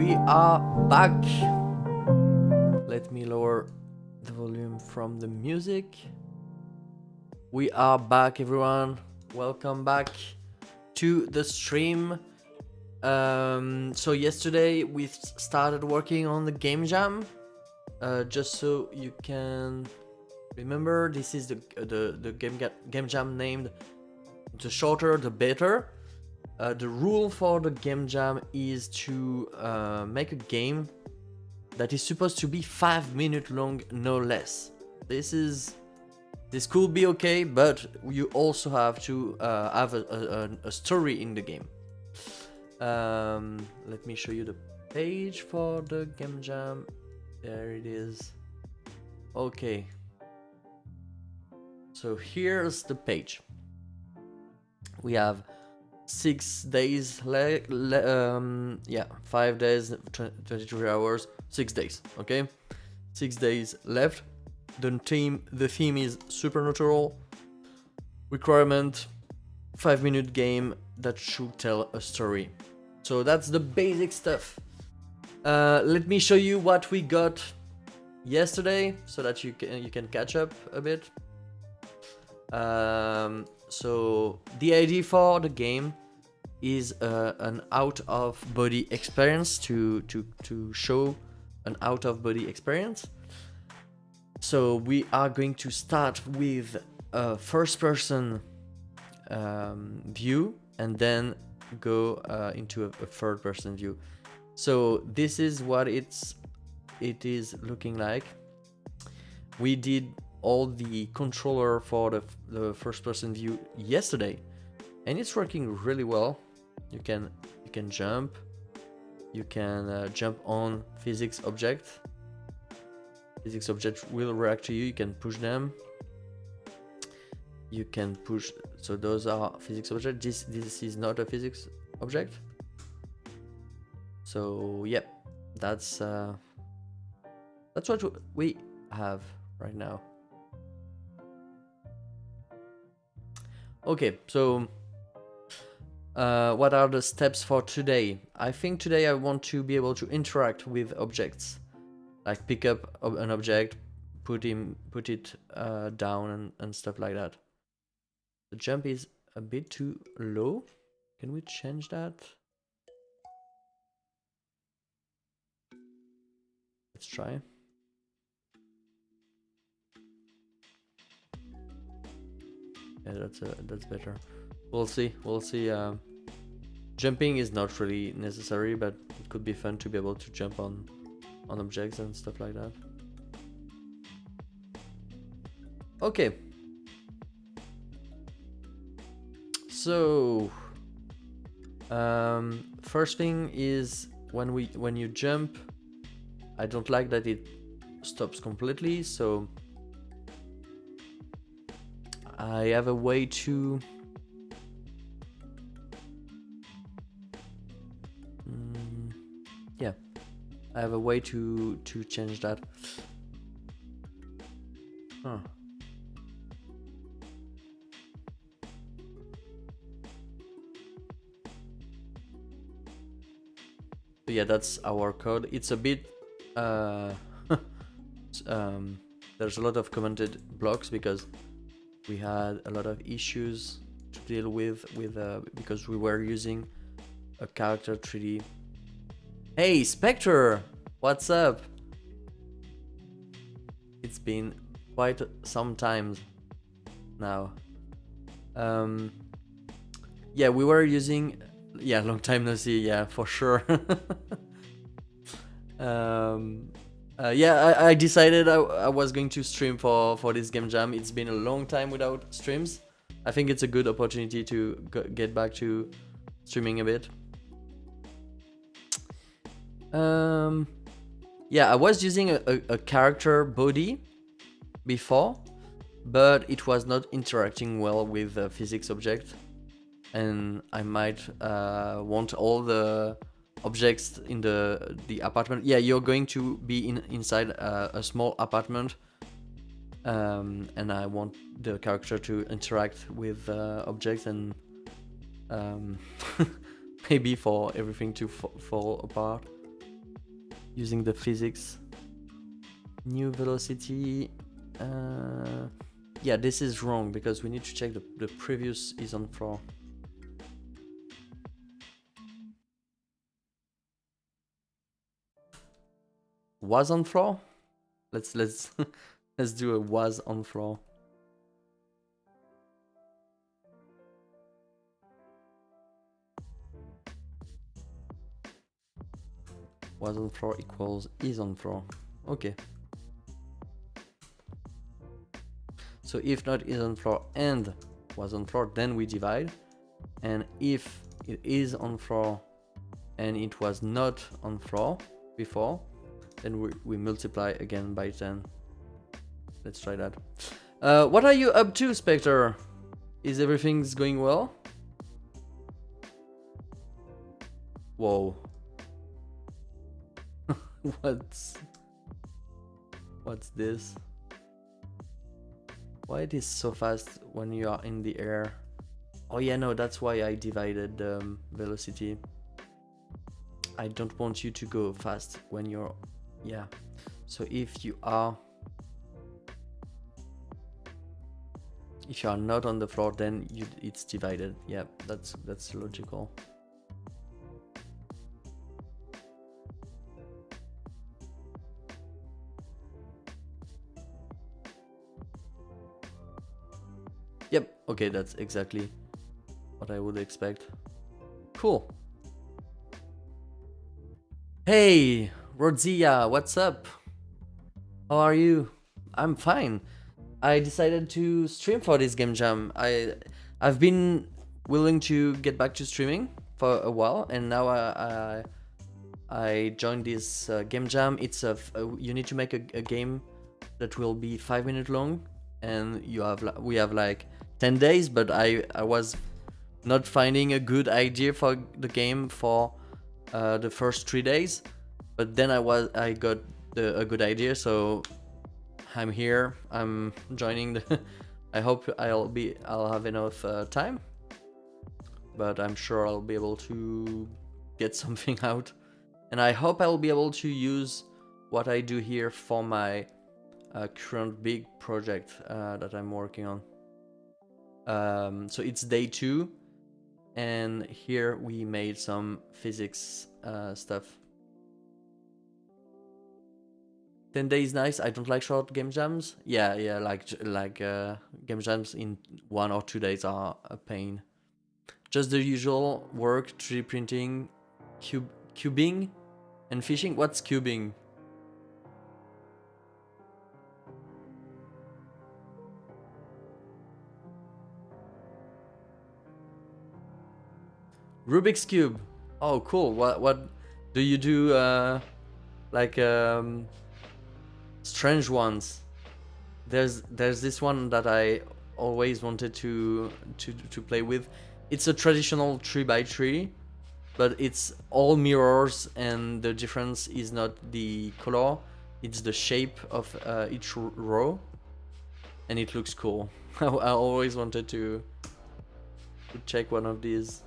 We are back. Let me lower the volume from the music. We are back, everyone. Welcome back to the stream. So yesterday we started working on the game jam. Just so you can remember, this is the game jam named "The shorter, the better." The rule for the game jam is to make a game that is supposed to be 5 minutes long, no less. This could be okay, but you also have to have a story in the game. Let me show you the page for the game jam. There it is. Okay. So here's the page. We have 6 days, 5 days, 23 hours, 6 days, okay? 6 days left. The theme is supernatural. Requirement, 5-minute game that should tell a story. So that's the basic stuff. Let me show you what we got yesterday so that you can catch up a bit. So the idea for the game is an out-of-body experience to show an out-of-body experience. So we are going to start with a first-person view and then go into a third-person view. So this is what it is looking like. We did all the controller for the first-person view yesterday, and it's working really well. You can jump. You can jump on physics object. Physics object will react to you. You can push them. You can push. So those are physics object. This is not a physics object. So yeah, that's what we have right now. Okay, so what are the steps for today? I think today I want to be able to interact with objects, like pick up an object, put it down and stuff like that. The jump is a bit too low. Can we change that? Let's try. Yeah, that's better. We'll see. Jumping is not really necessary, but it could be fun to be able to jump on objects and stuff like that. Okay. So first thing is when you jump, I don't like that it stops completely, so I have a way to I have a way to change that. Huh. So yeah, that's our code. It's a bit there's a lot of commented blocks because we had a lot of issues to deal with because we were using a character 3D. Hey Spectre, what's up? It's been quite some time now. Yeah, we were using, yeah, long time no see, yeah, for sure. Yeah, I decided I was going to stream for this game jam. It's been a long time without streams. I think it's a good opportunity to get back to streaming a bit. Yeah, I was using a character body before, but it was not interacting well with the physics object, and I might want all the objects in the apartment. Yeah, you're going to be inside a small apartment, and I want the character to interact with objects and maybe for everything to fall apart. using the physics. New velocity. Yeah, this is wrong because we need to check the previous is on floor. Was on floor? Let's let's do a was on floor. Was on floor equals is on floor. Okay. So if not is on floor and was on floor, then we divide. And if it is on floor and it was not on floor before, then we multiply again by 10. Let's try that. What are you up to, Spectre? Is everything's going well? Whoa. What's this? Why it is so fast when you are in the air? Oh yeah, no, that's why I divided the velocity. I don't want you to go fast when you're, yeah. So if you are not on the floor, then it's divided. Yeah, that's logical. Yep, okay, that's exactly what I would expect. Cool. Hey, Rodzia, what's up? How are you? I'm fine. I decided to stream for this game jam. I've been willing to get back to streaming for a while, and now I joined this game jam. It's you need to make a game that will be 5 minutes long, and we have like 10 days, but I was not finding a good idea for the game for the first 3 days, but then I got a good idea, so I'm here. I'm joining the I hope I'll have enough time, but I'm sure I'll be able to get something out, and I hope I'll be able to use what I do here for my current big project that I'm working on. So it's day 2, and here we made some physics stuff. 10 days nice. I don't like short game jams. Yeah, like game jams in 1 or 2 days are a pain. Just the usual work, 3D printing, cubing, and fishing. What's cubing? Rubik's Cube. Oh, cool. What do you do? Like strange ones. There's this one that I always wanted to play with. It's a traditional 3x3, but it's all mirrors, and the difference is not the color, it's the shape of each row, and it looks cool. I always wanted to check one of these.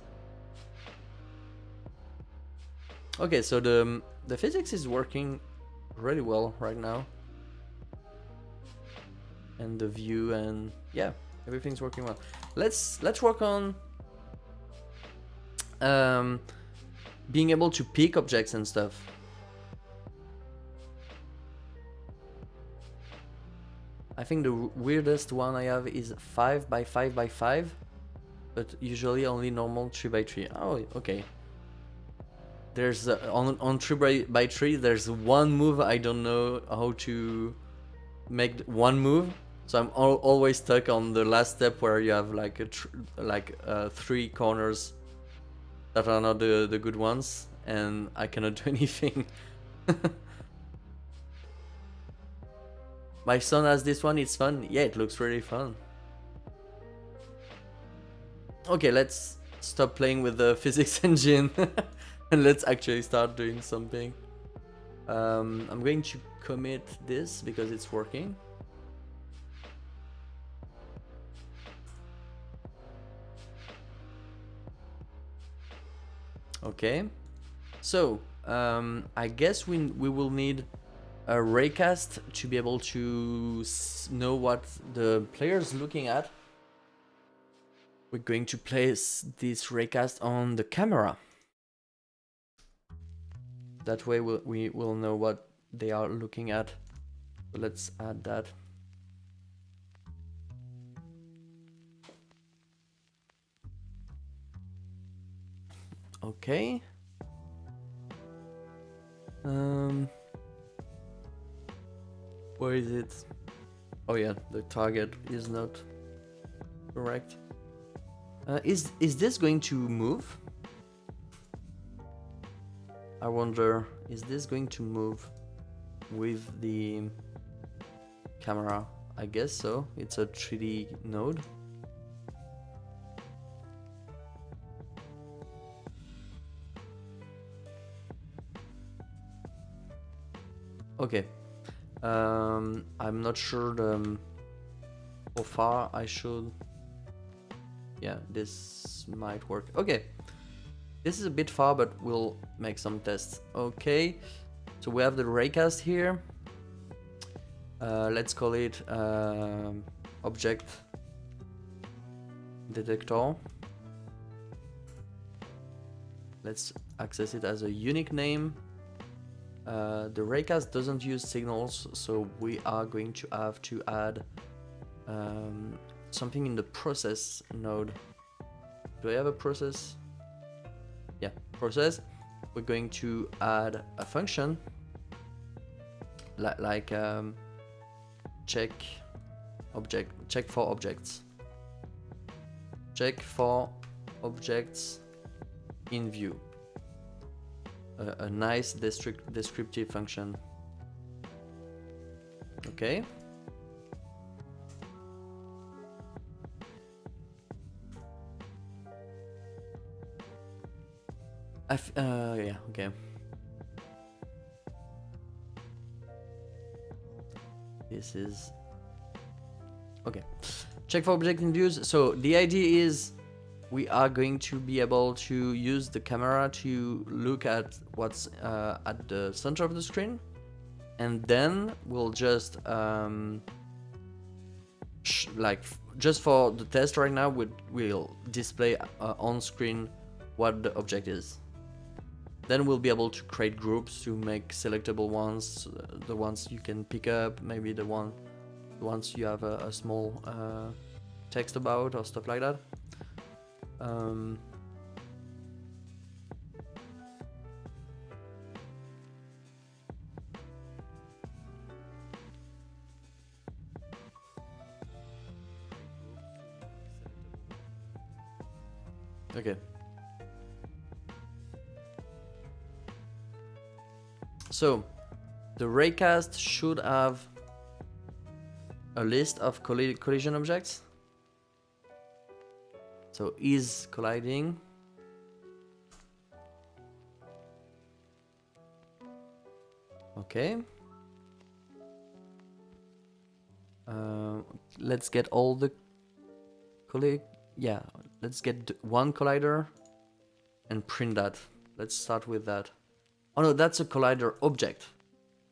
Okay, so the physics is working really well right now, and the view, and yeah, everything's working well. Let's work on being able to pick objects and stuff. I think the weirdest one I have is 5x5x5, but usually only normal 3x3. Oh, okay. There's on 3x3 there's one move I don't know how to make one move, so I'm always stuck on the last step where you have like 3 corners that are not the good ones, and I cannot do anything. My son has this one. It's fun. Yeah, it looks really fun. Okay, let's stop playing with the physics engine and let's actually start doing something. I'm going to commit this because it's working. Okay, so I guess we will need a raycast to be able to know what the player's looking at. We're going to place this raycast on the camera. That way we will know what they are looking at. So let's add that. Okay. Where is it? Oh yeah, the target is not correct. Is this going to move? I wonder, is this going to move with the camera? I guess so. It's a 3D node. Okay. I'm not sure how far I should. Yeah, this might work. Okay. This is a bit far, but we'll make some tests. Okay. So we have the raycast here. Let's call it object detector. Let's access it as a unique name. The raycast doesn't use signals, so we are going to have to add something in the process node. Do I have a process? Yeah, process. We're going to add a function like check for objects. Check for objects in view. A nice descriptive function. Okay. Yeah, okay. This is okay. Check for object in views. So the idea is we are going to be able to use the camera to look at what's at the center of the screen, and then we'll just just for the test right now, we'll display on screen what the object is. Then we'll be able to create groups to make selectable ones, the ones you can pick up, maybe the ones you have a small text about or stuff like that. Okay. So the raycast should have a list of collision objects. So is colliding. Okay. Let's get all the let's get one collider and print that. Let's start with that. Oh no, that's a collider object.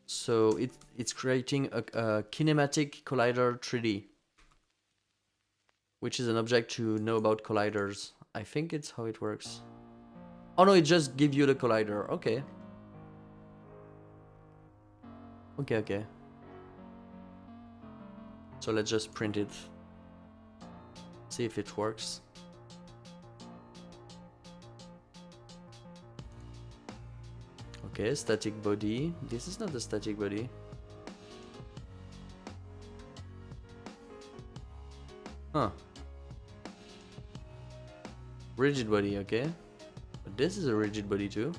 So it's creating a kinematic collider 3D, which is an object to know about colliders. I think it's how it works. Oh no, it just gives you the collider. Okay. Okay. So let's just print it. See if it works. Okay, static body. This is not a static body. Huh. Rigid body, okay. But this is a rigid body too.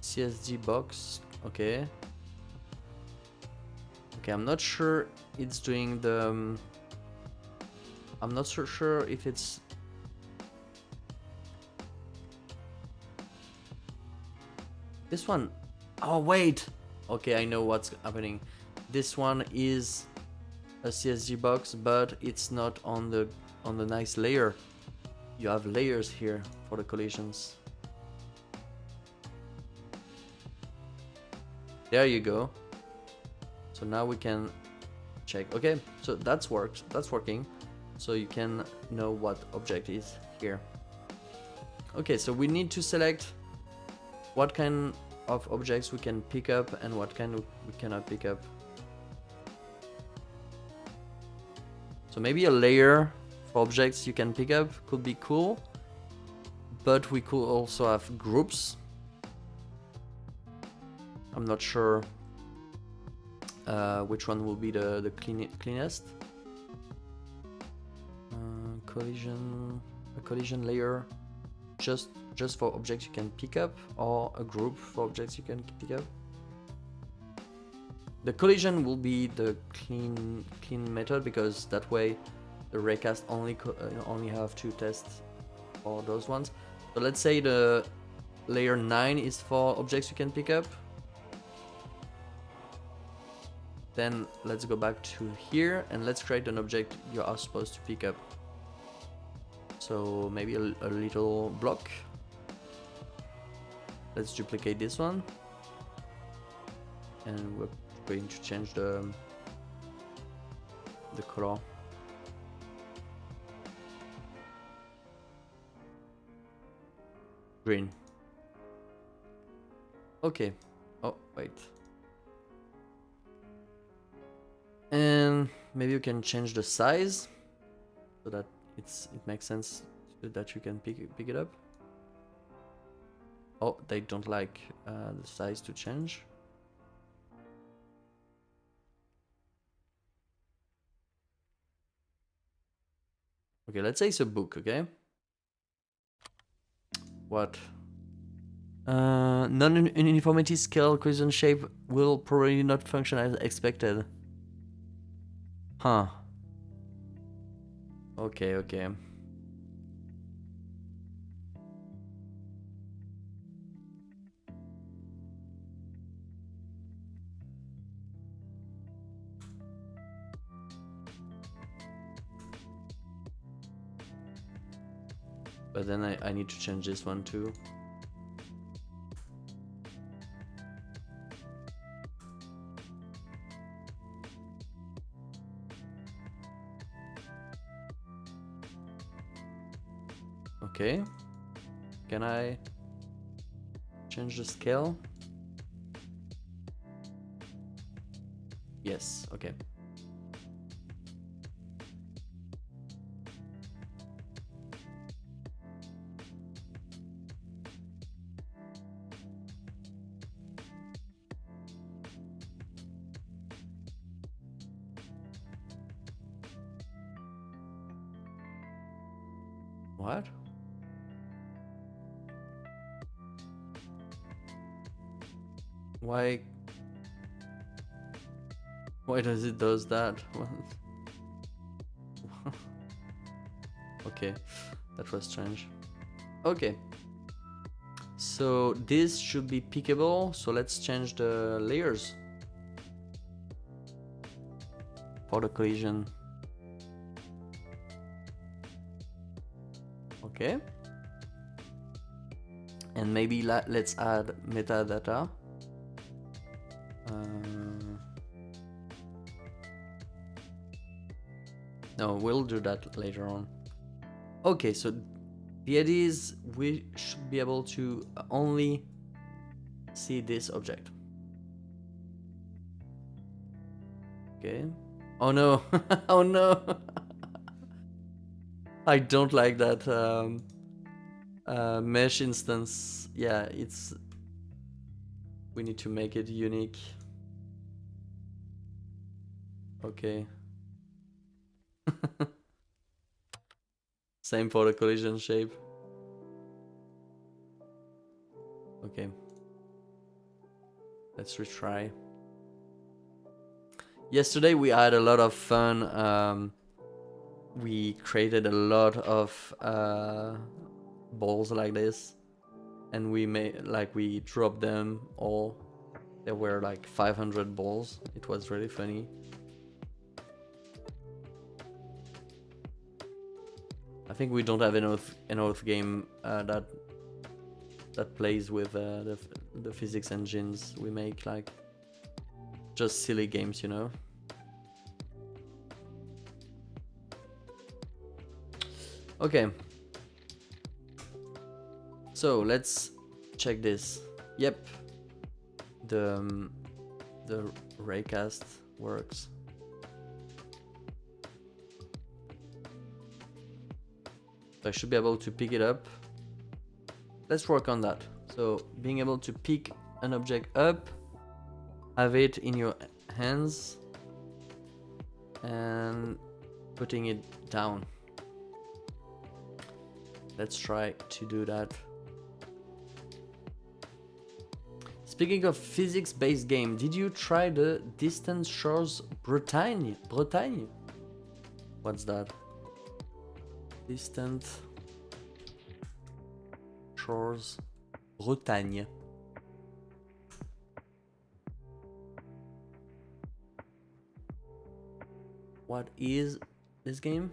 CSG box, okay. Okay, I'm not sure it's doing the... I'm not so sure if it's... This one... Oh, wait! Okay, I know what's happening. This one is a CSG box, but it's not on the nice layer. you have layers here for the collisions. There you go. So now we can check. Okay, so that's working. So you can know what object is here. Okay, so we need to select what kind of objects we can pick up and what kind we cannot pick up. So maybe a layer for objects you can pick up could be cool, but we could also have groups. I'm not sure which one will be the cleanest. A collision layer just for objects you can pick up, or a group for objects you can pick up. The collision will be the clean method, because that way the raycast only have to test for those ones. So let's say the layer 9 is for objects you can pick up. Then let's go back to here and let's create an object you are supposed to pick up. So maybe a little block. Let's duplicate this one. And we're going to change the color. Green. Okay. Oh, wait. And maybe you can change the size so that it makes sense that you can pick it up. Oh, they don't like the size to change. Okay, let's say it's a book, okay? What? Non-uniformity scale collision shape will probably not function as expected. Huh. Okay, okay. But then I need to change this one too. Okay. Can I change the scale? Yes, okay. What? Why does it does that? Okay, that was strange. Okay, so this should be pickable, so let's change the layers for the collision. Okay, and maybe let's add metadata. No, we'll do that later on. Okay, so the idea is we should be able to only see this object. Okay. Oh no! Oh no! I don't like that mesh instance. Yeah, we need to make it unique. Okay. Same for the collision shape. Okay. Let's retry. Yesterday we had a lot of fun. We created a lot of balls like this, and we dropped them all. There were like 500 balls. It was really funny. I think we don't have enough game that plays with the physics engines we make, like just silly games, you know. Okay. So let's check this. Yep. The raycast works. So I should be able to pick it up. Let's work on that. So being able to pick an object up, have it in your hands, and putting it down. Let's try to do that. Speaking of physics-based game, did you try the Distant Shores Bretagne? Bretagne? What's that? Distant Shores Bretagne. What is this game?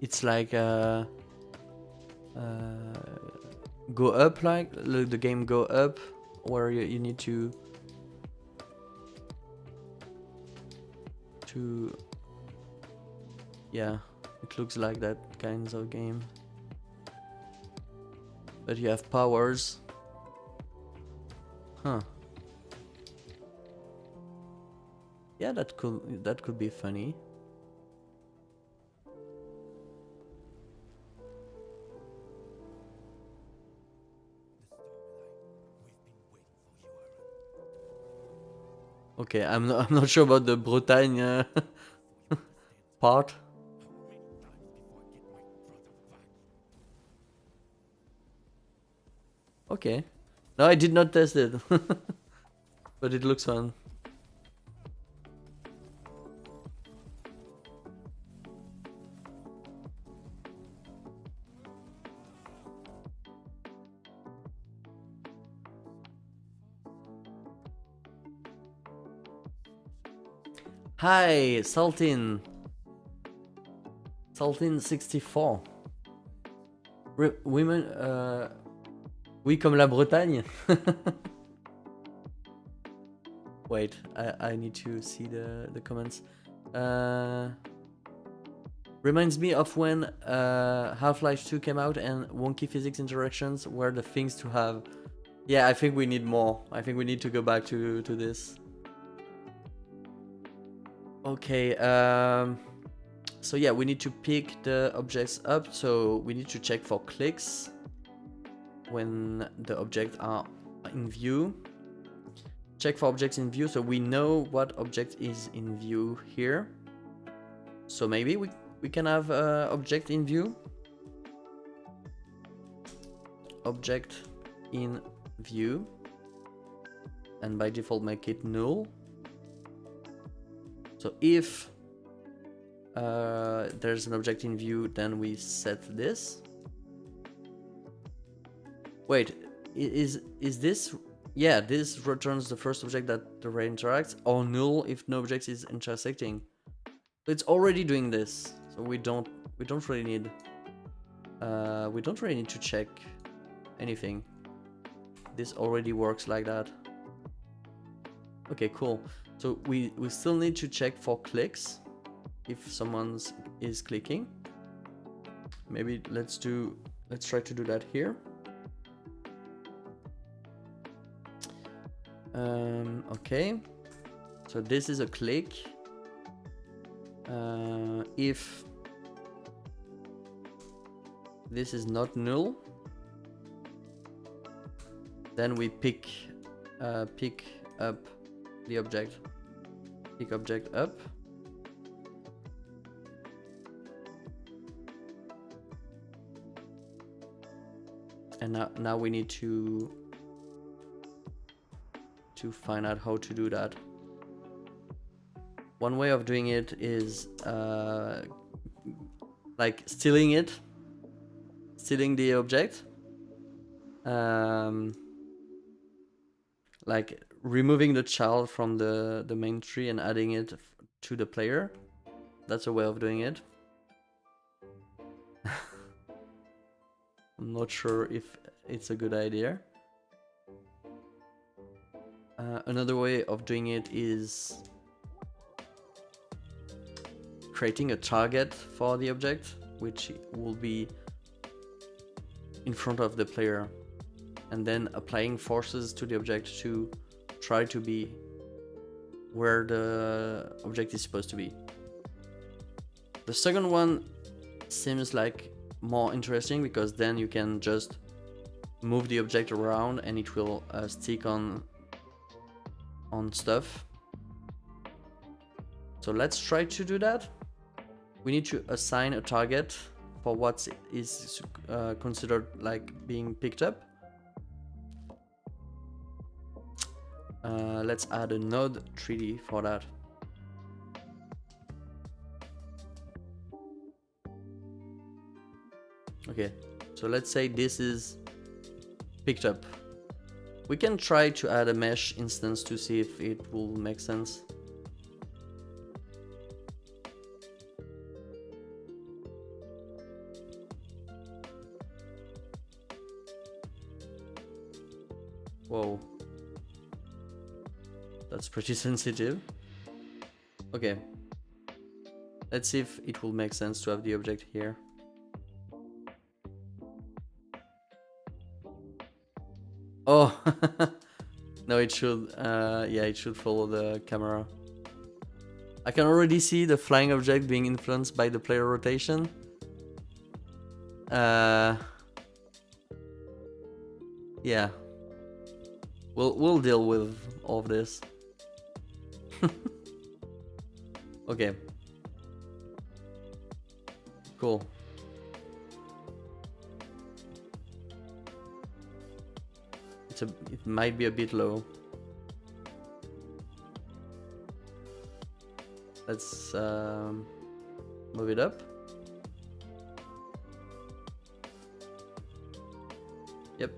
It's like go up, like the game Go Up, where you need to yeah, it looks like that kinds of game, but you have powers. Huh. Yeah, that could be funny. Okay, I'm not sure about the Bretagne part. Okay. No, I did not test it. But it looks fun. Hi, Saltin. Saltin64. Women, oui, comme la Bretagne. Wait, I need to see the comments. Reminds me of when Half-Life 2 came out and wonky physics interactions were the things to have. Yeah, I think we need more. I think we need to go back to this. Okay, so yeah, we need to pick the objects up, so we need to check for clicks when the objects are in view. Check for objects in view, so we know what object is in view here. So maybe we can have object in view. Object in view. And by default make it null. So if there's an object in view, then we set this. Wait, is this? Yeah, this returns the first object that the ray interacts, or null if no object is intersecting. So it's already doing this. So we don't really need to check anything. This already works like that. Okay, cool. So we still need to check for clicks if someone is clicking. Maybe let's try to do that here. Okay, so this is a click. If this is not null, then we pick up the object. Pick object up. And now we need to find out how to do that. One way of doing it is like stealing the object, like removing the child from the main tree and adding it to the player. That's a way of doing it. I'm not sure if it's a good idea. Another way of doing it is creating a target for the object, which will be in front of the player, and then applying forces to the object to try to be where the object is supposed to be. The second one seems like more interesting because then you can just move the object around and it will stick on stuff. So let's try to do that. We need to assign a target for what is considered like being picked up. Let's add a node 3D for that. Okay, so let's say this is picked up. We can try to add a mesh instance to see if it will make sense. Whoa. That's pretty sensitive. Okay. Let's see if it will make sense to have the object here. Oh, no, it should, yeah, it should follow the camera. I can already see the flying object being influenced by the player rotation. Yeah. We'll deal with all of this. Okay. Cool. It might be a bit low. Let's move it up. Yep.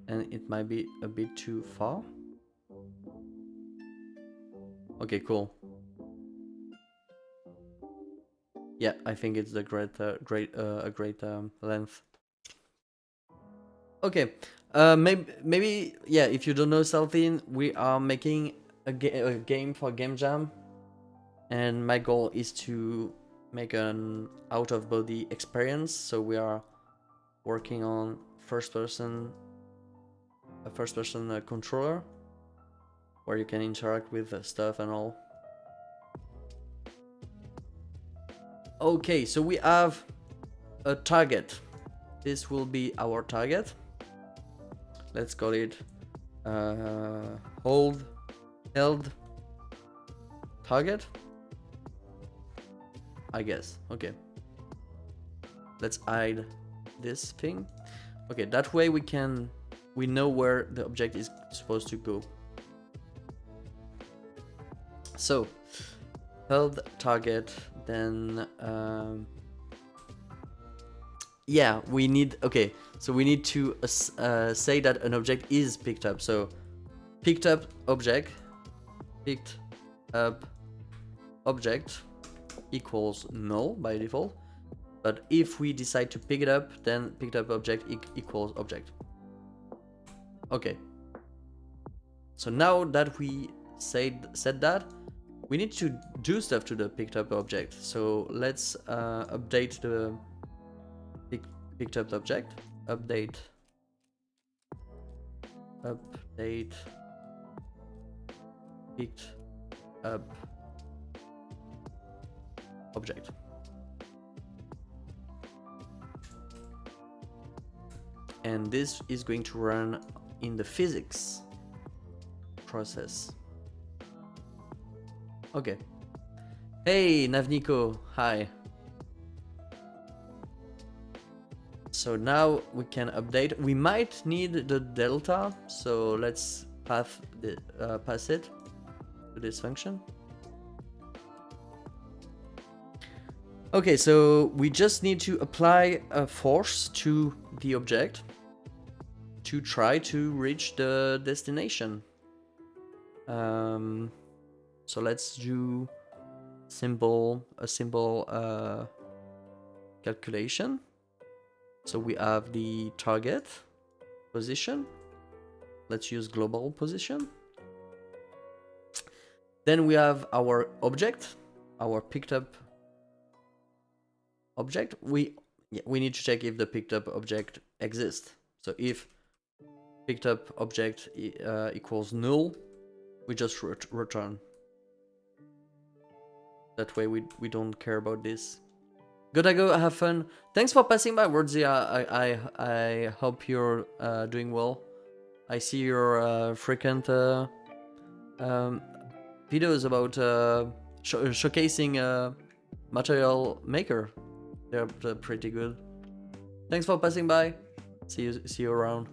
And it might be a bit too far. Okay, cool. Yeah, I think it's a great length. Okay, maybe yeah. If you don't know something, we are making a game for Game Jam, and my goal is to make an out-of-body experience. So we are working on a first-person controller, where you can interact with the stuff and all. Okay, so we have a target. This will be our target. Let's call it held target, I guess. Okay, let's hide this thing. Okay, that way we know where the object is supposed to go. So held target, then yeah, we need, okay, so we need to say that an object is picked up. So picked up object equals null by default, but if we decide to pick it up, then picked up object equals object. Okay, so now that we said that, we need to do stuff to the picked up object. So let's update the picked up object. Update picked up object. And this is going to run in the physics process. Okay. Hey, Navniko, hi. So now we can update. We might need the delta, so let's pass it to this function. Okay, so we just need to apply a force to the object to try to reach the destination. So let's do a simple calculation. So we have the target position. Let's use global position. Then we have our object, our picked up object. We need to check if the picked up object exists. So if picked up object equals null, we just return. That way we don't care about this. Gotta go, have fun. Thanks for passing by, Wordsy. I hope you're doing well. I see your frequent videos about showcasing material maker. They're pretty good. Thanks for passing by. See you around.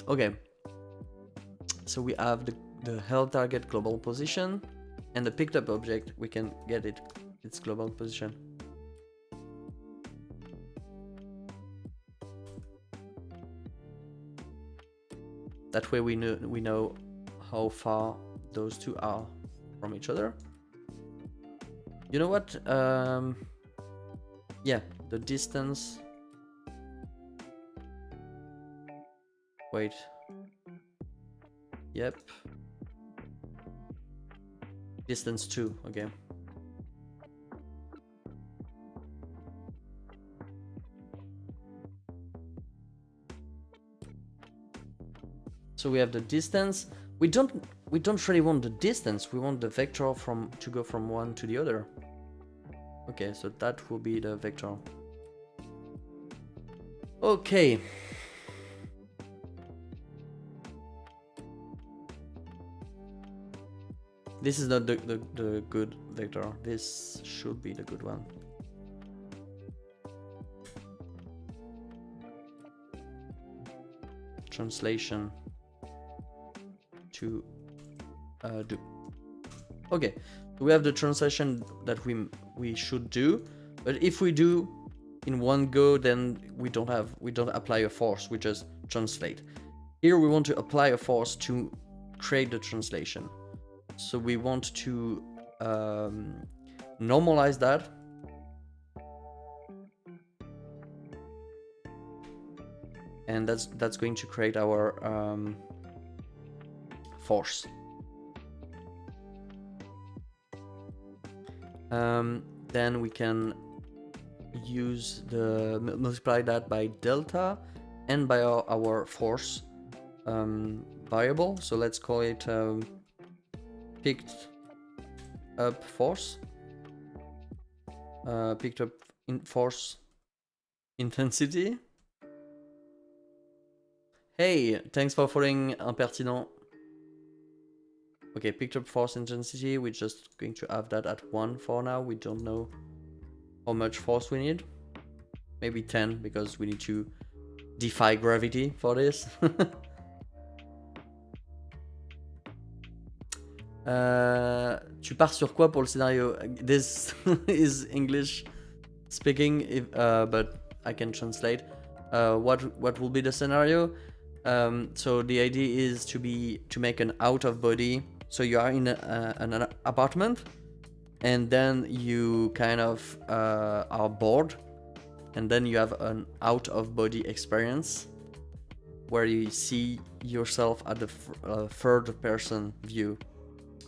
Okay. So we have the held target global position, and the picked up object, we can get its global position. That way we know how far those two are from each other. You know what? Yeah, the distance. Wait. Yep. Distance 2, okay. So we have the distance. We don't really want the distance. We want the vector to go from one to the other. Okay, so that will be the vector. Okay. This is not the good vector. This should be the good one. Translation to do. Okay, we have the translation that we should do, but if we do in one go, then we don't apply a force. We just translate. Here we want to apply a force to create the translation. So we want to normalize that. And that's going to create our force. Then we can use multiply that by delta and by our force variable. So let's call it picked up force, picked up force intensity. Hey, thanks for following Impertinent. Okay, picked up force intensity, we're just going to have that at 1 for now. We don't know how much force we need. Maybe 10, because we need to defy gravity for this. Tu pars sur quoi pour le scénario? This is English speaking, but I can translate. What will be the scenario? So the idea is to make an out of body. So you are in an apartment, and then you kind of are bored, and then you have an out of body experience where you see yourself at the third person view.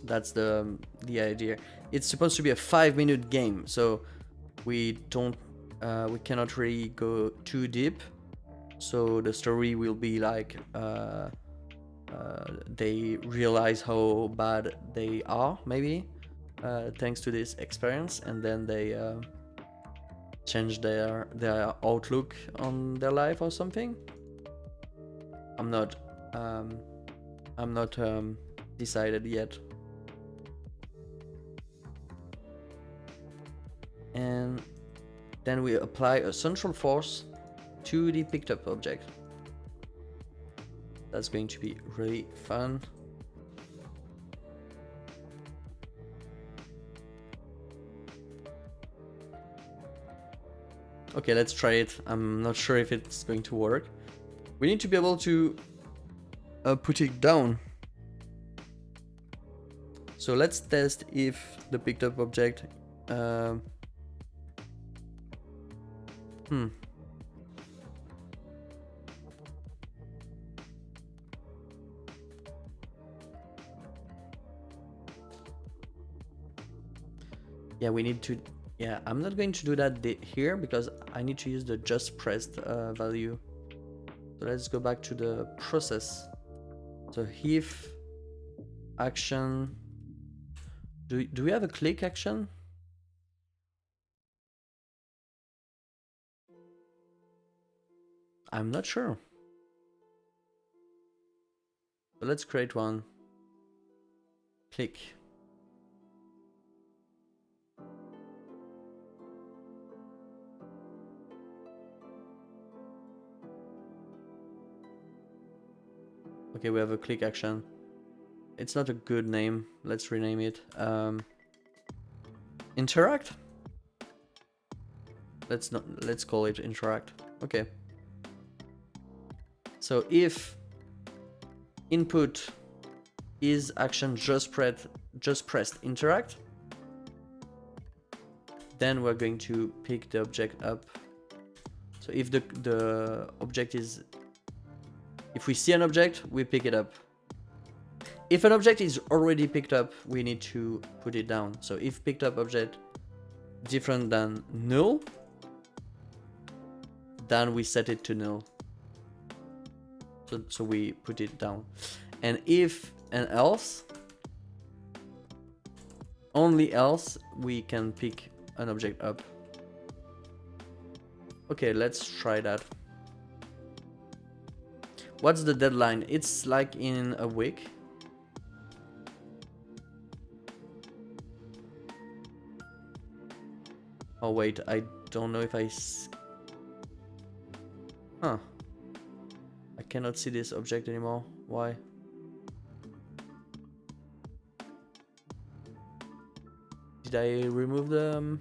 That's the idea. It's supposed to be a 5-minute game, so we cannot really go too deep. So the story will be like they realize how bad they are, maybe thanks to this experience, and then they change their outlook on their life or something. I'm not decided yet. and then we apply a central force to the picked up object. That's going to be really fun. Okay, let's try it. I'm not sure if it's going to work. We need to be able to put it down. So let's test if the picked up object yeah, we need to, yeah, I'm not going to do that here because I need to use the just pressed value. So let's go back to the process. So if action, do we have a click action? I'm not sure. So let's create one. Click. Okay, we have a click action. It's not a good name. Let's rename it. Interact? Let's call it interact. Okay. So if input is action just pressed interact, then we're going to pick the object up. So if the object is, if we see an object, we pick it up. If an object is already picked up, we need to put it down. So if picked up object different than null, then we set it to null. So we put it down. And if and else, only else, we can pick an object up. Okay, let's try that. What's the deadline? It's like in a week. Oh wait, I don't know if I... Huh. I cannot see this object anymore. Why? Did I remove them?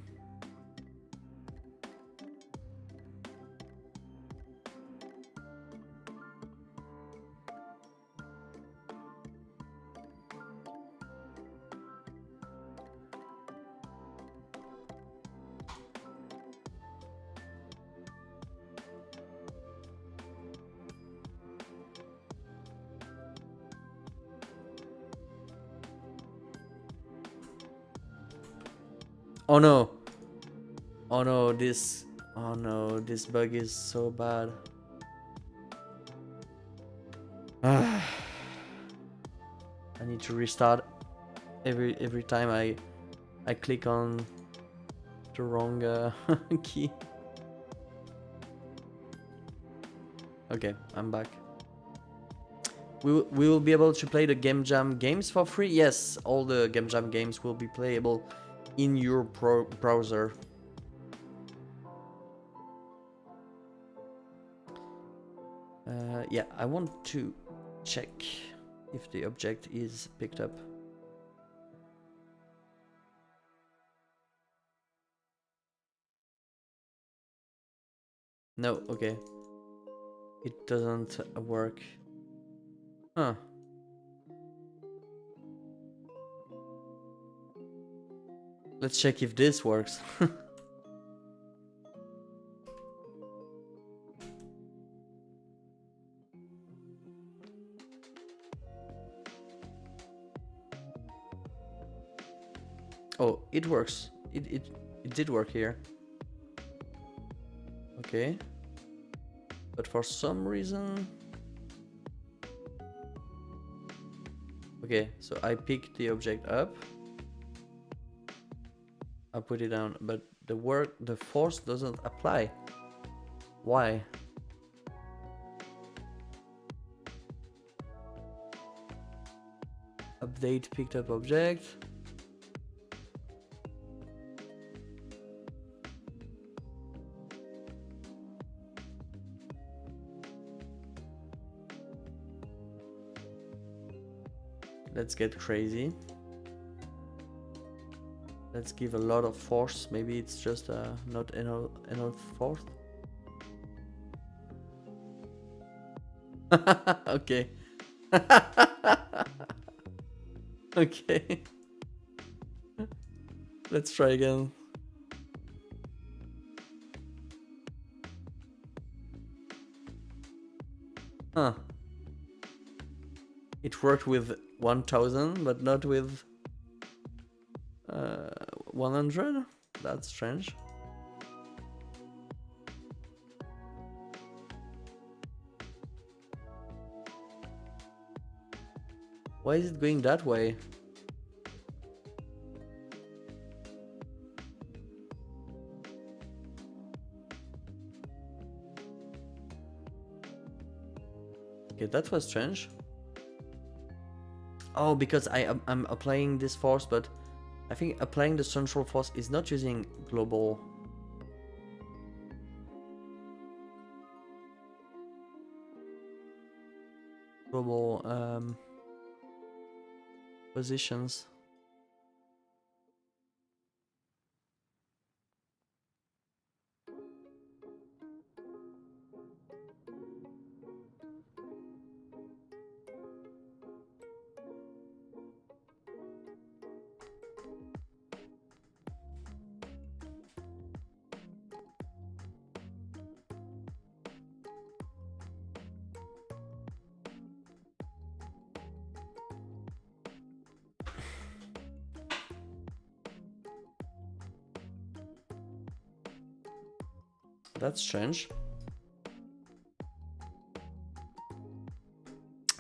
Oh no. Oh no, this bug is so bad. I need to restart every time I click on the wrong key. Okay, I'm back. We will be able to play the Game Jam games for free. Yes, all the Game Jam games will be playable in your browser. Yeah, I want to check if the object is picked up. No, okay. It doesn't work. Huh. Let's check if this works. Oh, it works. It did work here. Okay. But for some reason... Okay, so I pick the object up. I put it down, but the force doesn't apply. Why? Update picked up object. let's get crazy. Let's give a lot of force. Maybe it's just not enough force. Okay. Okay. Let's try again. Huh. It worked with 1000, but not with 100? That's strange. Why is it going that way? Okay, that was strange. Oh, because I'm applying this force, but I think applying the central force is not using global. Positions. That's strange.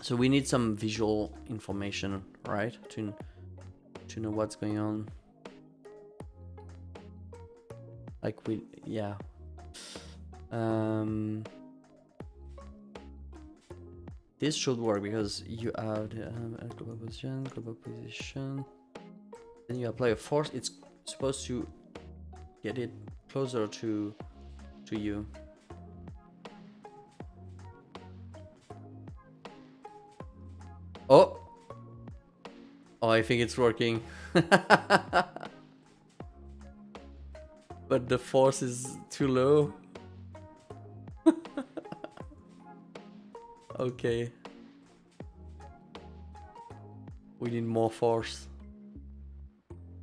So we need some visual information, right? To know what's going on. Like yeah. This should work because you have the global position. Then you apply a force. It's supposed to get it closer to you. Oh, I think it's working. But the force is too low. Okay. We need more force.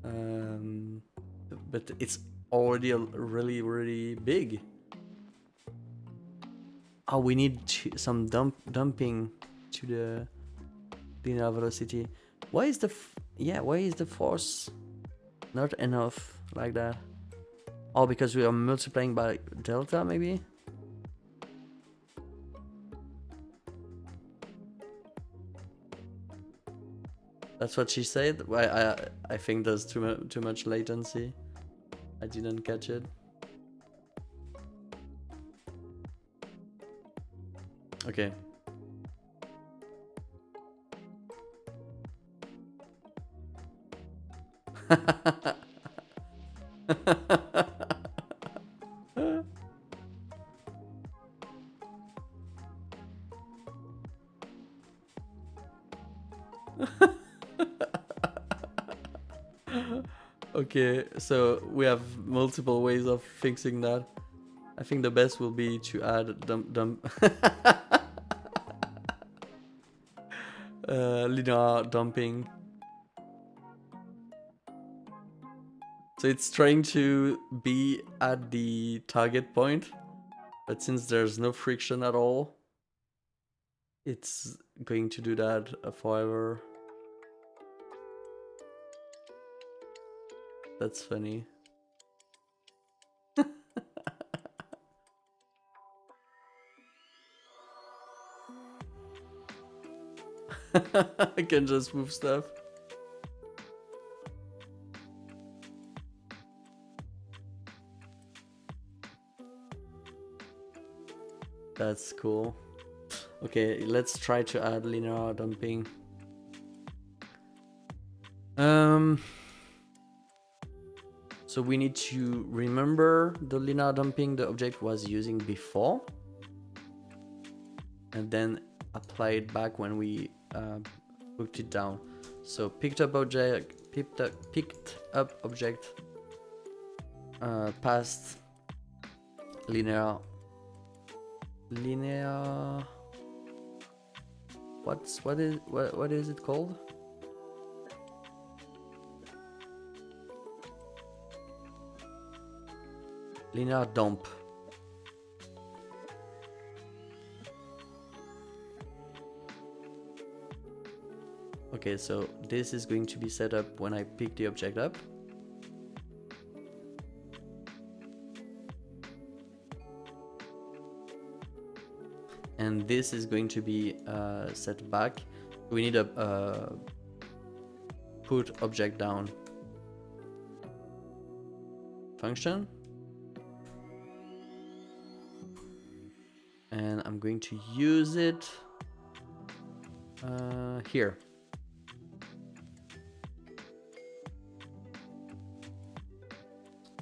But it's already really big. Oh, we need some dumping to the linear velocity. Why is the force not enough like that? Oh, because we are multiplying by delta, maybe? That's what she said. I think there's too much latency. I didn't catch it. Okay. Okay, so we have multiple ways of fixing that. I think the best will be to add linear dumping. So it's trying to be at the target point, but since there's no friction at all, it's going to do that forever. That's funny. I can just move stuff. That's cool. Okay, let's try to add linear dumping. So we need to remember the linear dumping the object was using before, and then apply it back when we booked it down. So picked up object, past linear. What is it called? Linear dump. Okay, so this is going to be set up when I pick the object up. And this is going to be set back. We need a put object down function. And I'm going to use it here.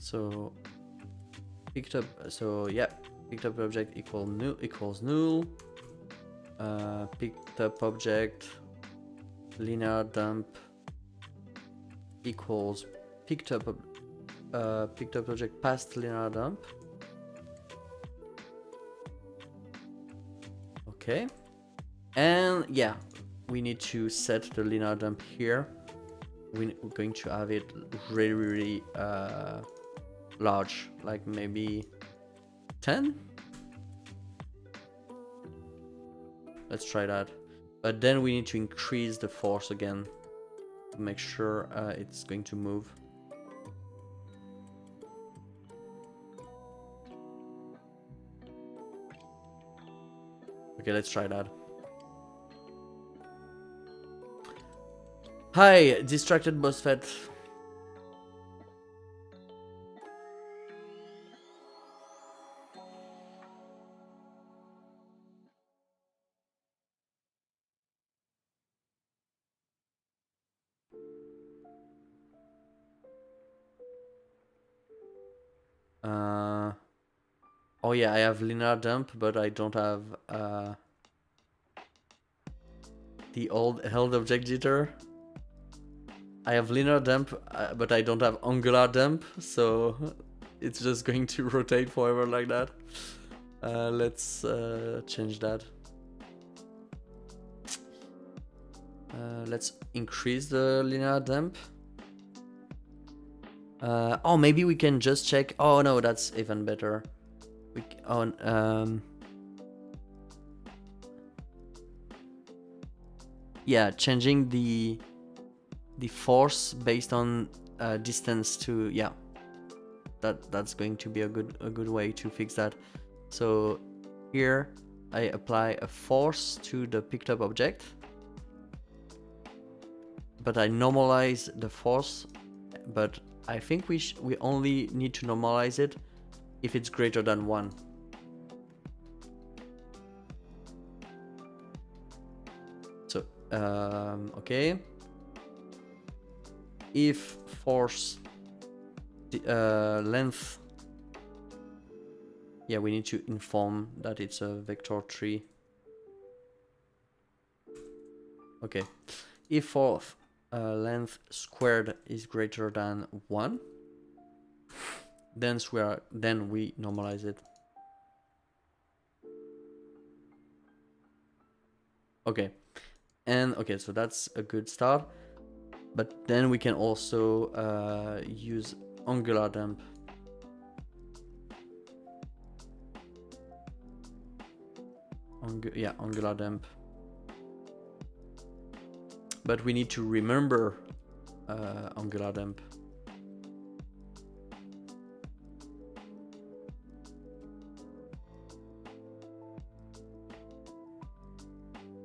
So picked up, so yeah, picked up object equals null. Picked up object linear dump equals picked up object past linear dump. Okay, and yeah, we need to set the linear dump here. We're going to have it really large, like maybe 10. Let's try that. But then we need to increase the force again to make sure it's going to move. Okay, let's try that. Hi, distracted BossFet. Oh yeah, I have linear dump, but I don't have the old held object jitter. I have linear dump, but I don't have angular dump, so it's just going to rotate forever like that. Let's change that. Let's increase the linear dump. Oh, maybe we can just check. Oh no, that's even better. Yeah, changing the force based on distance to, yeah, that's going to be a good way to fix that. So here I apply a force to the picked up object, but I normalize the force, but I think we only need to normalize it if it's greater than 1. So okay, if force length, yeah, we need to inform that it's a vector tree. Okay, if force length squared is greater than 1, then we normalize it. Okay, and okay, so that's a good start. But then we can also use angular dump. Angular dump. But we need to remember angular dump.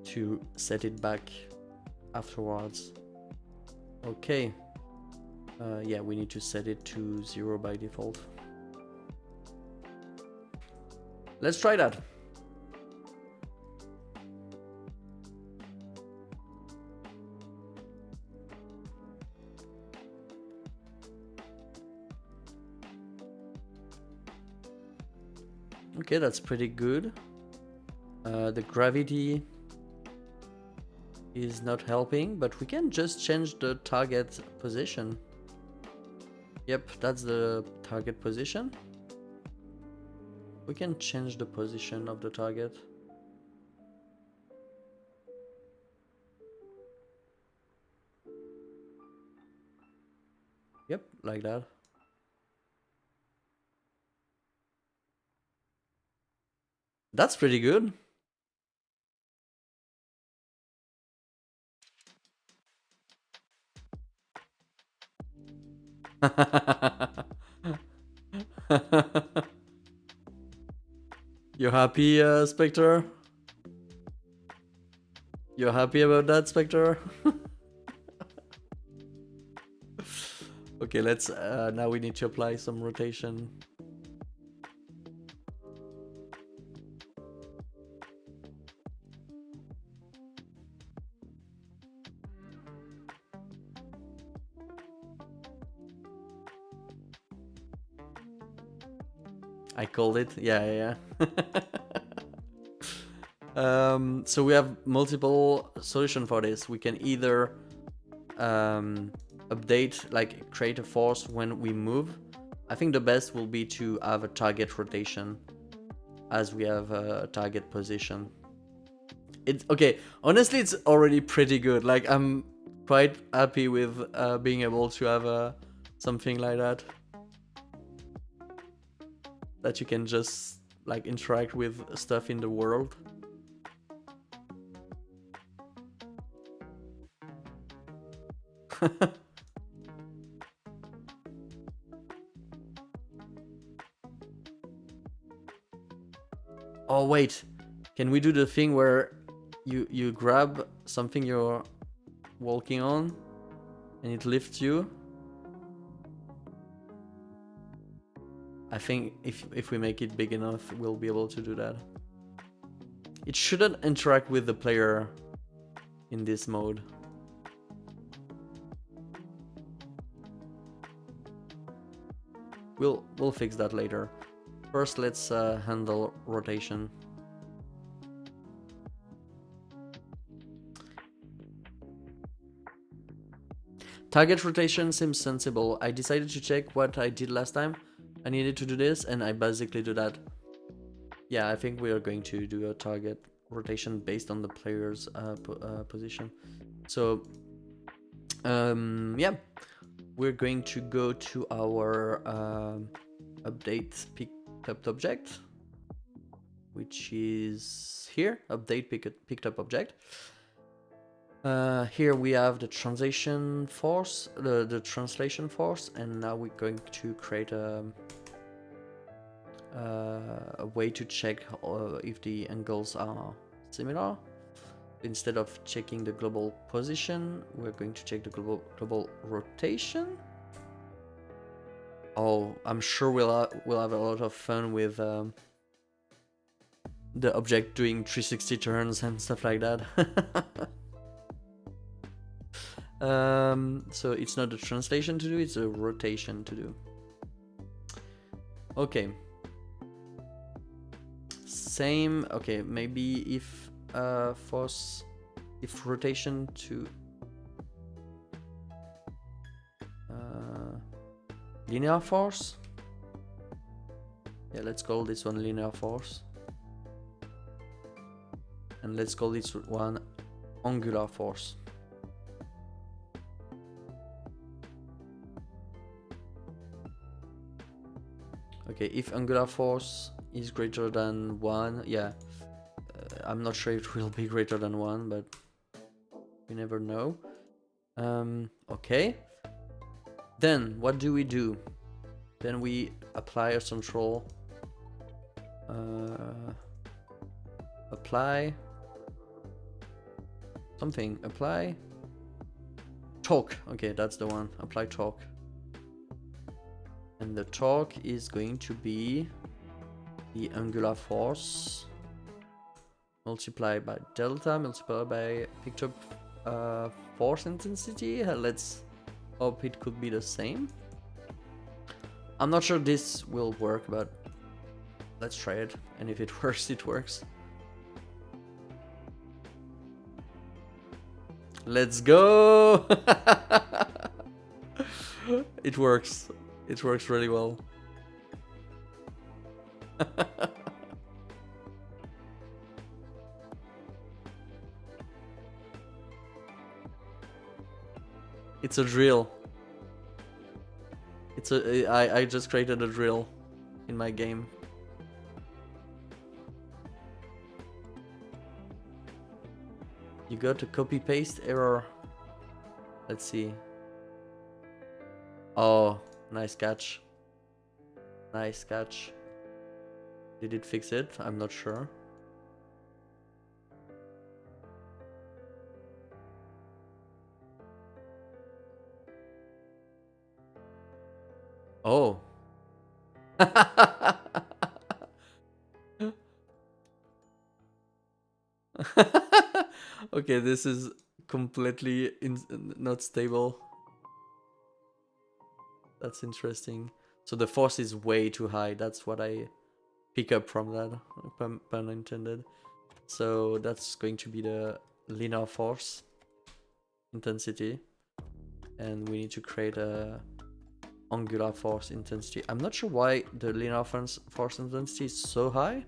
To set it back afterwards. Okay. Yeah, we need to set it to 0 by default. Let's try that. Okay, that's pretty good. The gravity. is not helping, but we can just change the target position. Yep, that's the target position. We can change the position of the target. Yep, like that. That's pretty good. You happy, Spectre? You're happy about that, Spectre? Okay, let's now we need to apply some rotation. I called it. Yeah. So we have multiple solutions for this. We can either update, like create a force when we move. I think the best will be to have a target rotation, as we have a target position. It's okay. Honestly, it's already pretty good. Like, I'm quite happy with being able to have something like that. That you can just like interact with stuff in the world. Oh wait, can we do the thing where you grab something you're walking on and it lifts you? I think if we make it big enough, we'll be able to do that. It shouldn't interact with the player in this mode. We'll fix that later. First, let's handle rotation. Target rotation seems sensible. I decided to check what I did last time. I needed to do this, and I basically do that. Yeah, I think we are going to do a target rotation based on the player's position. So, yeah, we're going to go to our update picked up object, which is here. Update picked up object. Here we have the translation force, the translation force, and now we're going to create a way to check if the angles are similar. Instead of checking the global position, we're going to check the global rotation. Oh, I'm sure we'll have a lot of fun with the object doing 360 turns and stuff like that. So it's not a translation to do, it's a rotation to do. Okay. Same. Okay, maybe if force, if rotation to linear force. Yeah, let's call this one linear force. And let's call this one angular force. Okay, if angular force is greater than 1, yeah, I'm not sure it will be greater than 1, but we never know. Okay, then what do we do? Then we apply a control, apply something, apply torque. Okay, that's the one, apply torque. And the torque is going to be the angular force multiplied by delta multiplied by picked up force intensity. Let's hope it could be the same. I'm not sure this will work, but let's try it, and if it works, it works. Let's go! It works. It works really well. It's a drill. I just created a drill in my game. You got a copy paste error. Let's see. Oh, nice catch. Nice catch. Did it fix it? I'm not sure. Oh. Okay, this is completely not stable. That's interesting. So the force is way too high. That's what I pick up from that, pun intended. So that's going to be the linear force intensity. And we need to create a angular force intensity. I'm not sure why the linear force intensity is so high.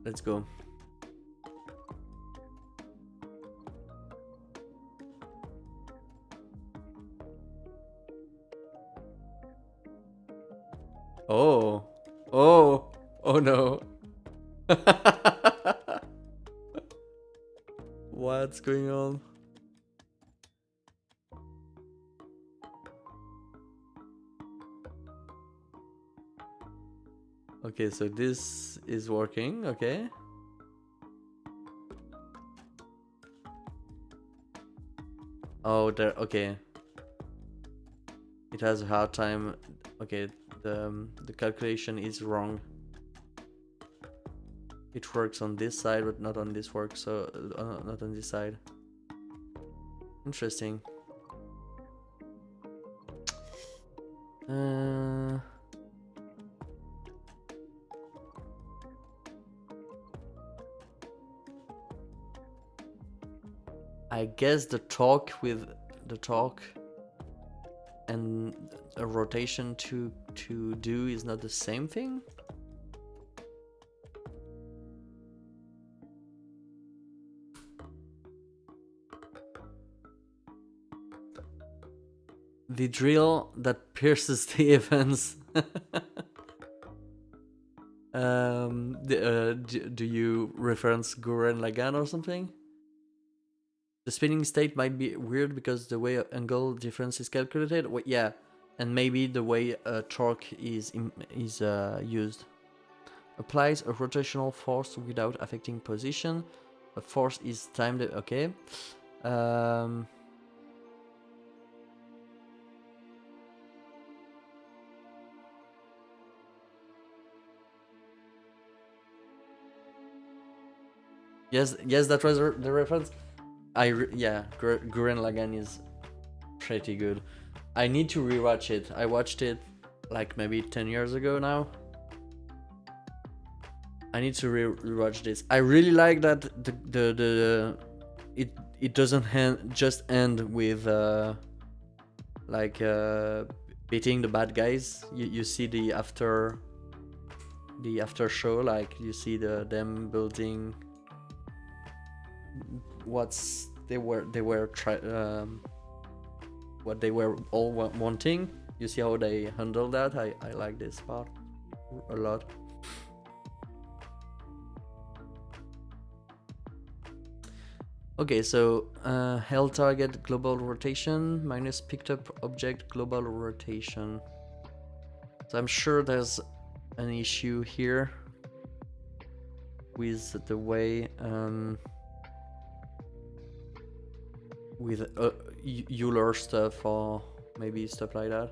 Let's go. Oh. Oh. Oh no. What's going on? Okay, so this is working, okay. Oh, there, okay. It has a hard time. Okay, the calculation is wrong. It works on this side, but not on this work, so not on this side. Interesting. I guess the torque and a rotation to do is not the same thing. The drill that pierces the events. Do you reference Gurren Lagann or something? The spinning state might be weird because the way angle difference is calculated. Well, yeah, and maybe the way torque is used. Applies a rotational force without affecting position. A force is timed. Okay. Yes, that was the reference. Yeah, Gurren Lagann is pretty good. I need to rewatch it. I watched it like maybe 10 years ago now. I need to rewatch this. I really like that it doesn't just end with beating the bad guys. You see the after show, like you see them building what they were all wanting. You see how they handle that. I like this part a lot. Okay, so held target global rotation minus picked up object global rotation. So I'm sure there's an issue here with the way with Euler stuff or maybe stuff like that.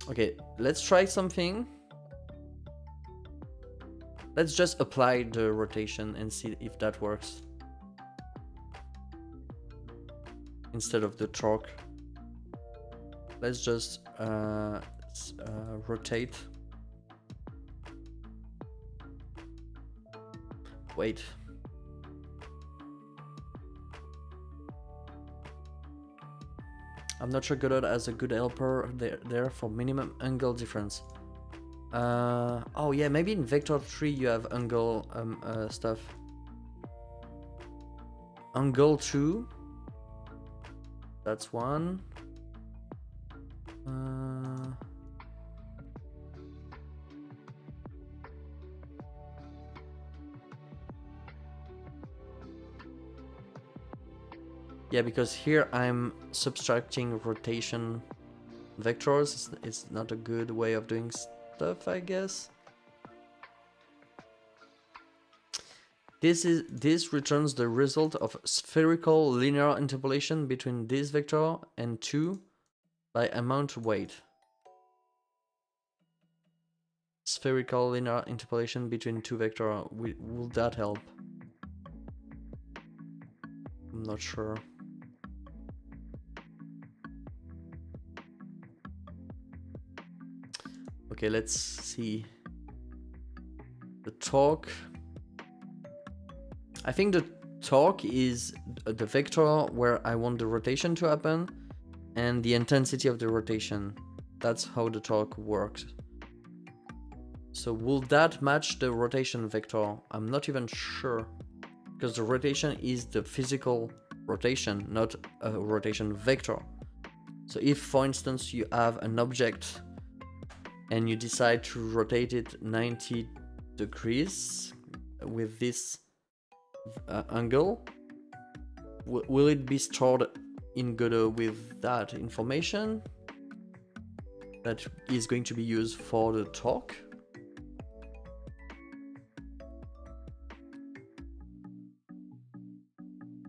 Okay, let's try something. Let's just apply the rotation and see if that works. Instead of the torque. Let's just rotate. Wait. I'm not sure Godot has a good helper there for minimum angle difference. Oh yeah, maybe in Vector 3 you have angle stuff. Angle 2. That's one. Yeah, because here I'm subtracting rotation vectors. It's not a good way of doing stuff, I guess. This returns the result of spherical linear interpolation between this vector and 2 by amount weight. Spherical linear interpolation between two vectors. Will that help? I'm not sure. Okay, let's see. The torque. I think the torque is the vector where I want the rotation to happen and the intensity of the rotation. That's how the torque works. So will that match the rotation vector? I'm not even sure, because the rotation is the physical rotation, not a rotation vector. So if, for instance, you have an object and you decide to rotate it 90 degrees with this angle, will it be stored in Godot with that information that is going to be used for the torque?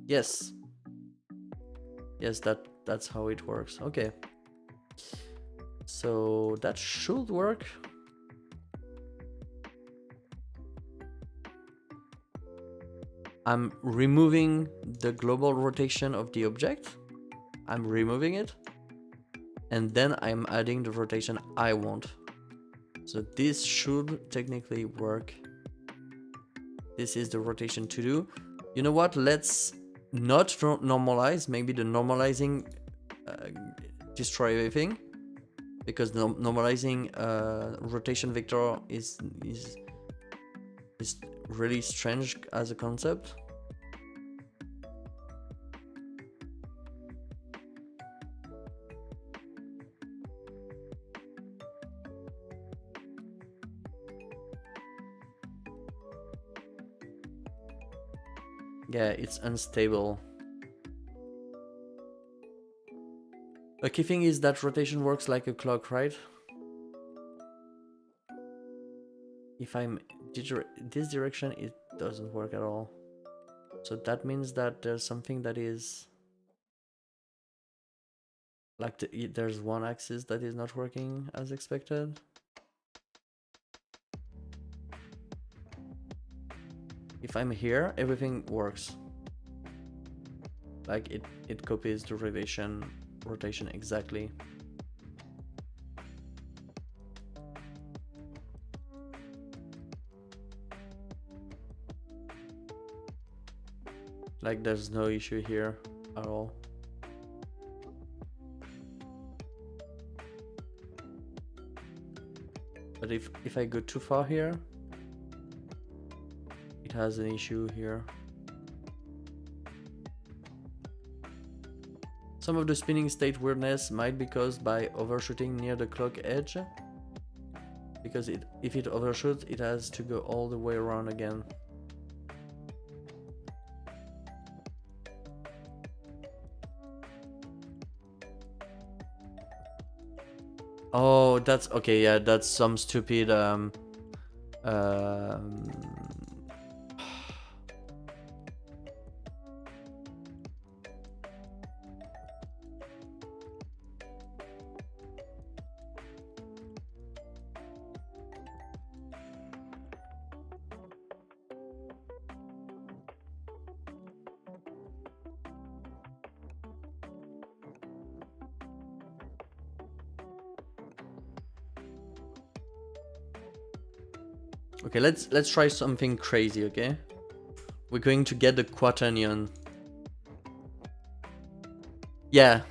Yes. Yes, that's how it works. Okay. So that should work. I'm removing the global rotation of the object. I'm removing it. And then I'm adding the rotation I want. So this should technically work. This is the rotation to do. You know what? Let's not normalize. Maybe the normalizing destroy everything. Because normalizing rotation vector is really strange as a concept. Yeah, it's unstable. A key thing is that rotation works like a clock, right? If I'm this direction, it doesn't work at all. So that means that there's something that is like there's one axis that is not working as expected. If I'm here, everything works. Like it copies the rotation exactly. Like there's no issue here at all. But if I go too far here, it has an issue here. Some of the spinning state weirdness might be caused by overshooting near the clock edge, because if it overshoots, it has to go all the way around again. Oh, that's okay. Yeah, that's some stupid Okay, let's try something crazy, okay? We're going to get the quaternion. Yeah.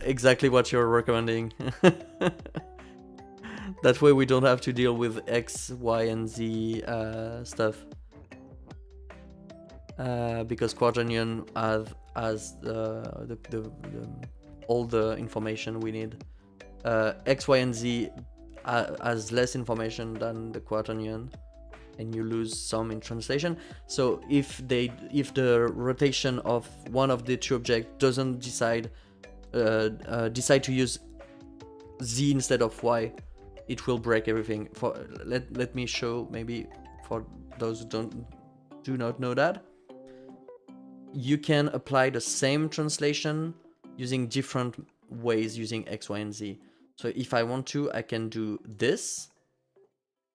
Exactly what you're recommending. That way we don't have to deal with X, Y, and Z stuff. Because quaternion has all the information we need. X, Y, and Z has less information than the quaternion, and you lose some in translation. So if the rotation of one of the two objects doesn't decide to use Z instead of Y, it will break everything. Let me show, maybe for those who do not know that. You can apply the same translation using different ways using X, Y, and Z. So if I want to, I can do this.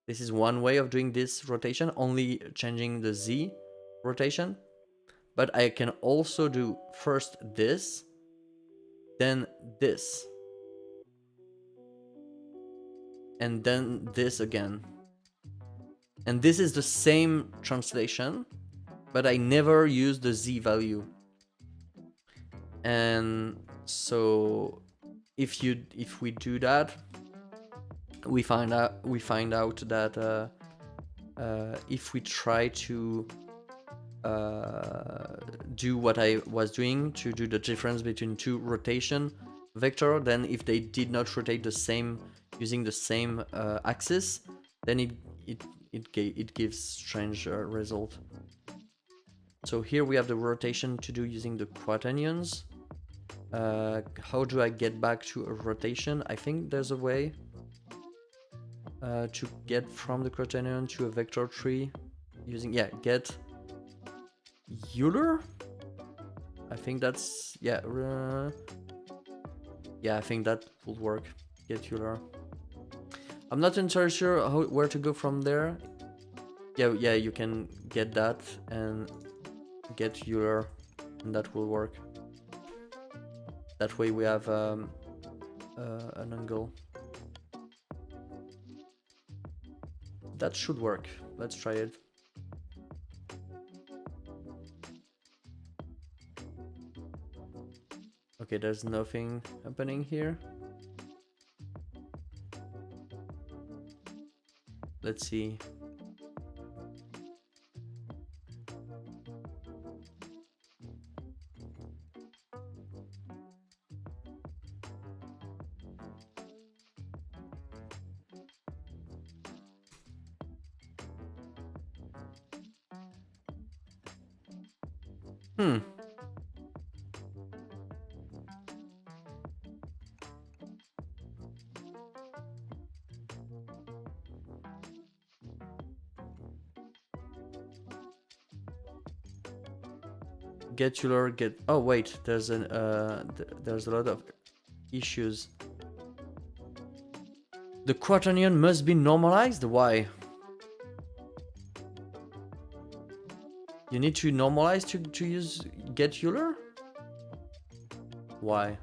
This is one way of doing this rotation, only changing the Z rotation. But I can also do first this, then this, and then this again. And this is the same translation, but I never use the Z value. And so if we do that, we find out that if we try to do what I was doing to do the difference between two rotation vector, then if they did not rotate the same using the same axis, then it gives strange result. So here we have the rotation to do using the quaternions. How do I get back to a rotation? I think there's a way to get from the quaternion to a vector tree using, get Euler. I think that's, I think that would work. Get Euler. I'm not entirely sure where to go from there. Yeah, you can get that and get Euler, and that will work. That way we have an angle. That should work. Let's try it. Okay, there's nothing happening here. Let's see. Get Euler, oh wait, there's a lot of issues. The quaternion must be normalized? Why? You need to normalize to use get Euler? Why?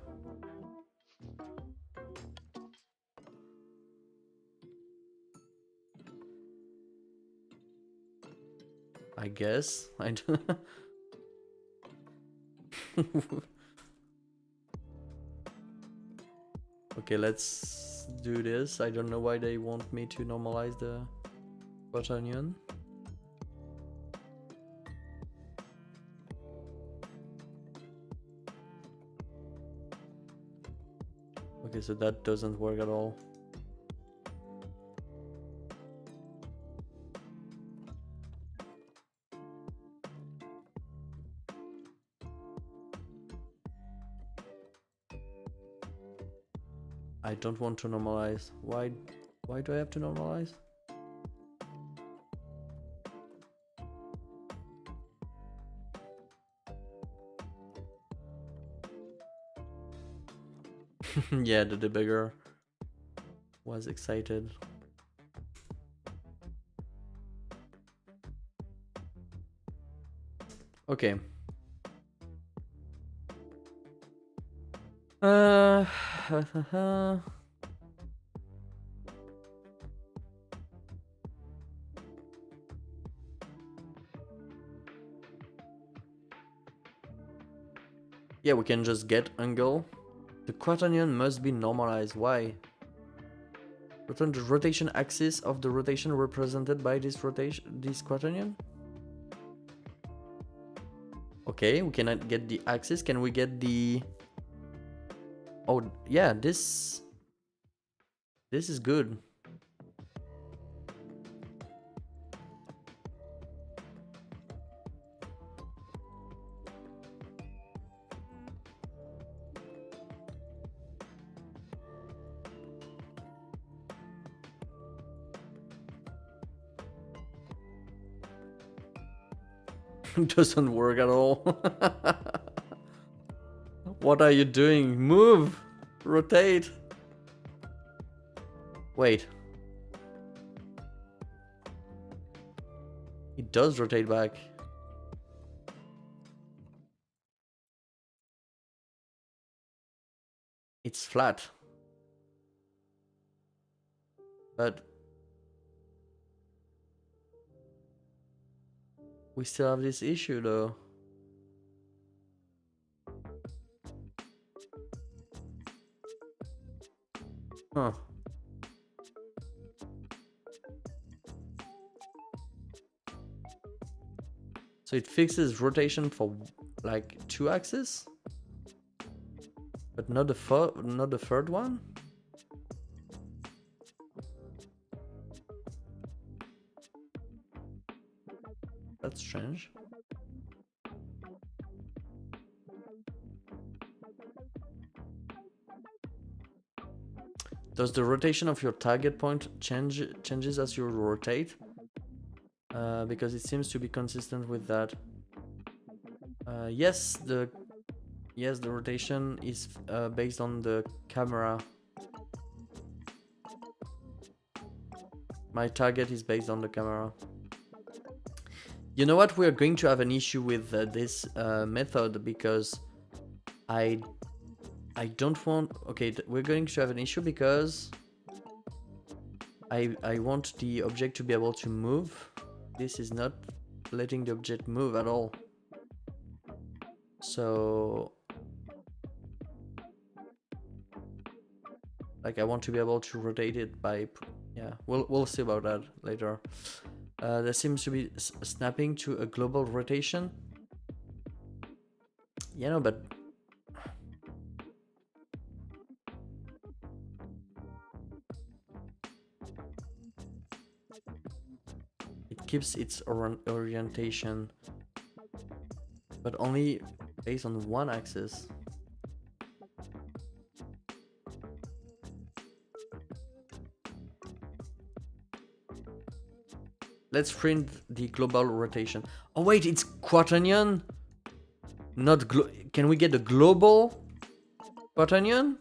I guess. I don't. Okay, let's do this. I don't know why they want me to normalize the quaternion. Okay, so that doesn't work at all. I don't want to normalize. Why do I have to normalize? Yeah, the debugger was excited. Okay. Yeah, we can just get angle. The quaternion must be normalized. Why? Return the rotation axis of the rotation represented by this quaternion. Okay, we cannot get the axis. Can we get the... Oh, yeah, this is good. Doesn't work at all. What are you doing? Move! Rotate! Wait. It does rotate back. It's flat. But we still have this issue though. Huh. So it fixes rotation for like 2 axes? But not the third one? That's strange. Does the rotation of your target point changes as you rotate? Because it seems to be consistent with that. Yes, the rotation is based on the camera. My target is based on the camera. You know what? We're going to have an issue with this method because I don't want... Okay, we're going to have an issue because I want the object to be able to move. This is not letting the object move at all. So... Like I want to be able to rotate it by... Yeah, we'll see about that later. There seems to be snapping to a global rotation. Yeah, no, but... It keeps its orientation, but only based on one axis. Let's print the global rotation. Oh wait, it's quaternion? Not can we get a global quaternion?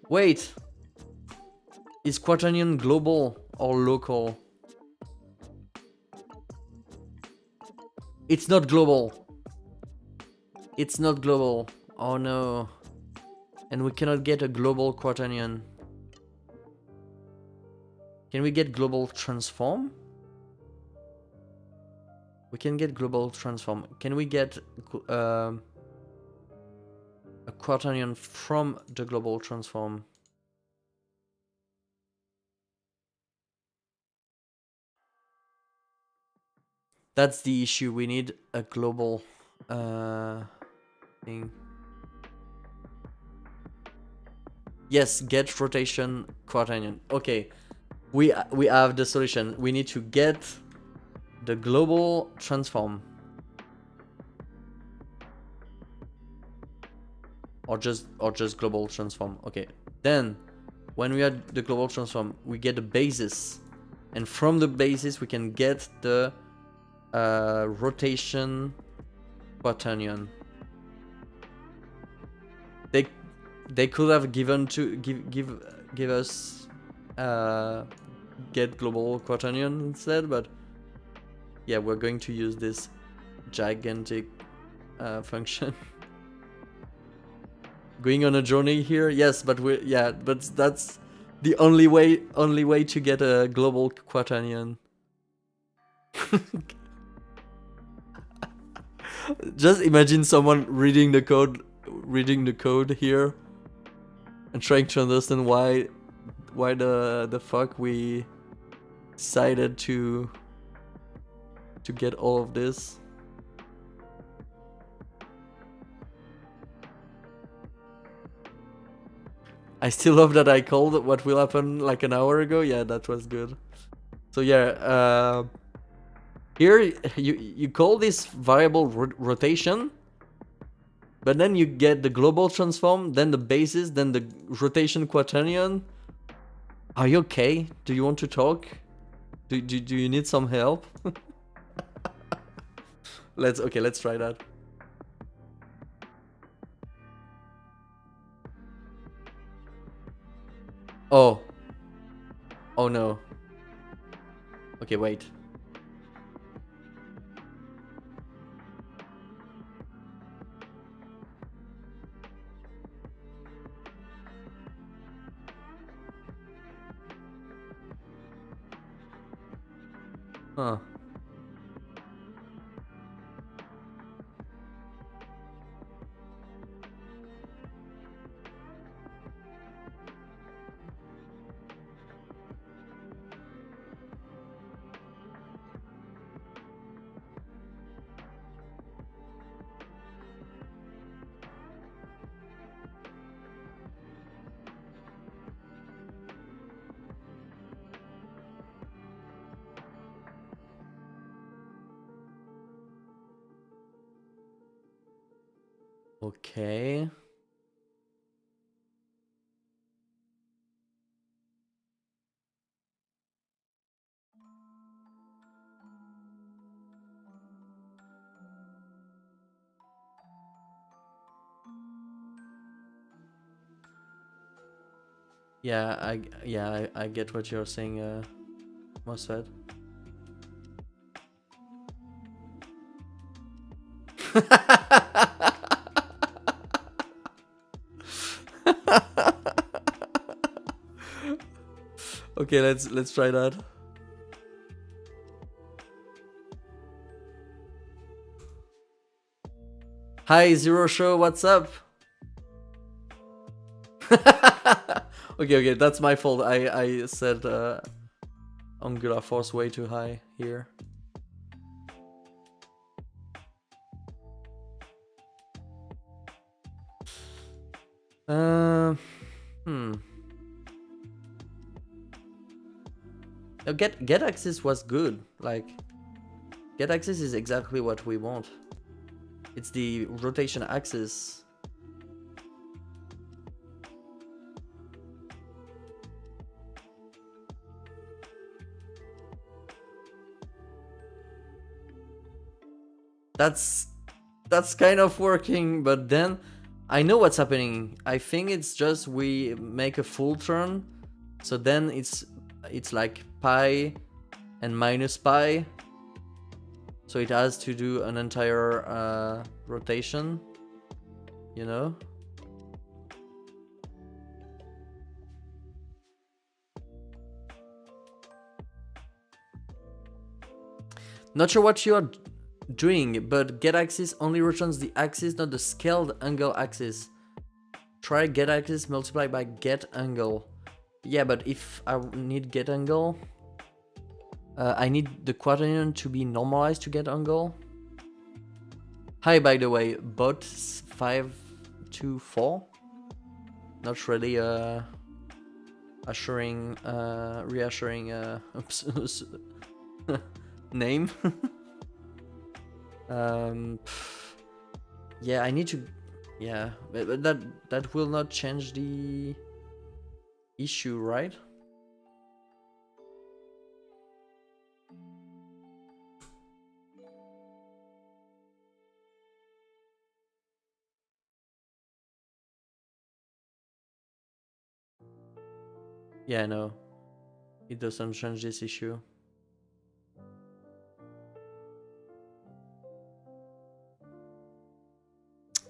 Wait. Is quaternion global or local? It's not global. It's not global. Oh no. And we cannot get a global quaternion. Can we get global transform? We can get global transform. Can we get a quaternion from the global transform? That's the issue. We need a global thing. Yes, get rotation quaternion. Okay. We have the solution. We need to get the global transform. Or just global transform. Okay. Then when we have the global transform, we get the basis. And from the basis we can get the rotation quaternion. They could have given to give us get global quaternion instead, but yeah, we're going to use this gigantic function. Going on a journey here, yes, but but that's the only way to get a global quaternion. Just imagine someone reading the code here and trying to understand why the fuck we decided to get all of this. I still love that I called what will happen like an hour ago. Yeah, that was good. So yeah, here you call this variable rotation, but then you get the global transform, then the basis, then the rotation quaternion. Are you okay? Do you want to talk? Do you need some help? Let's try that. Oh no. Okay, wait. Huh. Okay. Yeah, I get what you're saying, Mosfet. Okay, let's try that. Hi Zero Show, what's up? Okay, that's my fault. I said Angular force way too high here. Hmm. No, get axis was good. Like, get axis is exactly what we want. It's the rotation axis. That's kind of working, but then I know what's happening. I think it's just we make a full turn, so then it's like pi and minus pi, so it has to do an entire rotation, you know. Not sure what you're doing, but get axis only returns the axis, not the scaled angle axis. Try get axis multiplied by get angle. Yeah, but if I need get angle, I need the quaternion to be normalized to get angle. Hi, by the way, bot 524. Not really reassuring name. Yeah, I need to. Yeah, but that will not change the issue, right? Yeah, no, it doesn't change this issue.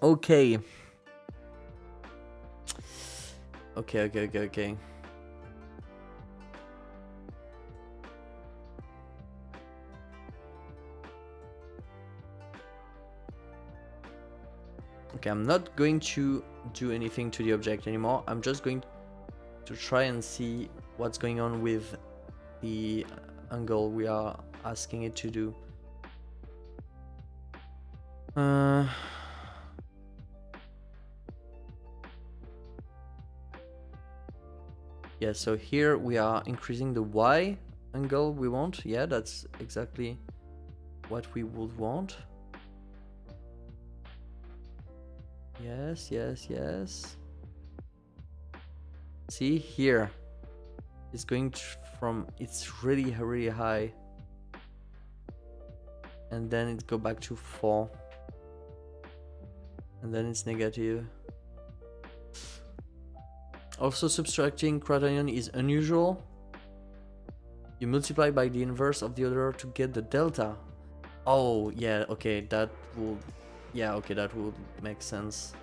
Okay. Okay. Okay, I'm not going to do anything to the object anymore. I'm just going to try and see what's going on with the angle we are asking it to do. Yeah, so here we are increasing the Y angle we want. Yeah, that's exactly what we would want. Yes, yes, yes. See here, it's going from, it's really, really high. And then it go back to 4. And then it's negative. Also, subtracting quaternion is unusual. You multiply by the inverse of the other to get the delta. Oh, yeah, okay, that will... Yeah, okay, that would make sense.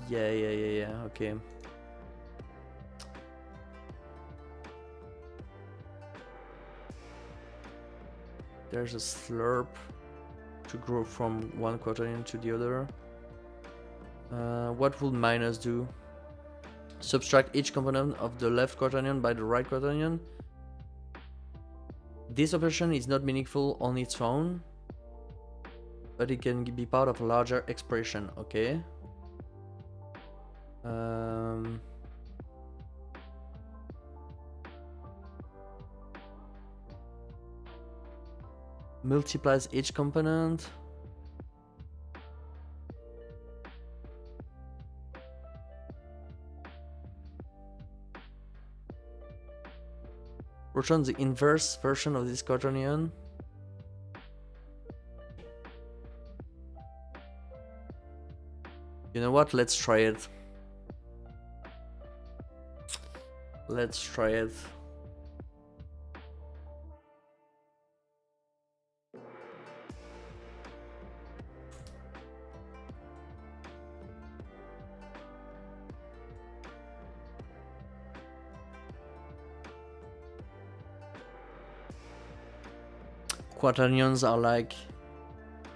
Yeah, okay. There's a slurp to grow from one quaternion to the other. What will minus do? Subtract each component of the left quaternion by the right quaternion. This operation is not meaningful on its own, but it can be part of a larger expression, okay? Multiplies each component. Returns the inverse version of this quaternion. You know what? Let's try it. Let's try it. Quaternions are like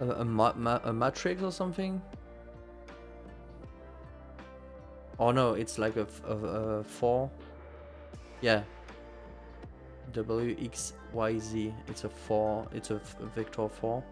a matrix or something. Oh no, it's like a 4. Yeah. W, X, Y, Z. It's a 4. It's a vector 4.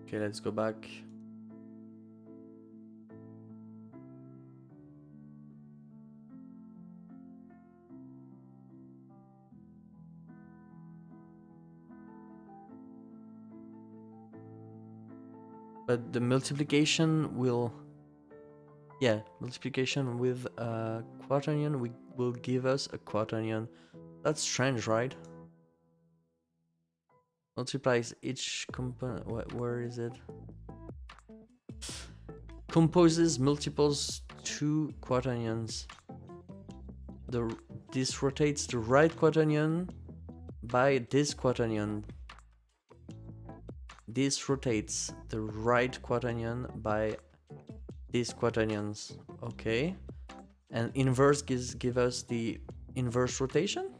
Okay, let's go back. But the multiplication will... Yeah, multiplication with a quaternion will give us a quaternion. That's strange, right? Multiplies each component... Where is it? Composes multiples to quaternions. This rotates the right quaternion by this quaternion. This rotates the right quaternion by these quaternions. Okay. And inverse give us the inverse rotation?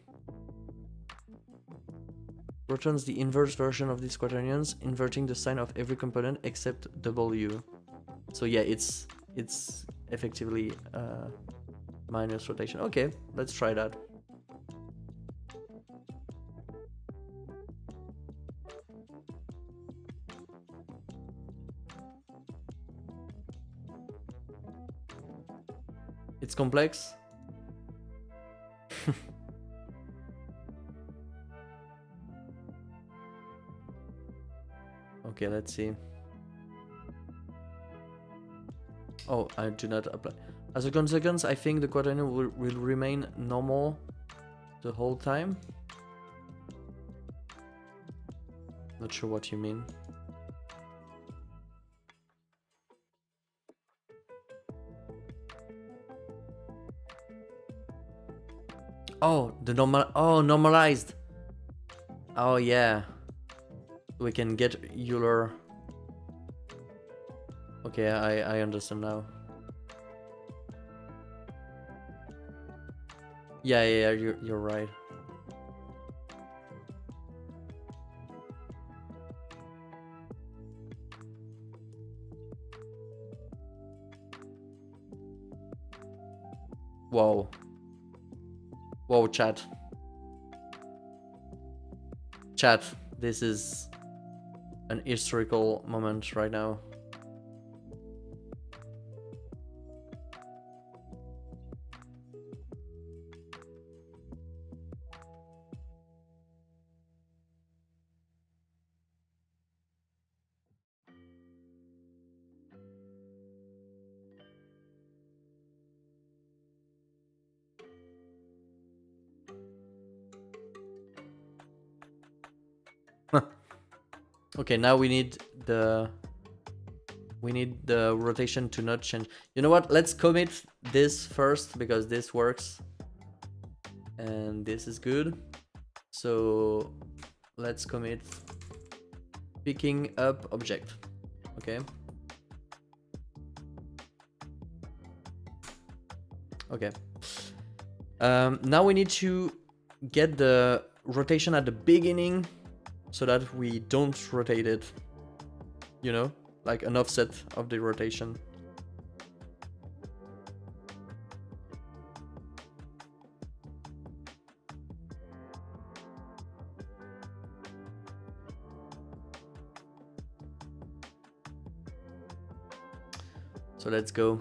Returns the inverse version of these quaternions, inverting the sign of every component except W. So yeah, it's effectively minus rotation. Okay, let's try that. It's complex. Okay, let's see. Oh, I do not apply. As a consequence, I think the quaternion will remain normal the whole time. Not sure what you mean. Oh, the normalized. Oh yeah, we can get Euler. Okay, I understand now. Yeah, you're right. Whoa. Whoa, chat. Chat, this is an historical moment right now. Okay, now we need the rotation to not change. You know what? Let's commit this first because this works. And this is good. So let's commit picking up object. Okay. Okay. Now we need to get the rotation at the beginning so that we don't rotate it, you know, like an offset of the rotation. So let's go.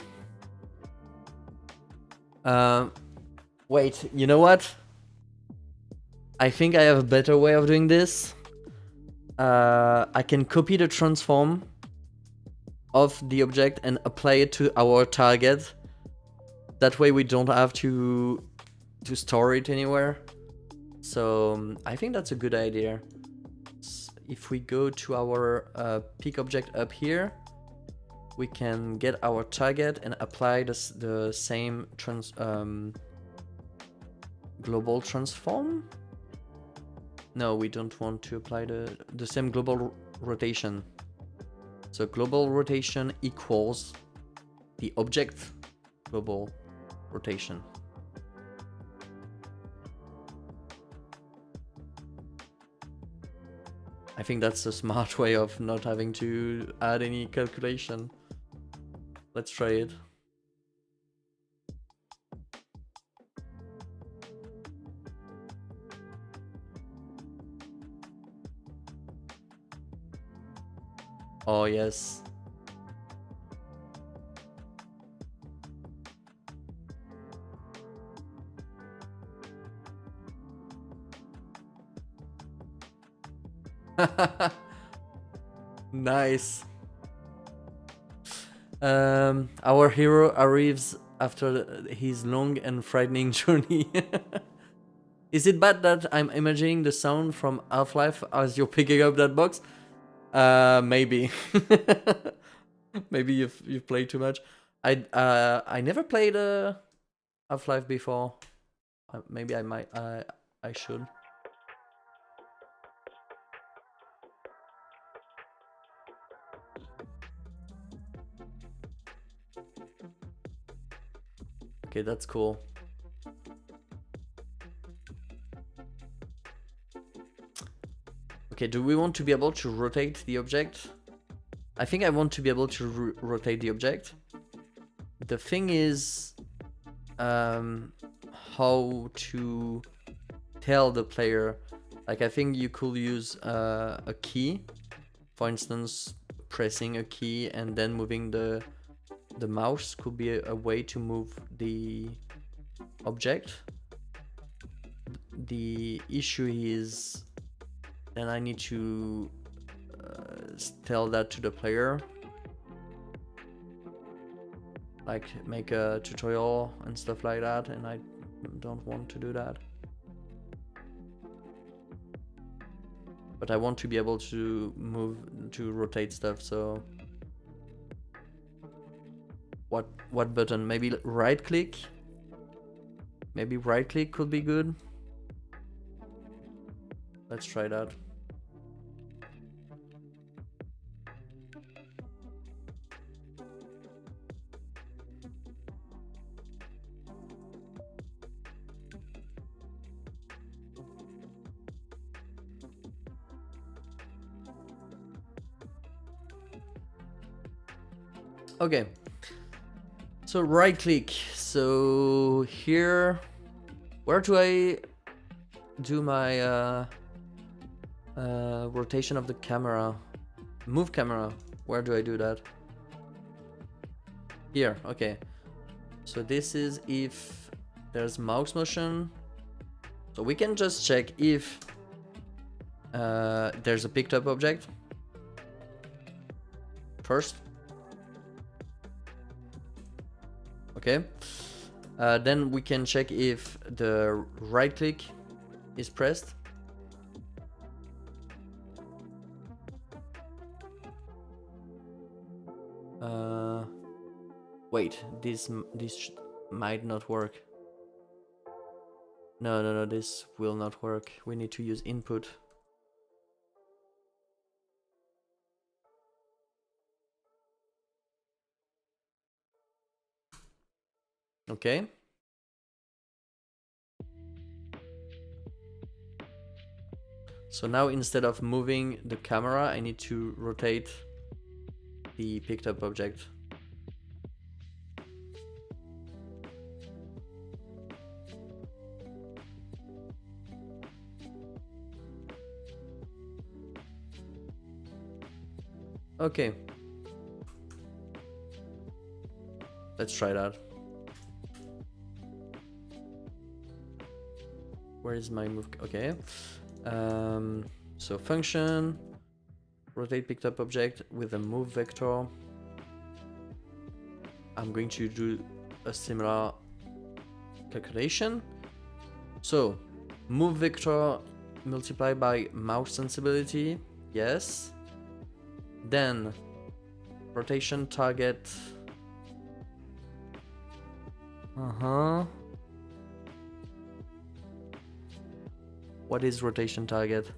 Wait, you know what? I think I have a better way of doing this. I can copy the transform of the object and apply it to our target. That way we don't have to store it anywhere. So I think that's a good idea. If we go to our pick object up here, we can get our target and apply the same global transform. No, we don't want to apply the same global rotation. So global rotation equals the object global rotation. I think that's a smart way of not having to add any calculation. Let's try it. Oh yes. Nice. Our hero arrives after his long and frightening journey. Is it bad that I'm imagining the sound from Half-Life as you're picking up that box? Maybe. Maybe you've played too much. I never played Half-Life before. Maybe I might. I should. Okay, that's cool. Okay, do we want to be able to rotate the object? I think I want to be able to rotate the object. The thing is, how to tell the player. Like, I think you could use a key. For instance, pressing a key and then moving the mouse could be a way to move the object. The issue is then I need to tell that to the player, like make a tutorial and stuff like that, and I don't want to do that. But I want to be able to rotate stuff, so what button? Maybe right click? Maybe right click could be good. Let's try that. Okay, so right click. So here, where do I do my rotation of the camera? Move camera. Where do I do that? Here, okay. So this is if there's mouse motion. So we can just check if there's a picked up object first. Okay. Then we can check if the right click is pressed. Wait, this might not work. No, this will not work. We need to use input. Okay. So now instead of moving the camera, I need to rotate the picked up object. Okay. Let's try that. Where is my move? Okay. So function, rotate picked up object with a move vector. I'm going to do a similar calculation. So move vector multiplied by mouse sensibility. Yes. Then rotation target. What is rotation target?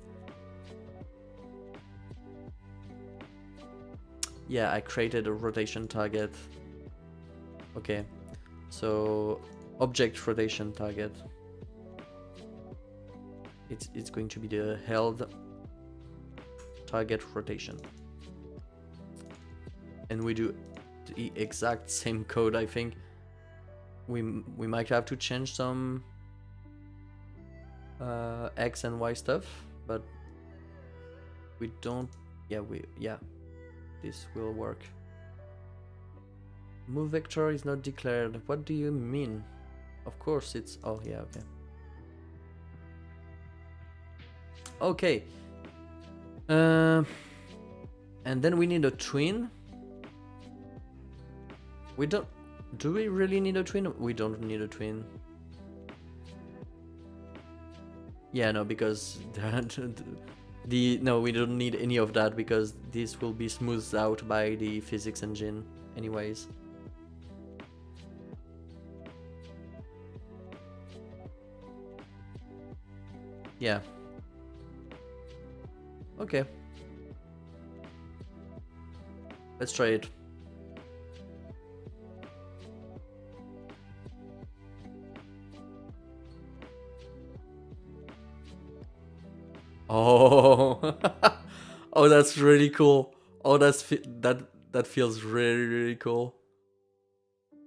Yeah, I created a rotation target. Okay, so object rotation target. It's going to be the held target rotation. And we do the exact same code, I think. We might have to change some X and Y stuff, but we don't. Yeah, this will work. Move vector is not declared. What do you mean? Of course it's. Oh yeah, okay. Okay. And then we need a twin. We don't. Do we really need a twin? We don't need a twin. Yeah, no, because no, we don't need any of that because this will be smoothed out by the physics engine anyways. Yeah. Okay. Let's try it. Oh, oh, that's really cool. Oh, that feels really, really cool.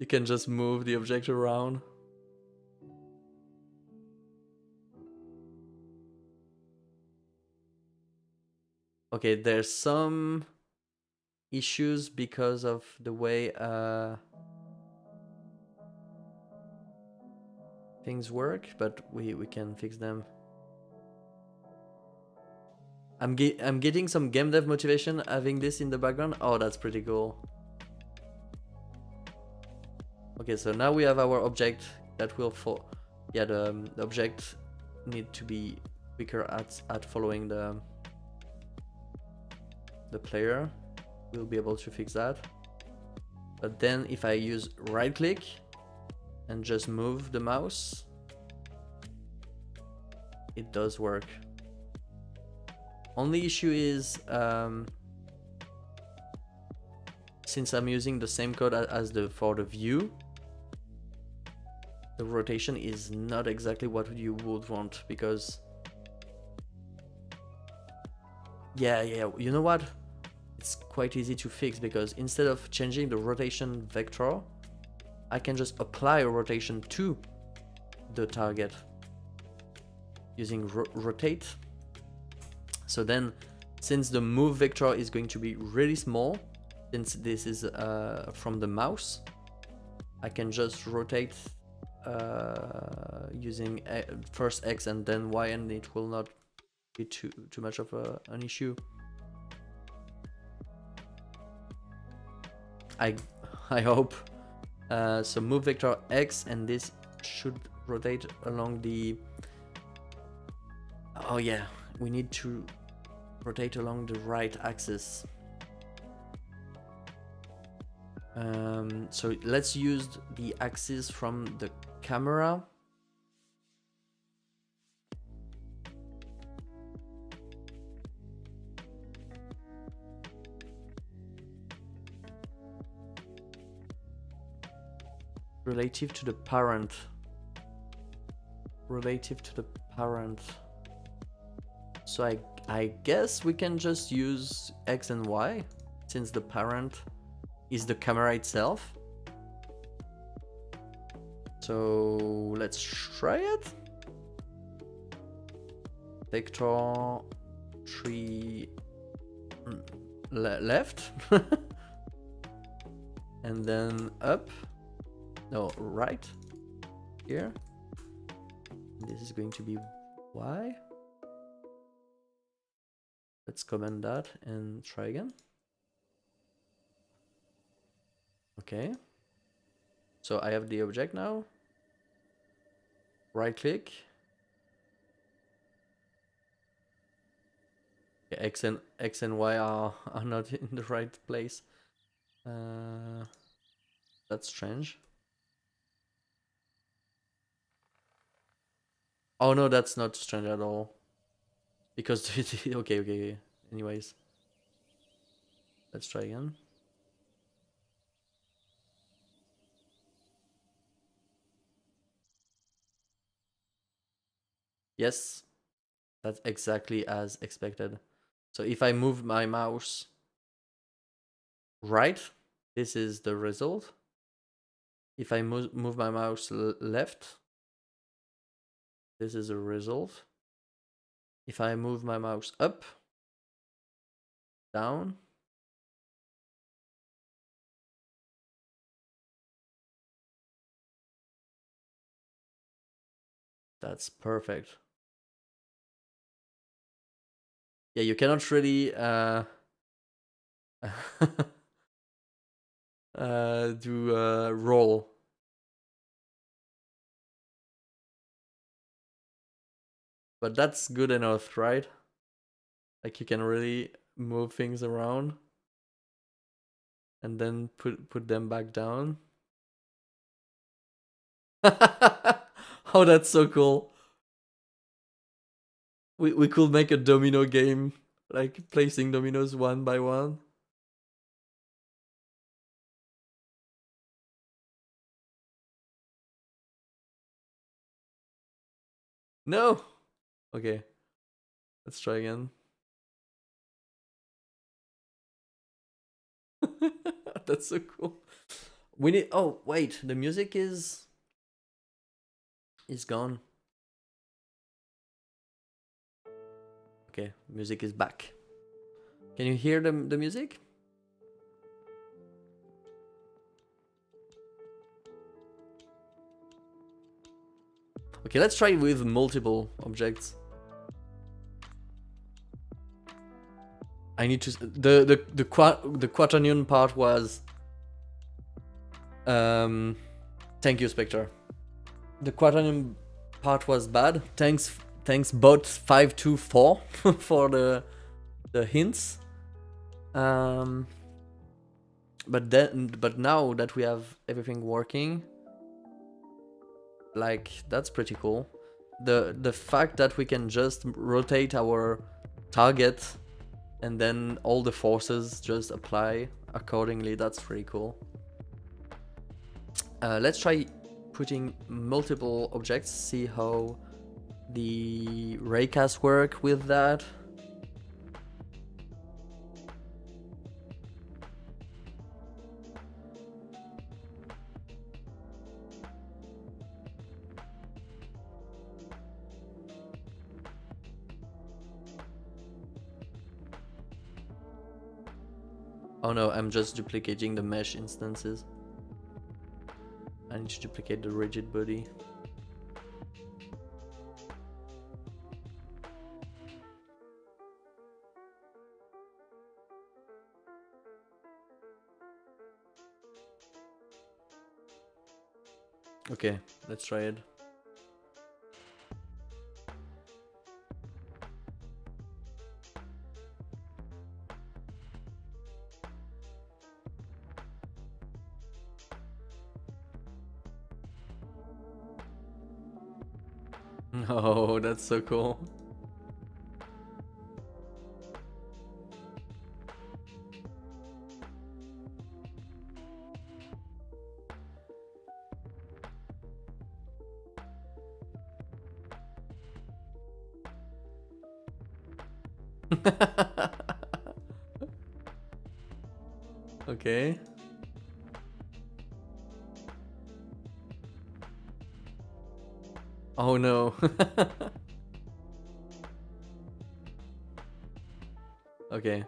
You can just move the object around. Okay, there's some issues because of the way things work, but we can fix them. I'm getting some game dev motivation having this in the background. Oh, that's pretty cool. Okay, so now we have our object that will fall. Yeah, the object need to be quicker at following the player. We'll be able to fix that. But then if I use right click and just move the mouse, it does work. Only issue is since I'm using the same code as for the view, the rotation is not exactly what you would want, because yeah, you know what? It's quite easy to fix, because instead of changing the rotation vector, I can just apply a rotation to the target using rotate. So then, since the move vector is going to be really small, since this is from the mouse, I can just rotate using first X and then Y, and it will not be too much of an issue. I hope. So move vector X, and this should rotate along the... Oh yeah, we need to rotate along the right axis. So let's use the axis from the camera. Relative to the parent. Relative to the parent. So I guess we can just use X and Y, since the parent is the camera itself. So let's try it. Vector 3 left and then up, no, right here. This is going to be Y. Let's comment that and try again. Okay, so I have the object now. Right click. Yeah, X and Y are not in the right place. That's strange. Oh no, that's not strange at all. Because okay. Anyways, let's try again. Yes, that's exactly as expected. So if I move my mouse right, this is the result. If I move my mouse left, this is the result. If I move my mouse up, down, that's perfect. Yeah, you cannot really do a roll. But that's good enough, right? Like you can really move things around and then put them back down. Oh, that's so cool. We could make a domino game, like placing dominoes one by one. No. Okay. Let's try again. That's so cool. We need... Oh, wait. The music is gone. Okay, music is back. Can you hear the music? Okay, let's try with multiple objects. I need to... The quaternion part was... Thank you, Spectre. The quaternion part was bad. Thanks bot 524 for the hints. But now that we have everything working, like, that's pretty cool. The fact that we can just rotate our target, and then all the forces just apply accordingly. That's pretty cool. Let's try putting multiple objects, see how the raycasts work with that. Oh no, I'm just duplicating the mesh instances. I need to duplicate the rigid body. Okay, let's try it. Oh, that's so cool. Okay. Oh no. Okay.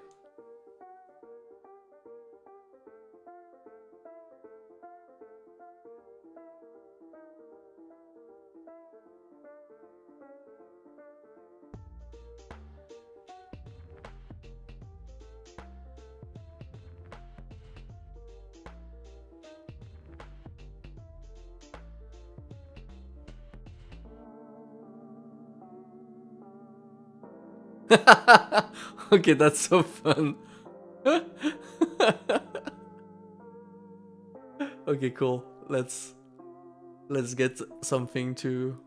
Okay, that's so fun. Okay, cool. Let's get something to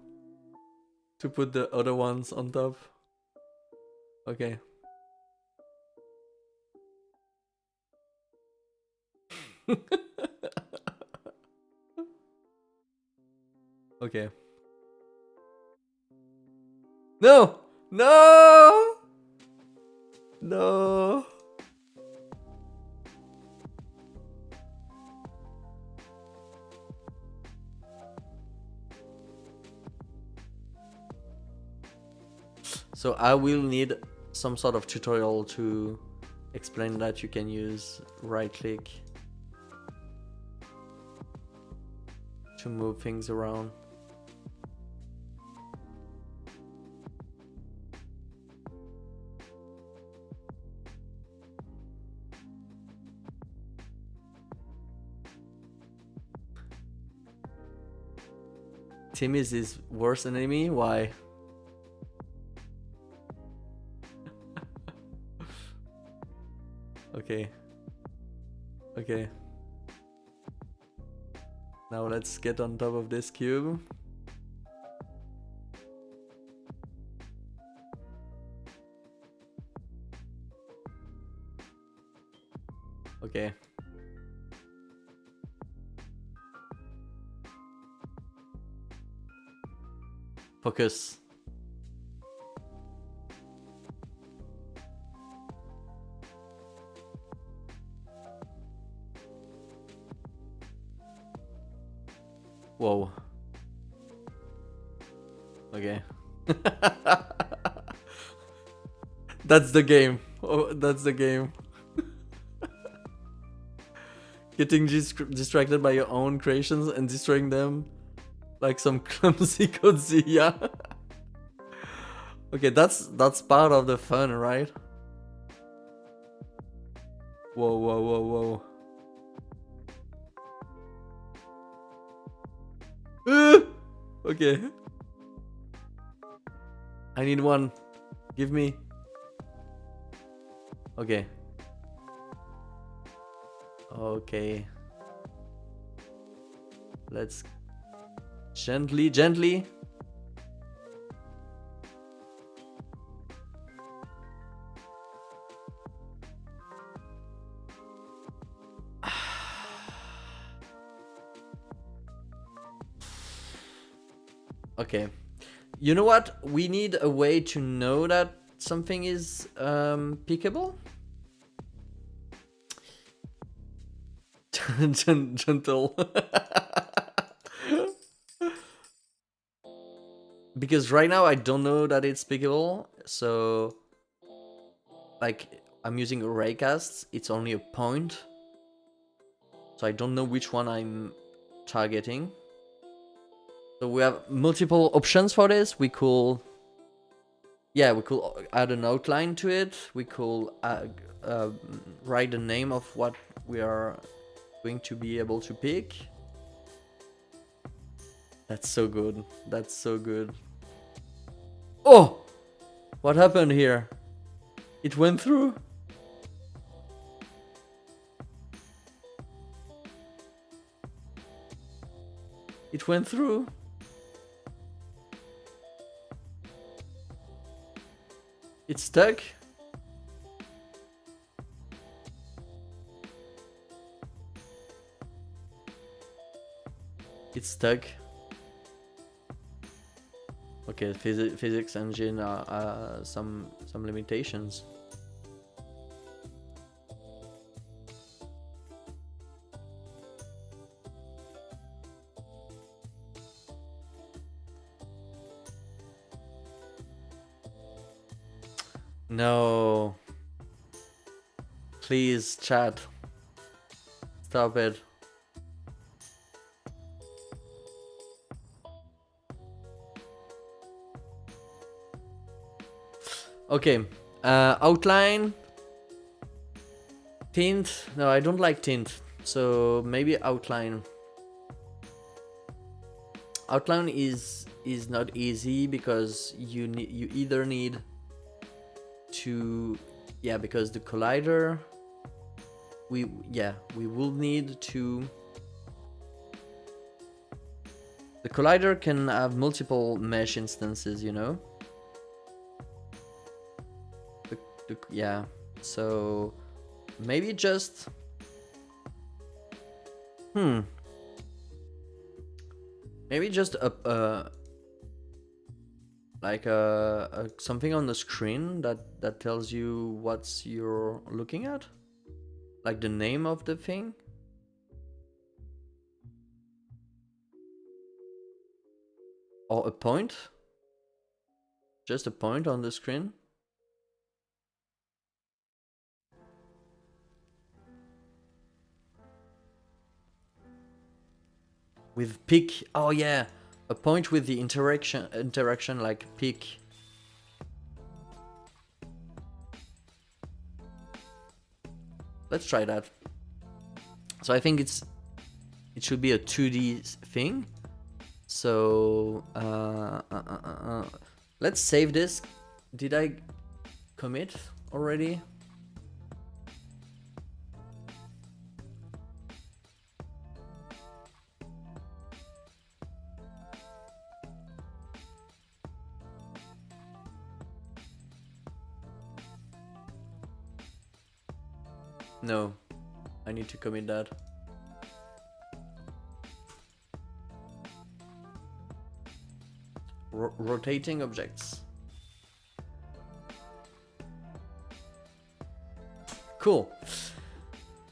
put the other ones on top. Okay. Okay. No! No! No! So I will need some sort of tutorial to explain that you can use right click to move things around. Tim is his worst enemy? Why? Okay. Okay. Now let's get on top of this cube. Okay. Focus. Whoa. Okay. That's the game. Oh, that's the game. Getting distracted by your own creations and destroying them like some clumsy Godzilla. Okay, that's part of the fun, right? Whoa, whoa, whoa, whoa. Okay. I need one. Give me. Okay. Okay. Let's gently. Okay. You know what? We need a way to know that something is pickable. Gentle. Because right now I don't know that it's pickable, so like I'm using arraycasts, it's only a point. So I don't know which one I'm targeting. So we have multiple options for this. We could add an outline to it. We could write the name of what we are going to be able to pick. That's so good. That's so good. Oh! What happened here? It went through? It went through? It's stuck? It's stuck. Okay, physics engine some limitations. No. Please, chat. Stop it. Okay. Outline. Tint. No, I don't like tint. So maybe outline. Outline is not easy because you either need to, yeah, because the collider, we will need to, the collider can have multiple mesh instances, you know. Yeah, so maybe just maybe just like something on the screen that tells you what you're looking at, like the name of the thing. Or a point, just a point on the screen. With pick, oh yeah, a point with the interaction like pick. Let's try that. So I think it should be a 2D thing. So let's save this. Did I commit already? No, I need to commit that. Rotating objects. Cool.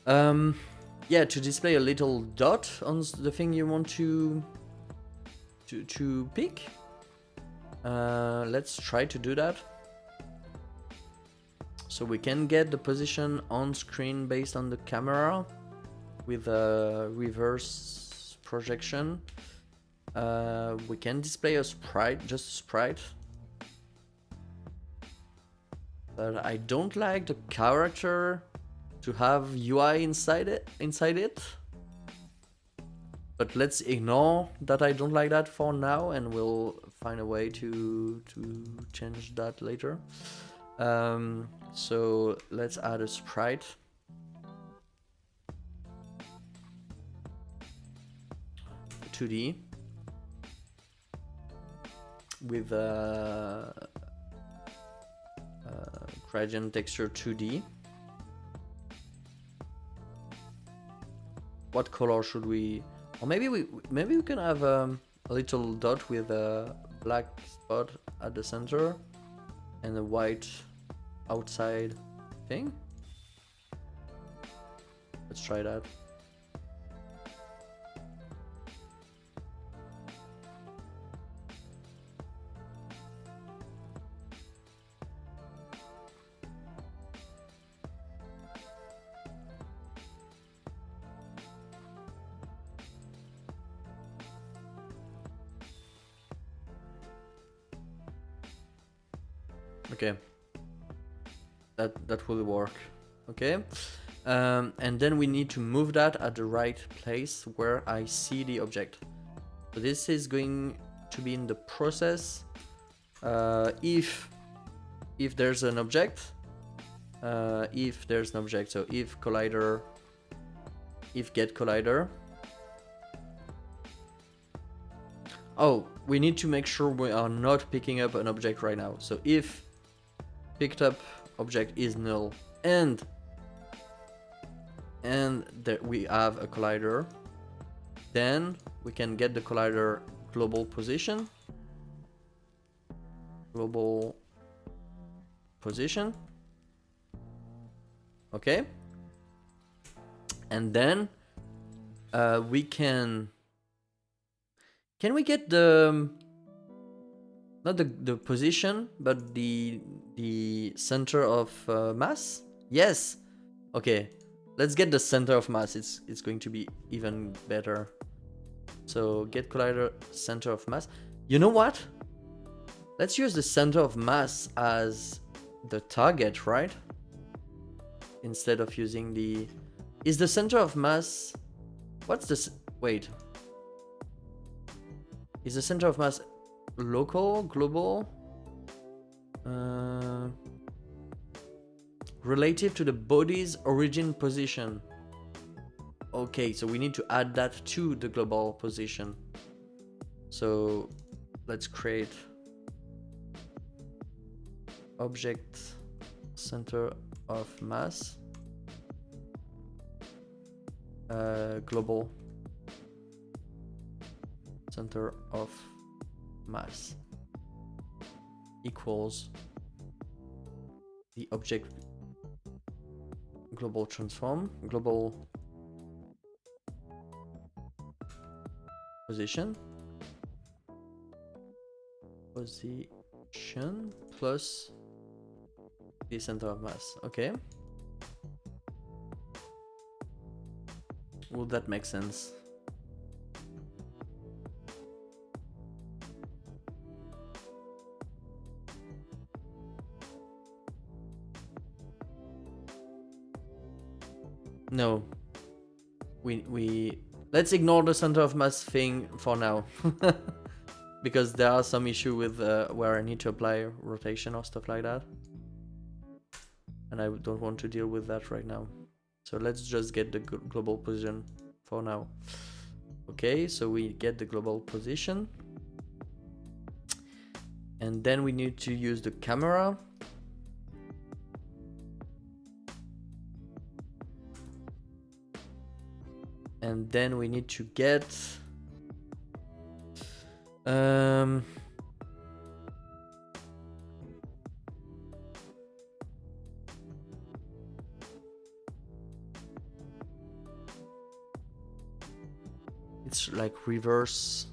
Yeah, to display a little dot on the thing you want to pick. Let's try to do that. So we can get the position on screen based on the camera with a reverse projection. We can display a sprite, just a sprite. But I don't like the character to have UI inside it. But let's ignore that I don't like that for now, and we'll find a way to change that later. So let's add a sprite. (2D) with gradient texture 2D. What color should we? Or maybe we can have a little dot with a black spot at the center and a white outside thing. Let's try that. Okay, that will work. Okay, and then we need to move that at the right place where I see the object. So this is going to be in the process. If there's an object, so if collider, if get collider. Oh, we need to make sure we are not picking up an object right now. So if picked up object is null and that we have a collider, then we can get the collider global position. Okay, and then we can we get the not the position but the center of mass? Yes. Okay, let's get the center of mass. It's going to be even better. So get collider center of mass. You know what? Let's use the center of mass as the target, right? Instead of using the... Is the center of mass... What's this? Wait. Is the center of mass local, global? Relative to the body's origin position. Okay, so we need to add that to the global position. So let's create object center of mass, global center of mass equals the object global transform, global position plus the center of mass. Okay, will that make sense? No, we let's ignore the center of mass thing for now. Because there are some issue with where I need to apply rotation or stuff like that, and I don't want to deal with that right now. So let's just get the global position for now. Okay, so we get the global position, and then we need to use the camera. And then we need to get it's like reverse.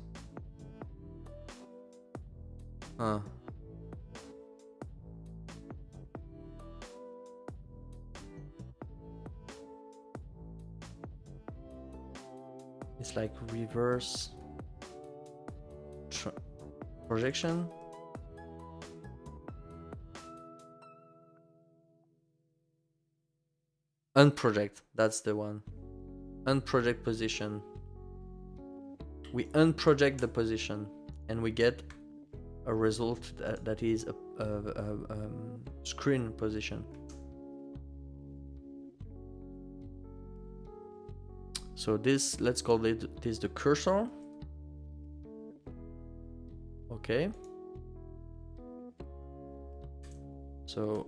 It's like reverse projection. Unproject, that's the one. Unproject position. We unproject the position and we get a result that is a screen position. So this, let's call it this the cursor. Okay. So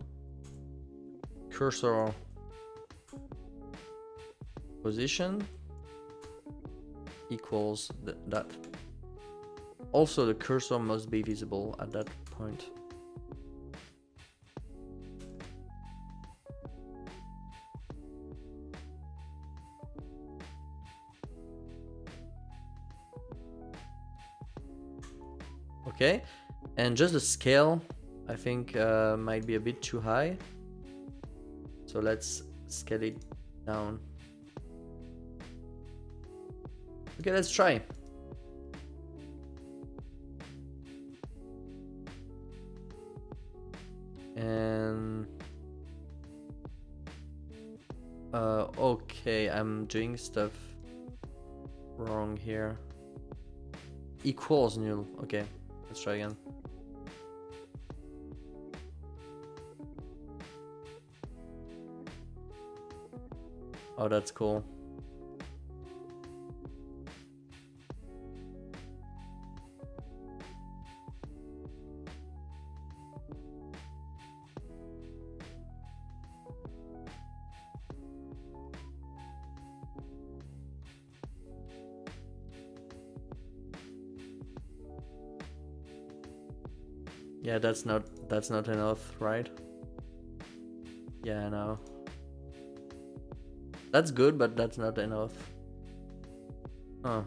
cursor position equals that. Also, the cursor must be visible at that point. Okay, and just the scale, I think might be a bit too high. So let's scale it down. Okay, let's try. And okay, I'm doing stuff wrong here. Equals null. Okay, let's try again. Oh, that's cool. Yeah, that's not enough, right? Yeah, I know. That's good, but that's not enough. Huh.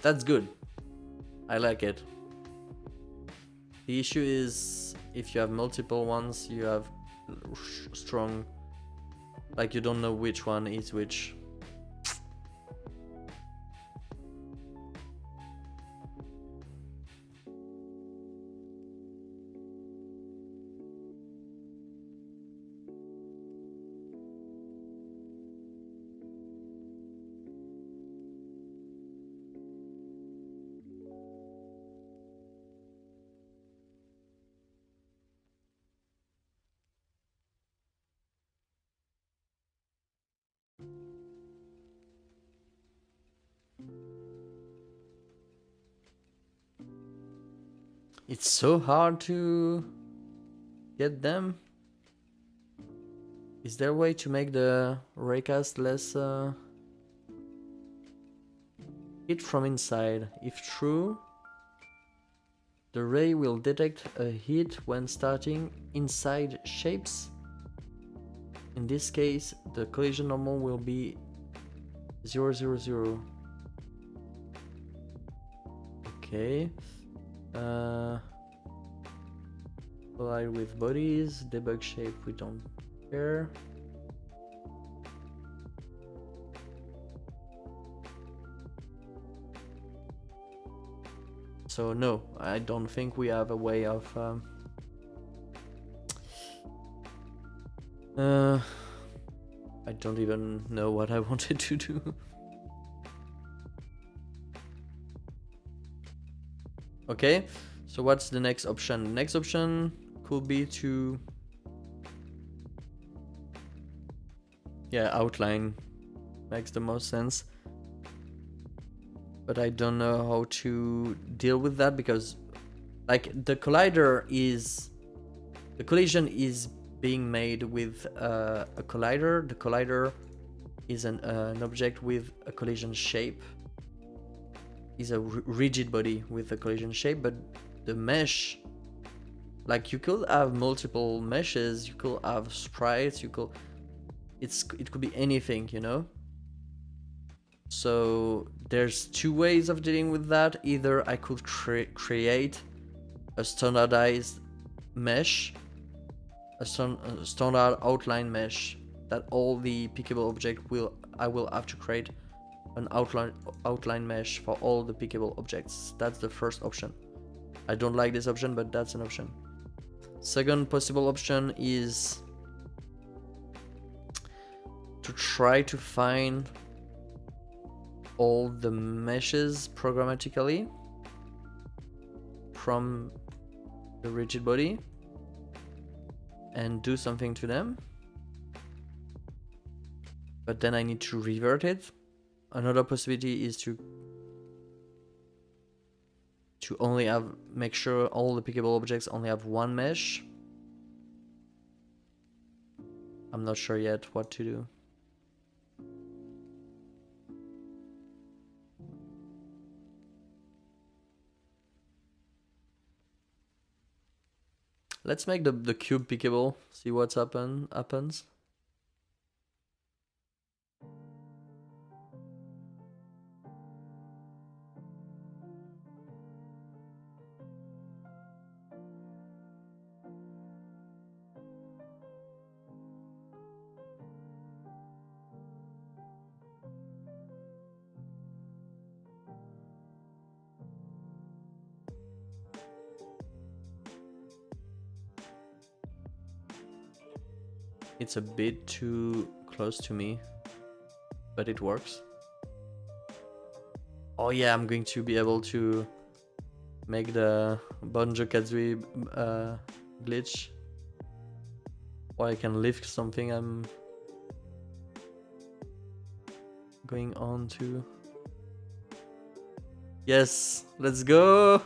That's good. I like it. The issue is if you have multiple ones, you have strong, like you don't know which one is which. It's so hard to get them. Is there a way to make the raycast less hit from inside? If true, the ray will detect a hit when starting inside shapes. In this case, the collision normal will be 0, 0, 0. Okay. Collide with bodies, debug shape, we don't care. So no, I don't think we have a way of I don't even know what I wanted to do. Okay, so what's the next option? The next option could be to, yeah, outline makes the most sense. But I don't know how to deal with that because, like, the collision is being made with a collider. The collider is an object with a collision shape. Is a rigid body with a collision shape, but the mesh, like, you could have multiple meshes, you could have sprites, it could be anything, you know. So there's two ways of dealing with that. Either I could create a standardized mesh, a standard outline mesh that all the pickable object I will have to create an outline mesh for all the pickable objects. That's the first option. I don't like this option, but that's an option. Second possible option is to try to find all the meshes programmatically from the rigid body and do something to them, but then I need to revert it another possibility is to only make sure all the pickable objects only have one mesh. I'm not sure yet what to do. Let's make the cube pickable, see what's happens. It's a bit too close to me, but it works. Oh yeah, I'm going to be able to make the Banjo-Kazooie glitch. Or I can lift something I'm going on to. Yes, let's go!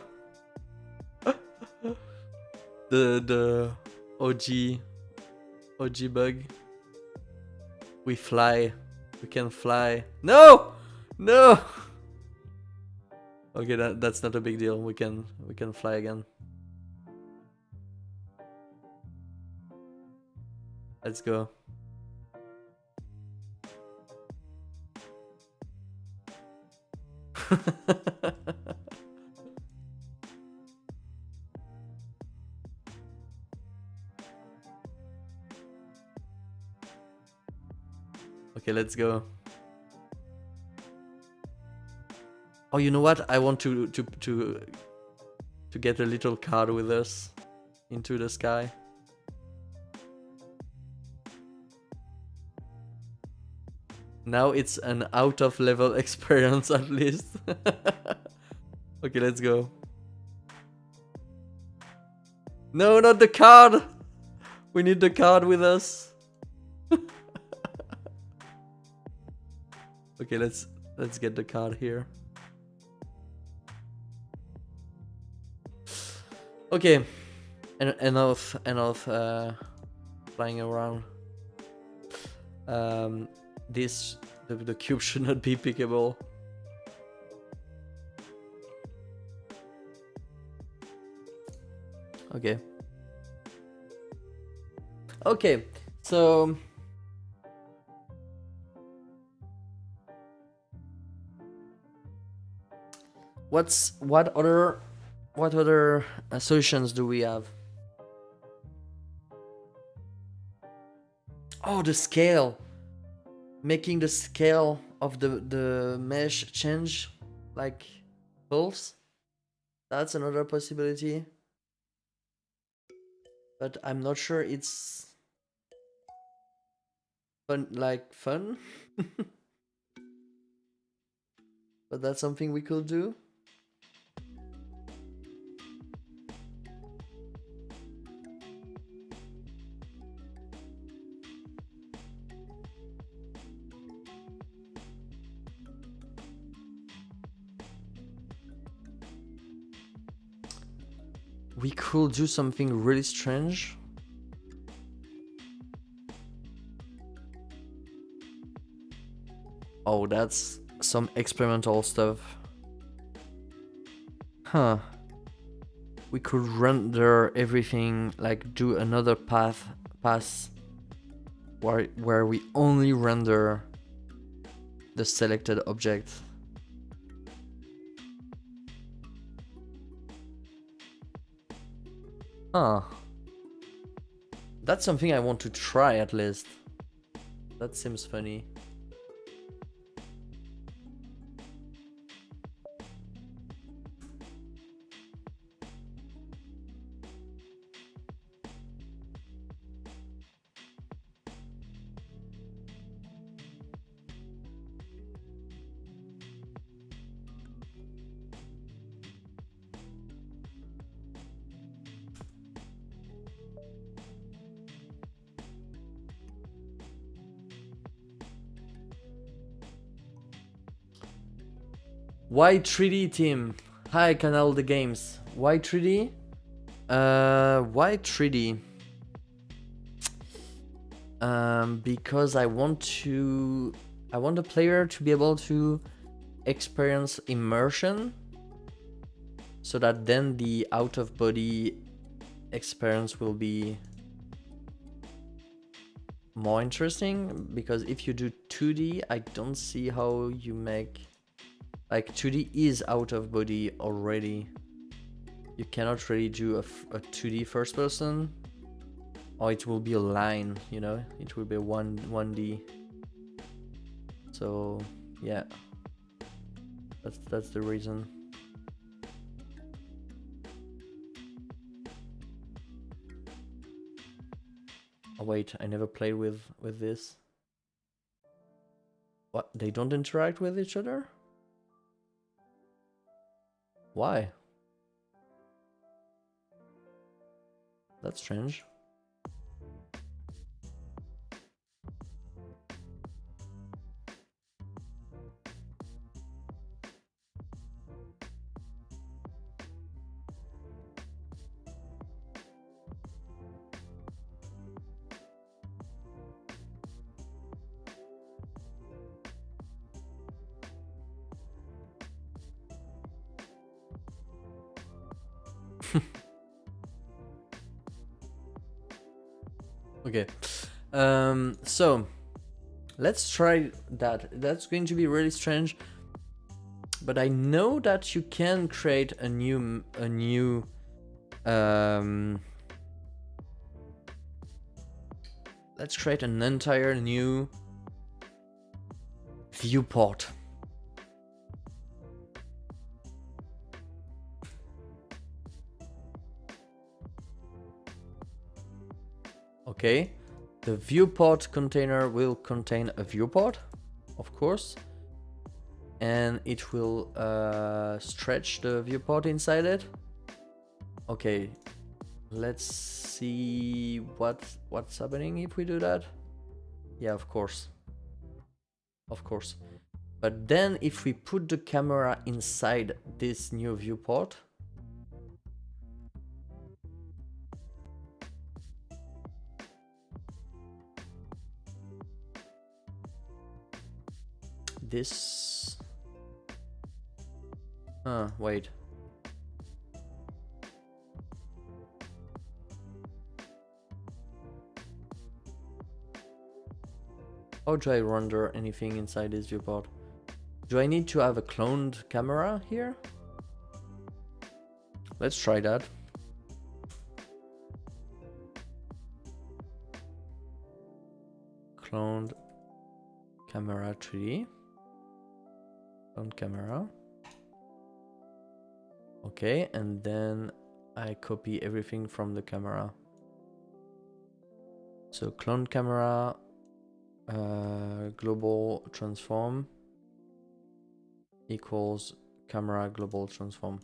the OG bug. We fly. We can fly. No! No! Okay, that's not a big deal. We can fly again. Let's go. Okay, let's go. Oh, you know what? I want to get a little card with us into the sky. Now it's an out of level experience at least. Okay, let's go. No, not the card. We need the card with us. Okay, let's get the card here. Okay, enough flying around. The cube should not be pickable. Okay. Okay, so what other solutions do we have? Oh, the scale. Making the scale of the mesh change like pulse. That's another possibility. But I'm not sure it's fun. But that's something we could do. We could do something really strange. Oh, that's some experimental stuff. Huh. We could render everything, like do another pass where we only render the selected object. Huh. That's something I want to try at least. That seems funny. Why 3D team? Hi, Canal the Games. Why 3D? Why 3D? Because I want the player to be able to experience immersion, so that then the out of body experience will be more interesting. Because if you do 2D, I don't see how you make, like, 2D is out of body already. You cannot really do a 2D first person, or it will be a line, you know, it will be 1D. So yeah, that's the reason. Oh wait, I never played with this. What? They don't interact with each other? Why? That's strange. Okay, so let's try that. That's going to be really strange, but I know that you can create a new let's create an entire new viewport. Okay, the viewport container will contain a viewport, of course, and it will stretch the viewport inside it. Okay, let's see what's happening if we do that. Yeah, of course. But then if we put the camera inside this new viewport, this... wait. How do I render anything inside this viewport? Do I need to have a cloned camera here? Let's try that. Cloned camera 3D. Cloned camera. Okay, and then I copy everything from the camera. So cloned camera, global transform equals camera global transform.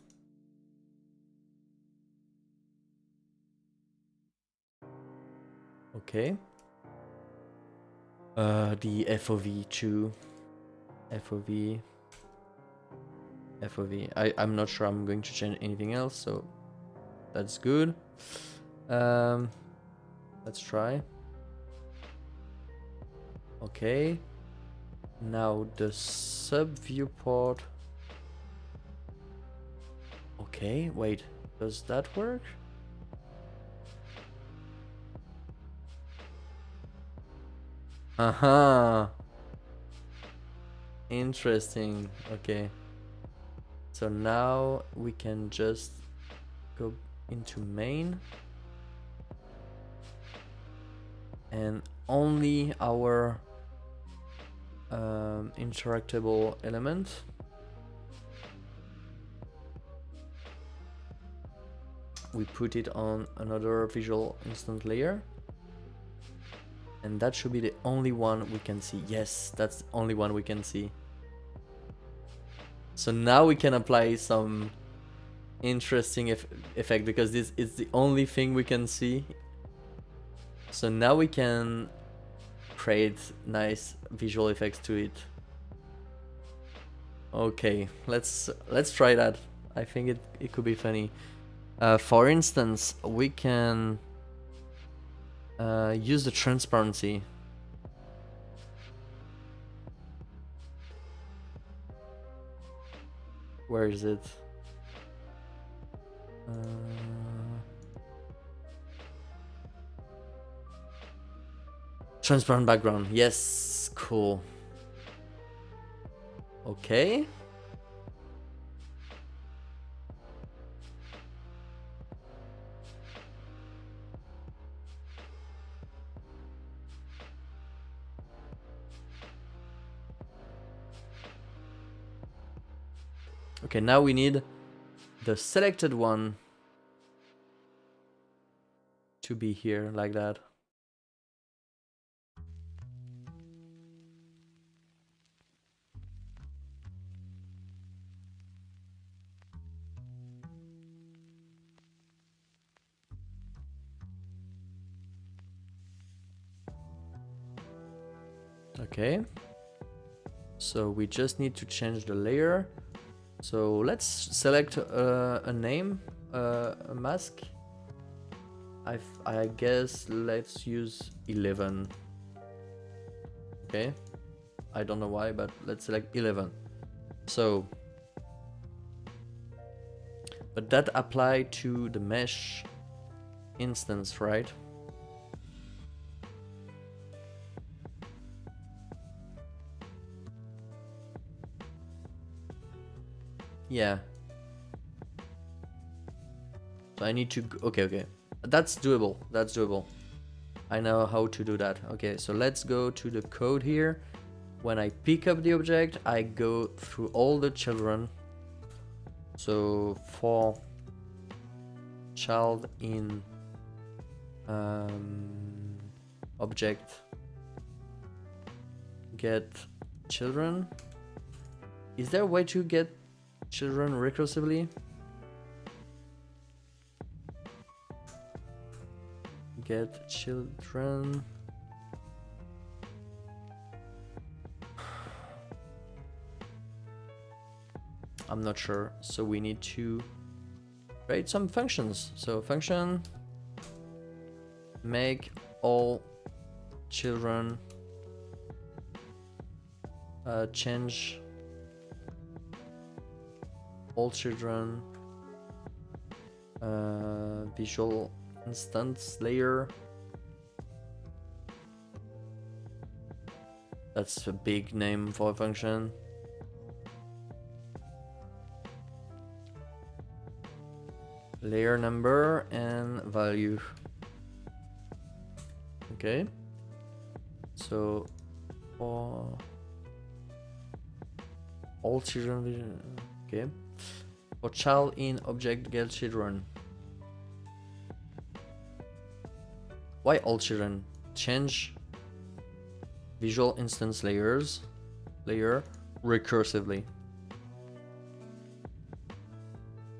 Okay. The FOV too. FOV. I'm not sure I'm going to change anything else, so that's good. Let's try. Okay. Now the sub viewport. Okay, wait. Does that work? Aha. Interesting. Okay. So now we can just go into main, and only our interactable element we put it on another visual instant layer, and that should be the only one we can see. Yes, that's the only one we can see. So now we can apply some interesting effect, because this is the only thing we can see. So now we can create nice visual effects to it. Okay, let's try that. I think it could be funny. For instance, we can use the transparency. Where is it? Transparent background. Yes, cool. Okay. Okay, now we need the selected one to be here like that. Okay. So we just need to change the layer. So let's select a name, a mask. I guess let's use 11. Okay. I don't know why, but let's select 11. So, but that apply to the mesh instance, right? Yeah. So I need to, okay. That's doable, that's doable. I know how to do that. Okay, so let's go to the code here. When I pick up the object, I go through all the children. So for child in object get children. Is there a way to get children recursively? Get children. I'm not sure, so we need to create some functions. So function make all children change all children visual instance layer. That's a big name for a function. Layer number and value. Okay. So for all children, okay. For child in object get children. Why all children? Change visual instance layers layer recursively.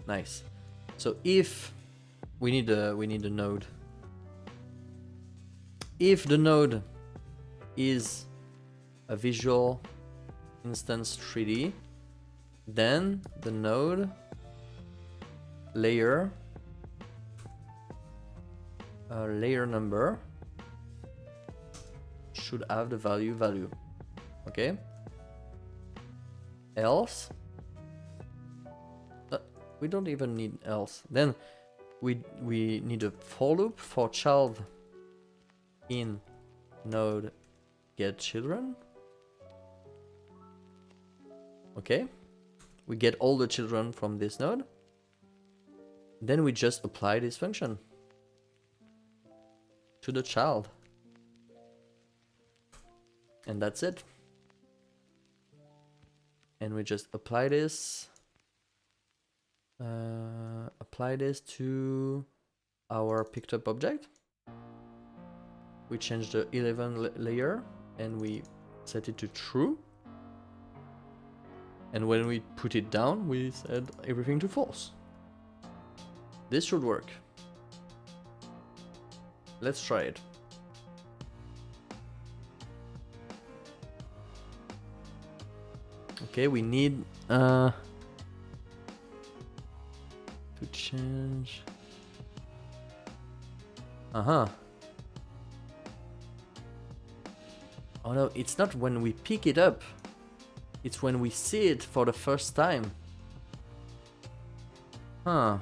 Nice. So if we need a node. If the node is a visual instance 3D, then the node layer layer number should have the value. Okay. Else we don't even need else. Then we need a for loop for child in node get children. Okay, we get all the children from this node. Then we just apply this function to the child, and that's it. And we just apply this to our picked up object. We change the 11 layer and we set it to true. And when we put it down, we set everything to false. This should work. Let's try it. Okay, we need to change. Uh-huh. Oh no, it's not when we pick it up. It's when we see it for the first time. Huh.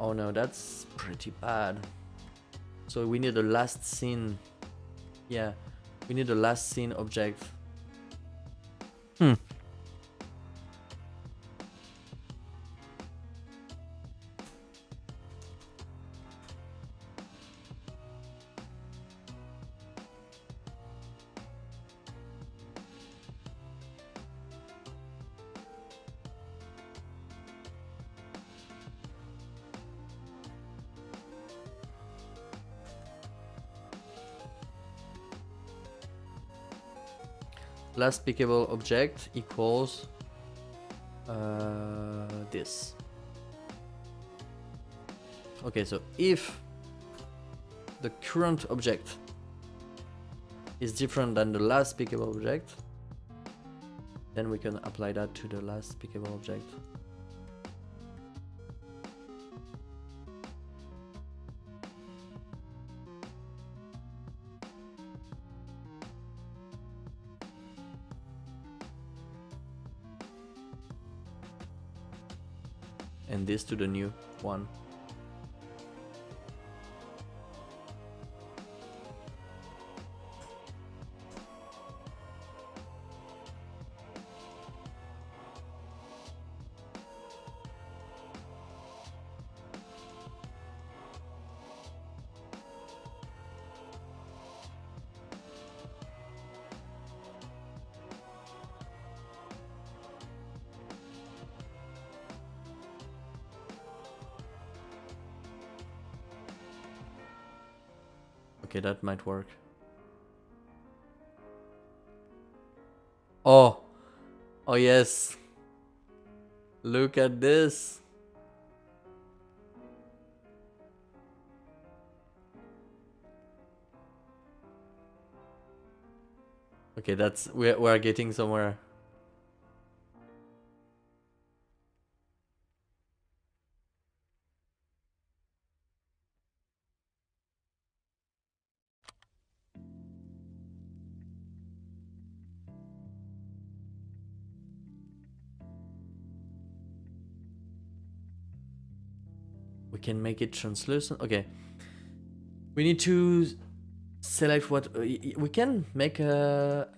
Oh no, that's pretty bad. So we need a last scene. Yeah, we need a last scene object. Last pickable object equals this. Okay, so if the current object is different than the last pickable object, then we can apply that to the last pickable object. And this to the new one. Okay, that might work. Oh, oh yes. Look at this. Okay, that's we're getting somewhere. We can make it translucent. Okay. We need to select what we can make a.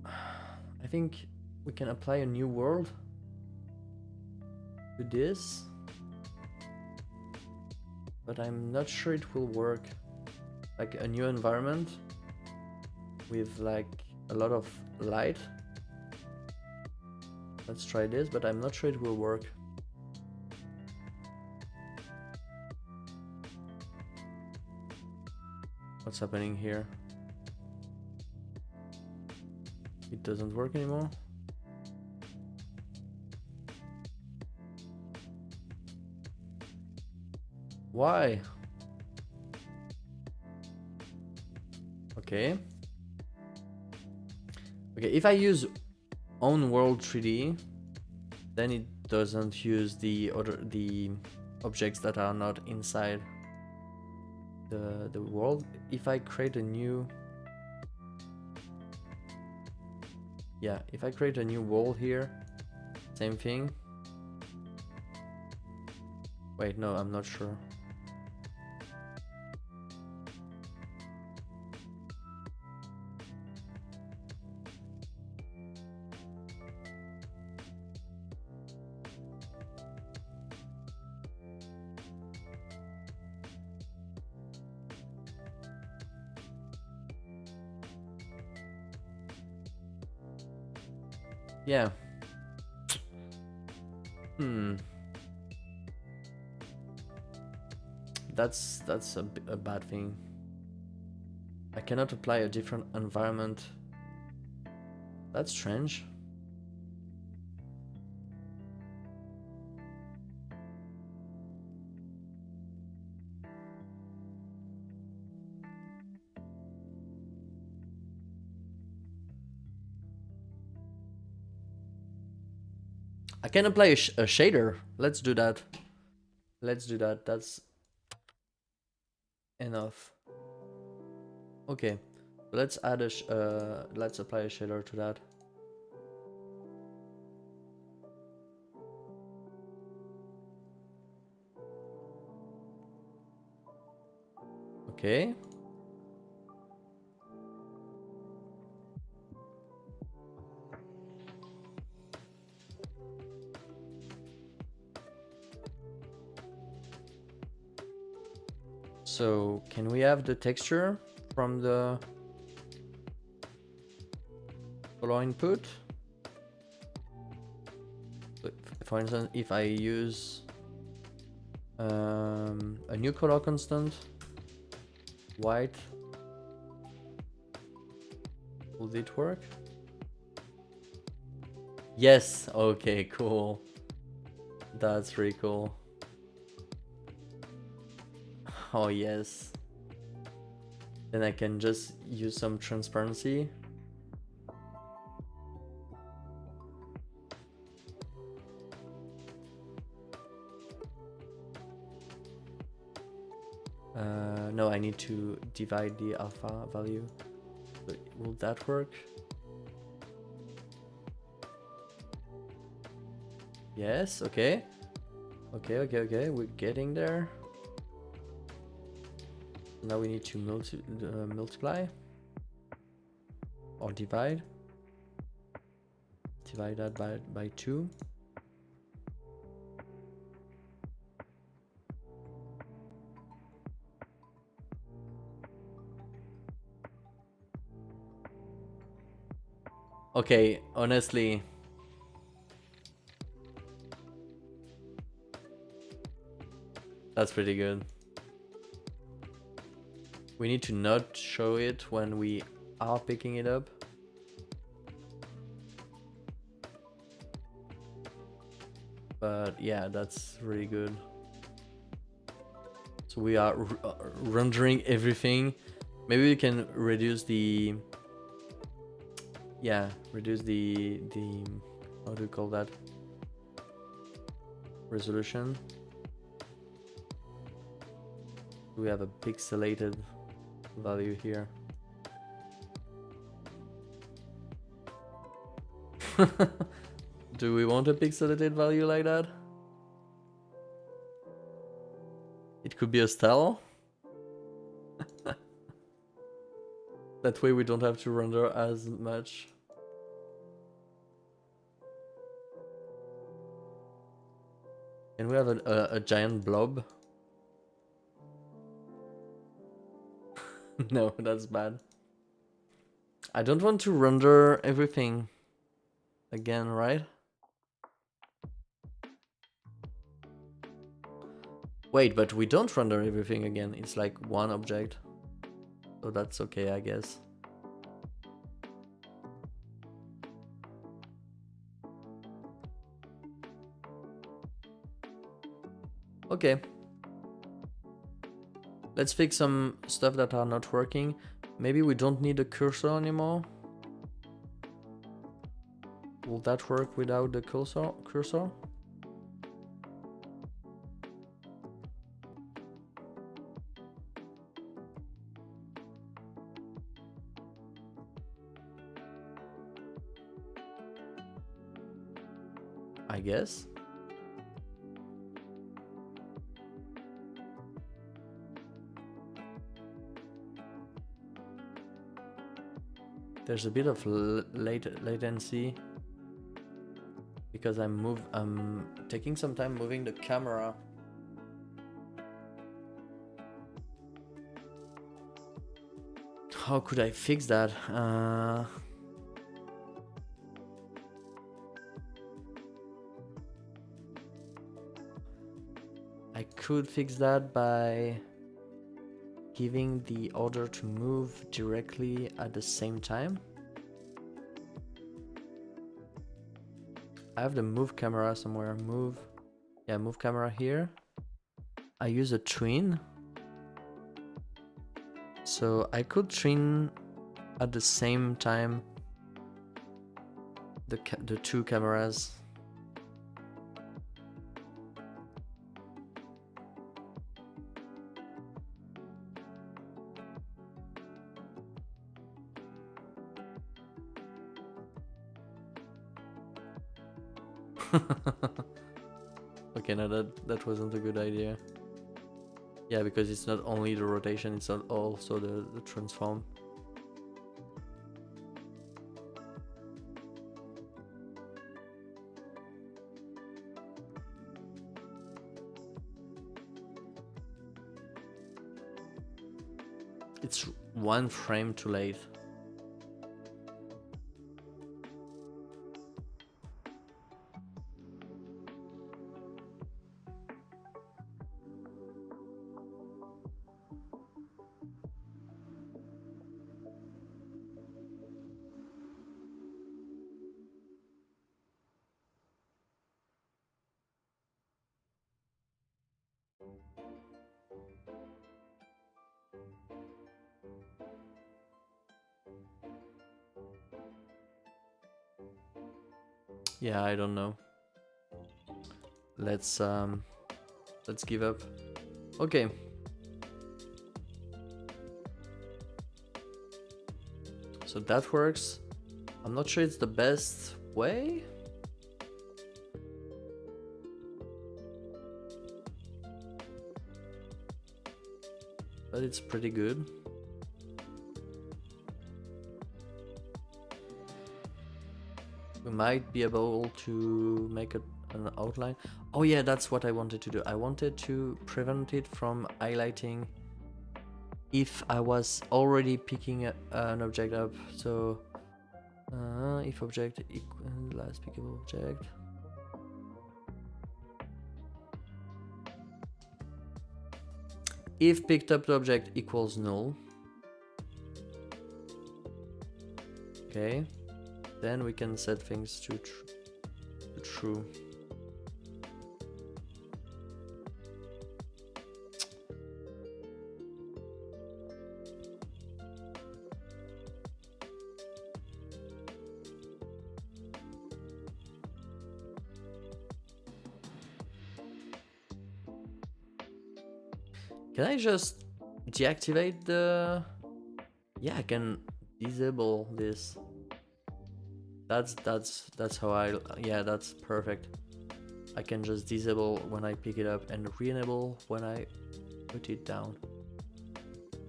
I think we can apply a new world to this, but I'm not sure it will work. Like a new environment with like a lot of light. Let's try this, but I'm not sure it will work. What's happening here? It doesn't work anymore. Why? Okay. Okay, if I use own world 3D, then it doesn't use the objects that are not inside the world. If I create a new, yeah, if I create a new wall here, same thing. Wait, no, I'm not sure. Yeah. That's a bad thing. I cannot apply a different environment. That's strange. I can apply a shader. Let's do that. Let's do that. That's enough. Okay, let's add a let's apply a shader to that. Okay. So can we have the texture from the color input? For instance, if I use a new color constant, white, will it work? Yes, okay, cool. That's really cool. Oh yes. Then I can just use some transparency. No, I need to divide the alpha value. So will that work? Yes, okay. Okay, we're getting there. Now we need to multiply or divide. Divide that by 2. Okay, honestly, that's pretty good. We need to not show it when we are picking it up. But yeah, that's really good. So we are rendering everything. Maybe we can reduce the... Yeah, reduce the how do you call that? Resolution. We have a pixelated value here. Do we want a pixelated value like that? It could be a style. That way we don't have to render as much. And we have a giant blob. No, that's bad. I don't want to render everything again, right? Wait, but we don't render everything again. It's like one object. So that's okay, I guess. Okay. Let's fix some stuff that are not working. Maybe we don't need a cursor anymore. Will that work without the cursor? I guess. There's a bit of latency because I'm taking some time moving the camera. How could I fix that? I could fix that by giving the order to move directly at the same time. I have the move camera somewhere. Move camera here. I use a twin. So I could twin at the same time the two cameras. Okay, no, that wasn't a good idea. Yeah, because it's not only the rotation, it's also the transform. It's one frame too late. Yeah, I don't know. Let's give up. Okay. So that works. I'm not sure it's the best way. But it's pretty good. We might be able to make an outline. Oh yeah, that's what I wanted to do. I wanted to prevent it from highlighting if I was already picking an object up. So if object equals last pickable object. If picked up object equals null. Okay. Then we can set things to true. Can I just deactivate the... Yeah, I can disable this. That's how I... Yeah, that's perfect. I can just disable when I pick it up and re-enable when I put it down.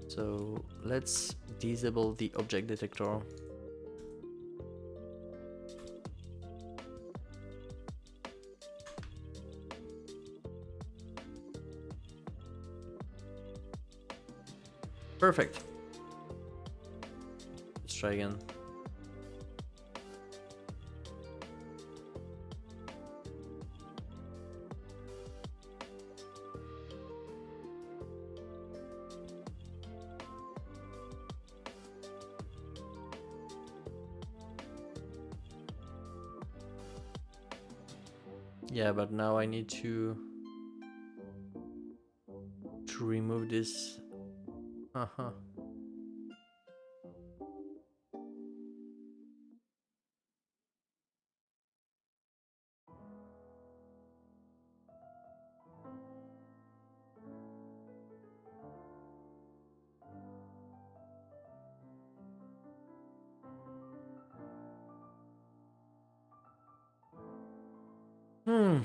So let's disable the object detector. Perfect. Let's try again. Yeah, but now I need to remove this. Uh-huh. Hmm.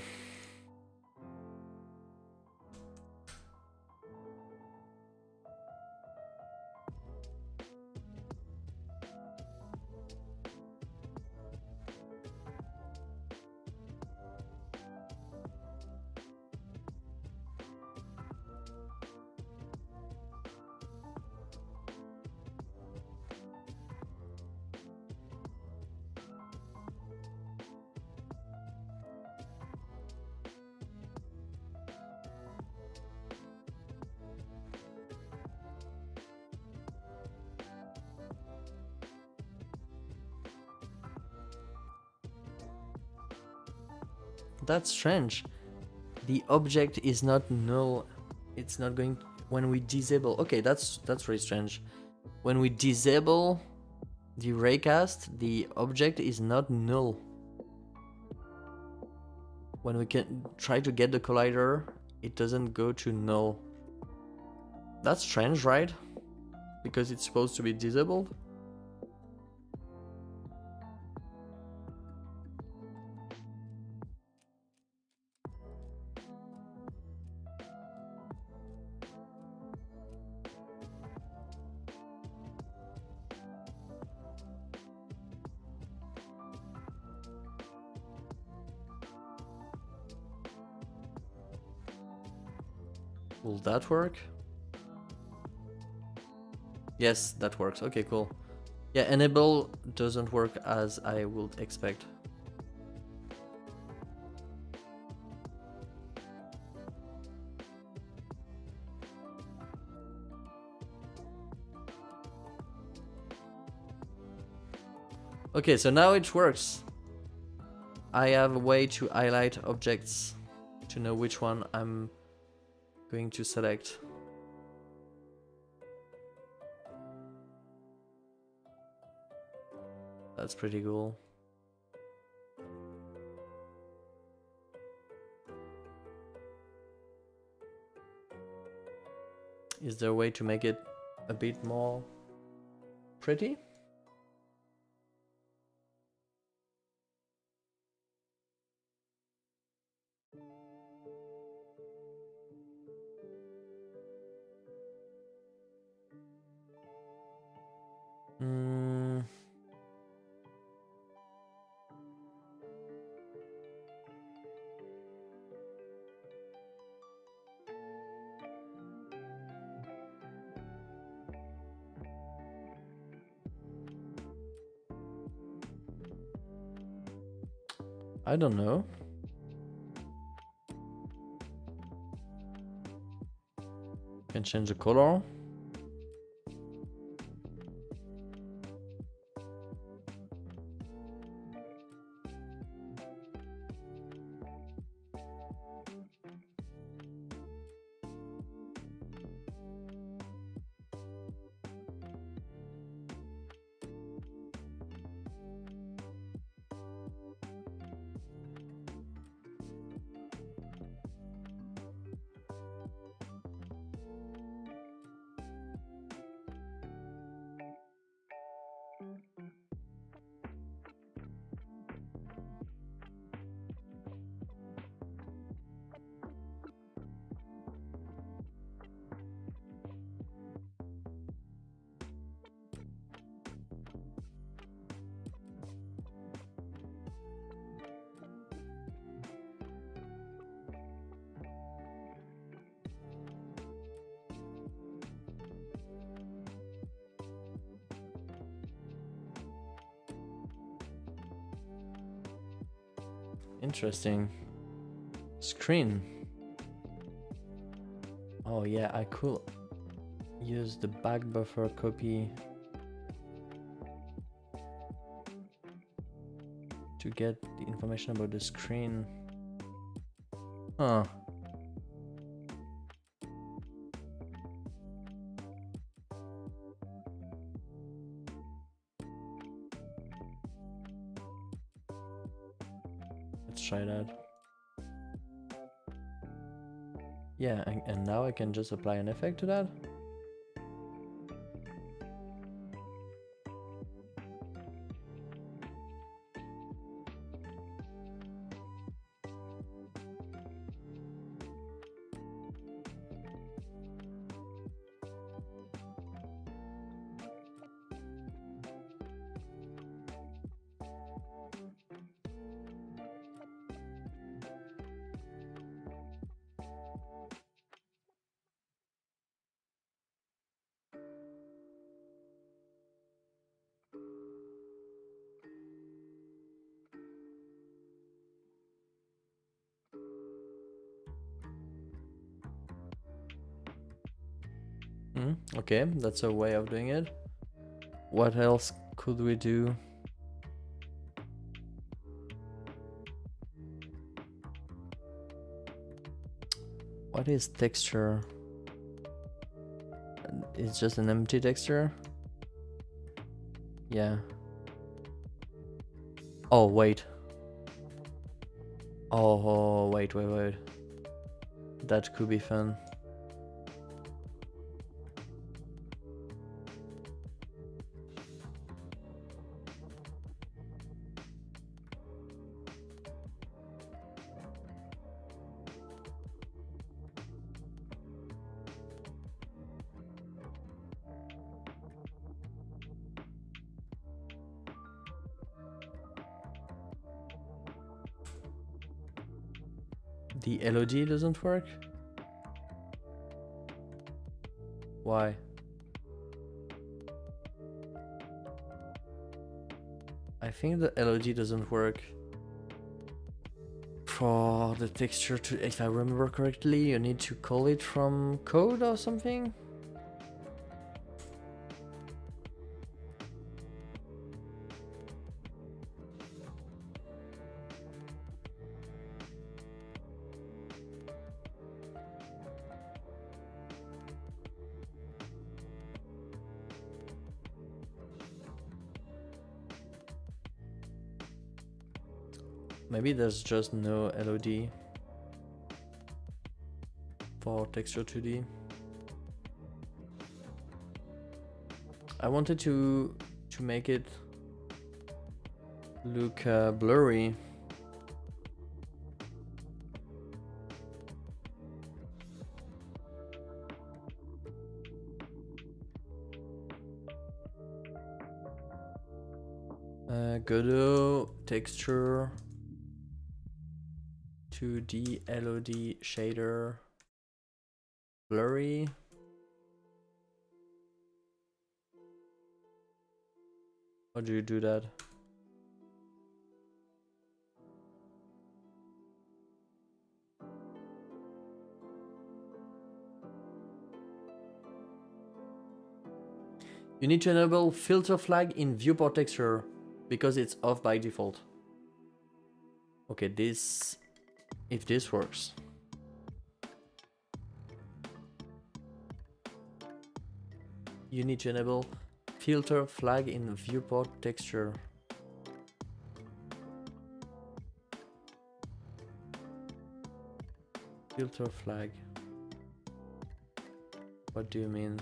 That's strange. The object is not null. It's not going when we disable. Okay, that's very strange. When we disable the raycast, the object is not null. When we can try to get the collider, it doesn't go to null. That's strange, right? Because it's supposed to be disabled. Will that work? Yes, that works. Okay, cool. Yeah, enable doesn't work as I would expect. Okay, so now it works. I have a way to highlight objects to know which one I'm going to select. That's pretty cool. Is there a way to make it a bit more pretty? I don't know. Can change the color. Interesting. Screen. Oh yeah, I could use the back buffer copy to get the information about the screen. Huh. Let's try that. Yeah, and now I can just apply an effect to that. Okay, that's a way of doing it. What else could we do? What is texture? It's just an empty texture? Yeah. Oh, wait. Oh, wait. That could be fun. The LOD doesn't work? Why? I think the LOD doesn't work for the texture to, if I remember correctly, you need to call it from code or something? Maybe there's just no LOD for texture 2D. I wanted to make it look blurry. Godot texture 2D LOD shader blurry. How do you do that? You need to enable filter flag in viewport texture because it's off by default. Okay, this, if this works. You need to enable filter flag in viewport texture. Filter flag. What do you mean?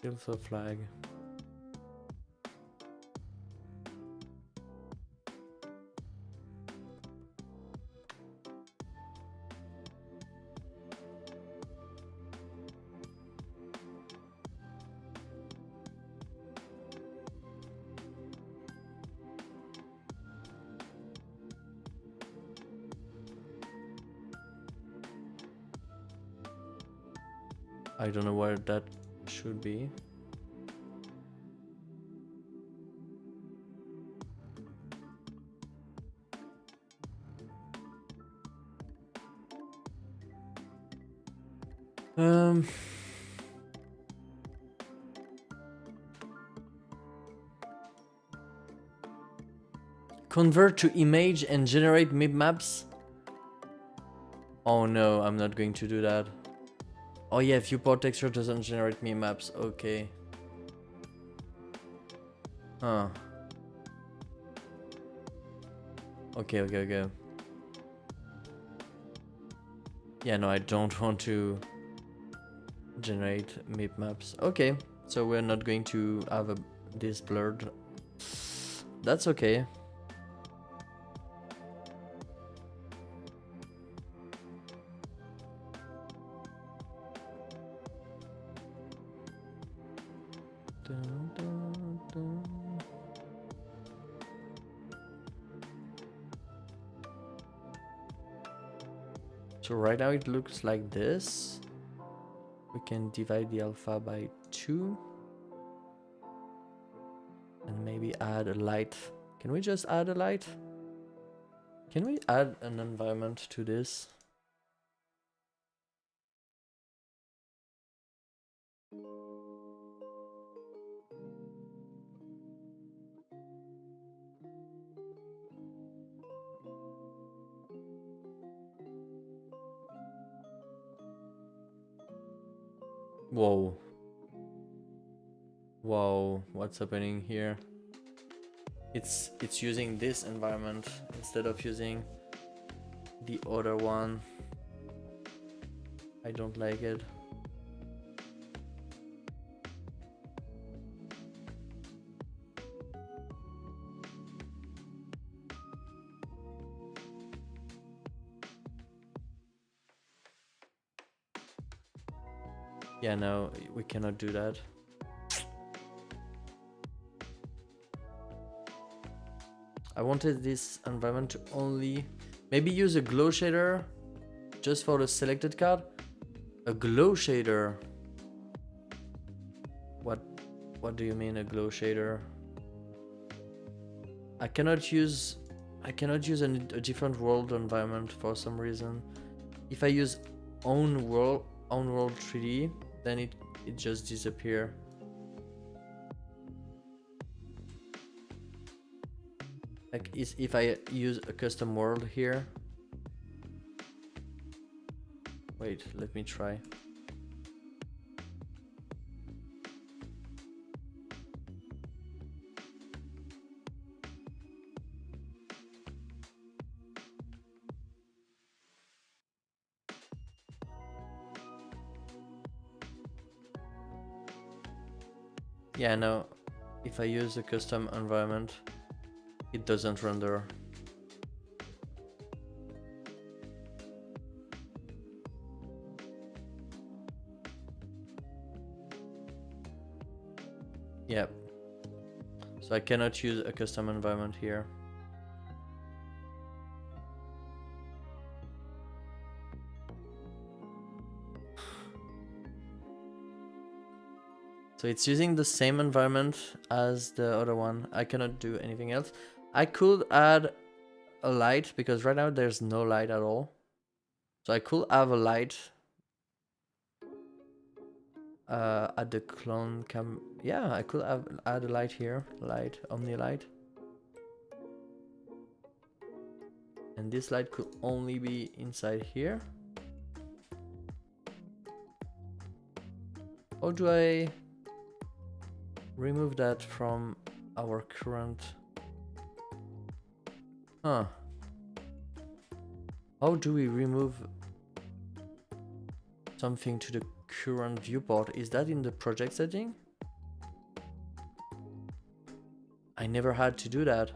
Filter flag. I don't know where that should be. Convert to image and generate mip maps. Oh no, I'm not going to do that. Oh yeah, viewport texture doesn't generate mip maps. Okay. Huh. Okay. Yeah, no, I don't want to generate mip maps. Okay, so we're not going to have this blurred. That's okay. So right now it looks like this. We can divide the alpha by 2. And maybe add a light. Can we just add a light? Can we add an environment to this? Whoa. Whoa, what's happening here? It's using this environment instead of using the other one. I don't like it. Yeah, no, we cannot do that. I wanted this environment to only maybe use a glow shader just for the selected card. A glow shader. What do you mean a glow shader? I cannot use a different world environment for some reason. If I use own world 3D, then it just disappear. Like if I use a custom world here. Wait, let me try. Yeah, no, if I use a custom environment, it doesn't render. Yep. So I cannot use a custom environment here. So it's using the same environment as the other one. I cannot do anything else. I could add a light because right now there's no light at all. So I could have a light at the clone cam. Yeah, I could add a light here, light, omni light. And this light could only be inside here. How do I remove that from our current? Huh. How do we remove something to the current viewport? Is that in the project setting? I never had to do that.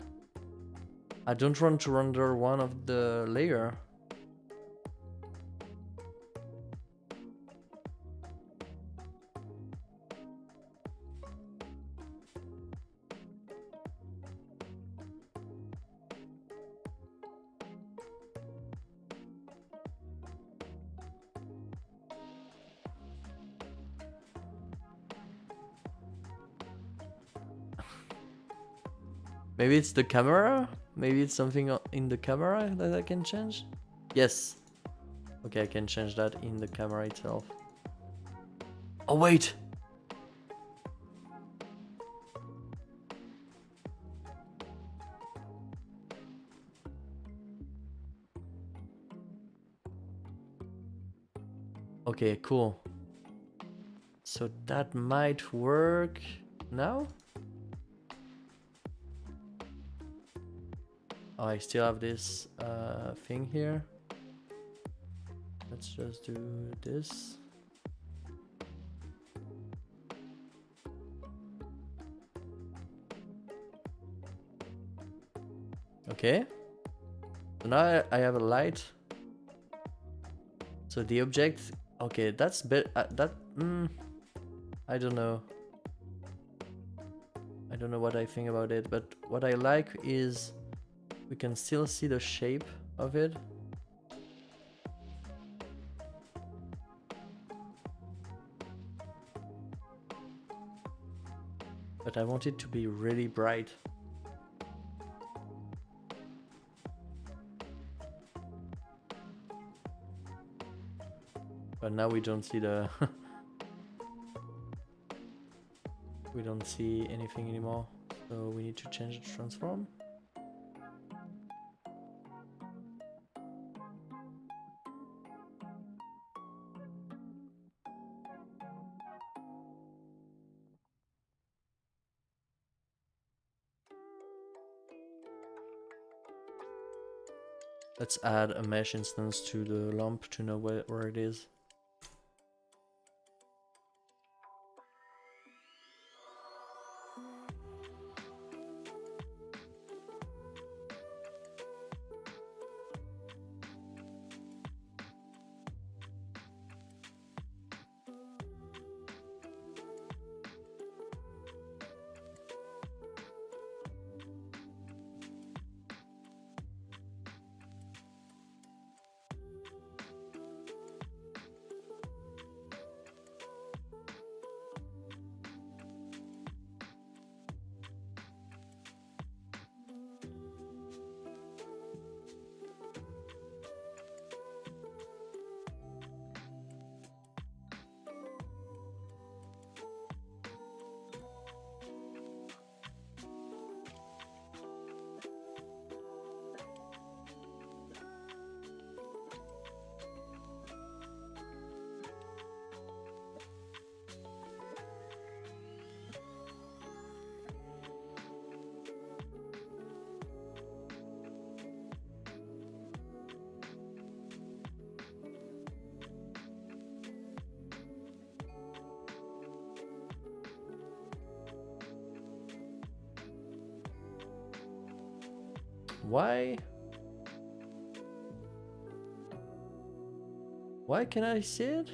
I don't want to render one of the layer. Maybe it's the camera? Maybe it's something in the camera that I can change? Yes. Okay, I can change that in the camera itself. Oh, wait! Okay, cool. So that might work now? Oh, I still have this thing here. Let's just do this. Okay. So now I have a light. So the object. Okay, that's better. I don't know. I don't know what I think about it, but what I like is we can still see the shape of it. But I want it to be really bright. But now we don't see the... we don't see anything anymore. So we need to change the transform. Let's add a mesh instance to the lamp to know where it is. Why can I see it?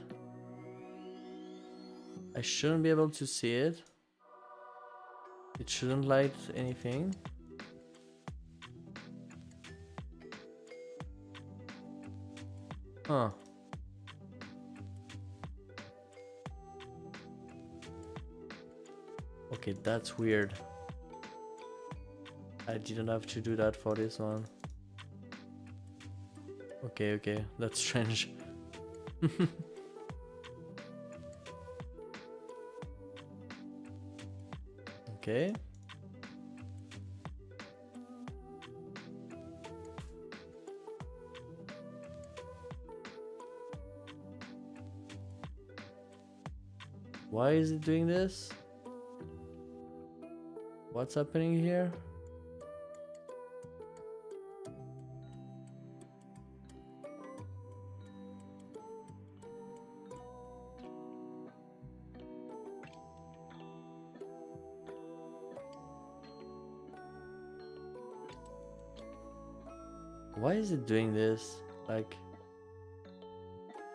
I shouldn't be able to see it. It shouldn't light anything. Huh. Okay, that's weird. I didn't have to do that for this one. Okay, that's strange. Okay. Why is it doing this? What's happening here? Why is it doing this? Like,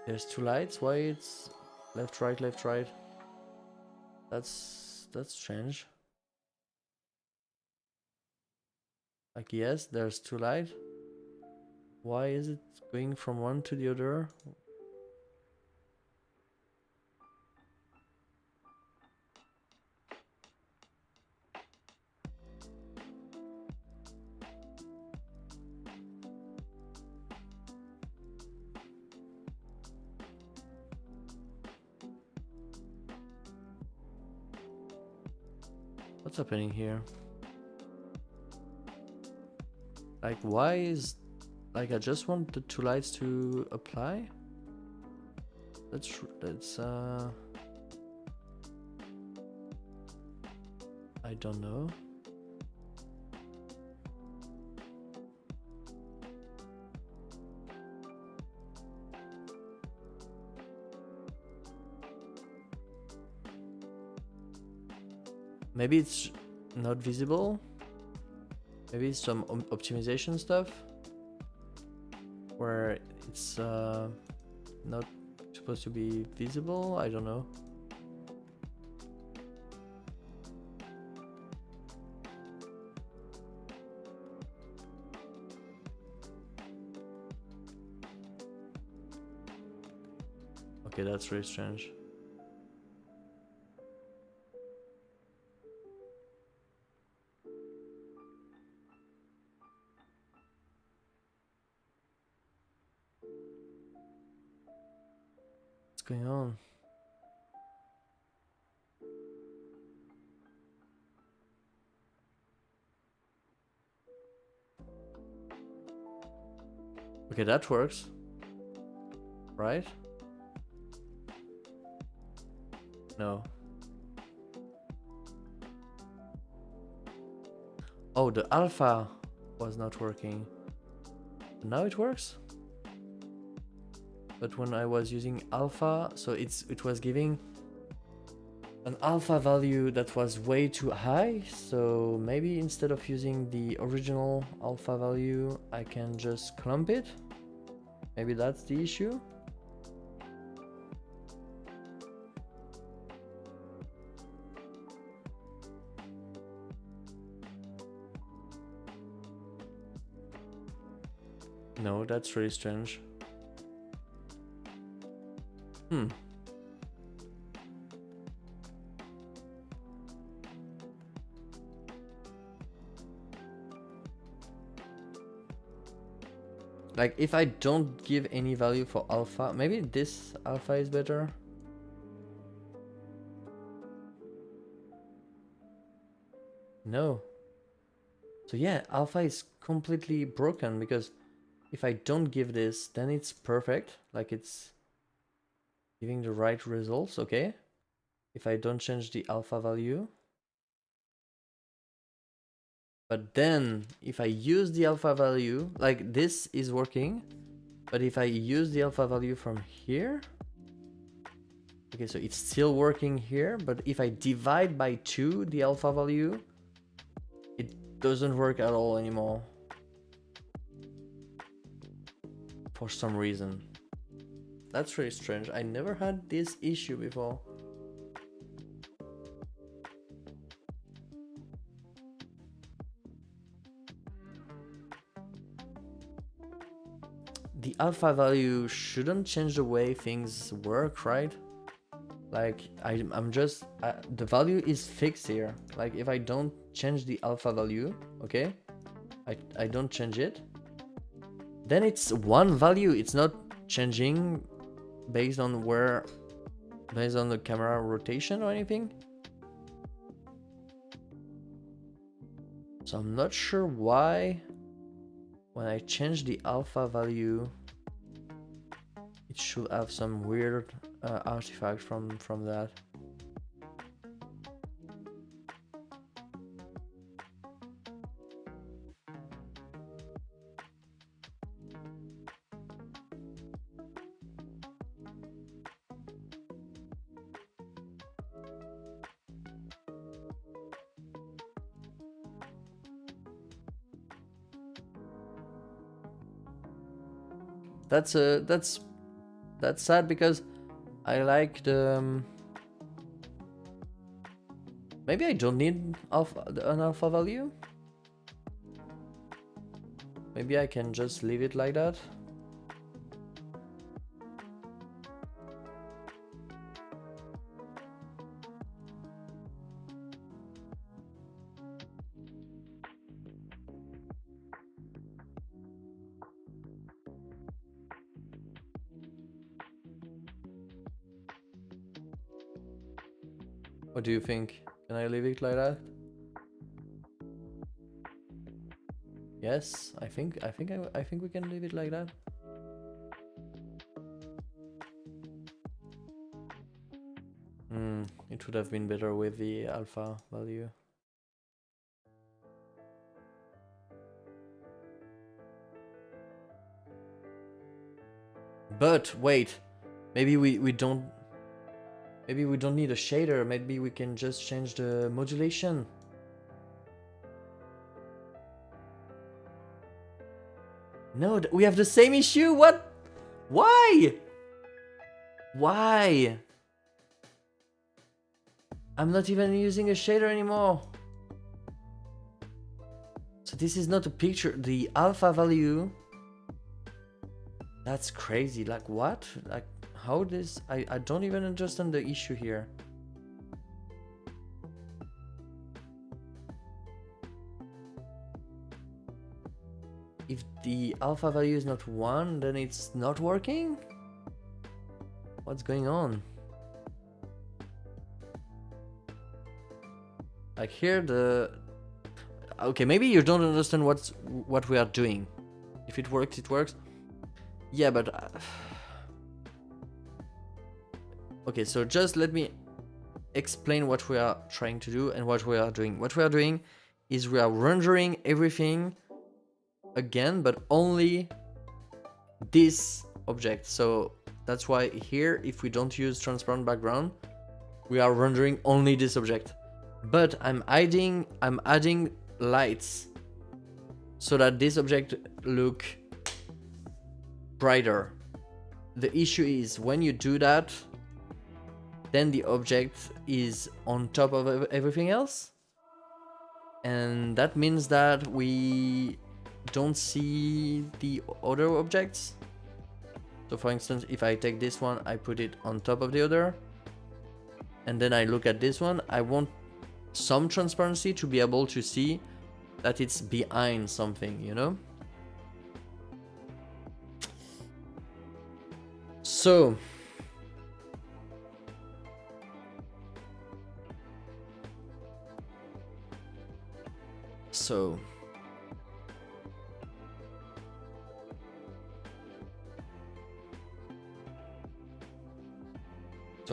there's two lights. Why it's left, right, left, right? That's strange. Like, yes, there's two lights. Why is it going from one to the other? What's happening here? Like, why is... Like, I just want the two lights to apply? That's I don't know. Maybe it's not visible. Maybe it's some optimization stuff where it's not supposed to be visible. I don't know. Okay, that's really strange. What's going on? Okay, that works. Right? No. Oh, the alpha was not working. Now it works? But when I was using alpha, so it was giving an alpha value that was way too high. So maybe instead of using the original alpha value, I can just clump it. Maybe that's the issue. No, that's really strange. Like, if I don't give any value for alpha, maybe this alpha is better. No. So yeah, alpha is completely broken because if I don't give this, then it's perfect. Like, it's giving the right results, okay? If I don't change the alpha value. But then if I use the alpha value, like this is working, but if I use the alpha value from here, okay, so it's still working here, but if I divide by 2 the alpha value, it doesn't work at all anymore. for some reason. That's really strange. I never had this issue before. The alpha value shouldn't change the way things work, right? Like, I'm just... the value is fixed here. Like, if I don't change the alpha value, okay? I don't change it. Then it's one value. It's not changing based on where... based on the camera rotation or anything. So I'm not sure why... when I change the alpha value, it should have some weird artifact from that. That's sad because I like the... maybe I don't need an alpha value. Maybe I can just leave it like that. What do you think? Can I leave it like that? Yes, I think we can leave it like that. It would have been better with the alpha value. But wait, maybe we don't... maybe we don't need a shader. Maybe we can just change the modulation. No, we have the same issue. What? Why? Why? I'm not even using a shader anymore. So this is not a picture. The alpha value. That's crazy. Like what? Like how this? I don't even understand the issue here. If the alpha value is not 1, then it's not working? What's going on? Like here the... okay, maybe you don't understand what we are doing. If it works, it works. Yeah, but... okay, so just let me explain what we are trying to do and what we are doing. What we are doing is we are rendering everything again, but only this object. So that's why here, if we don't use transparent background, we are rendering only this object. But I'm adding lights so that this object look brighter. The issue is when you do that, then the object is on top of everything else, and that means that we don't see the other objects. So for instance, if I take this one, I put it on top of the other, and then I look at this one, I want some transparency to be able to see that it's behind something, you know? So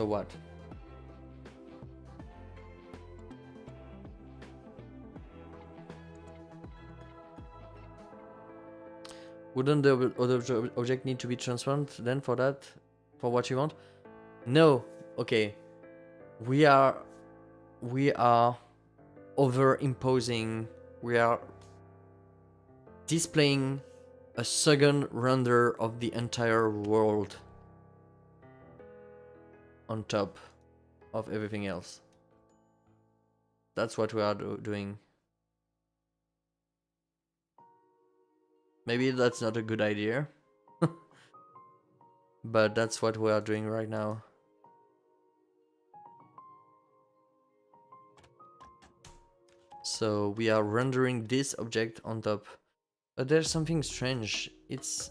what? Wouldn't the other object need to be transparent then for that? For what you want? No. Okay. We are over imposing. We are displaying a second render of the entire world on top of everything else. That's what we are doing. Maybe that's not a good idea, but that's what we are doing right now. So we are rendering this object on top. But there's something strange. It's...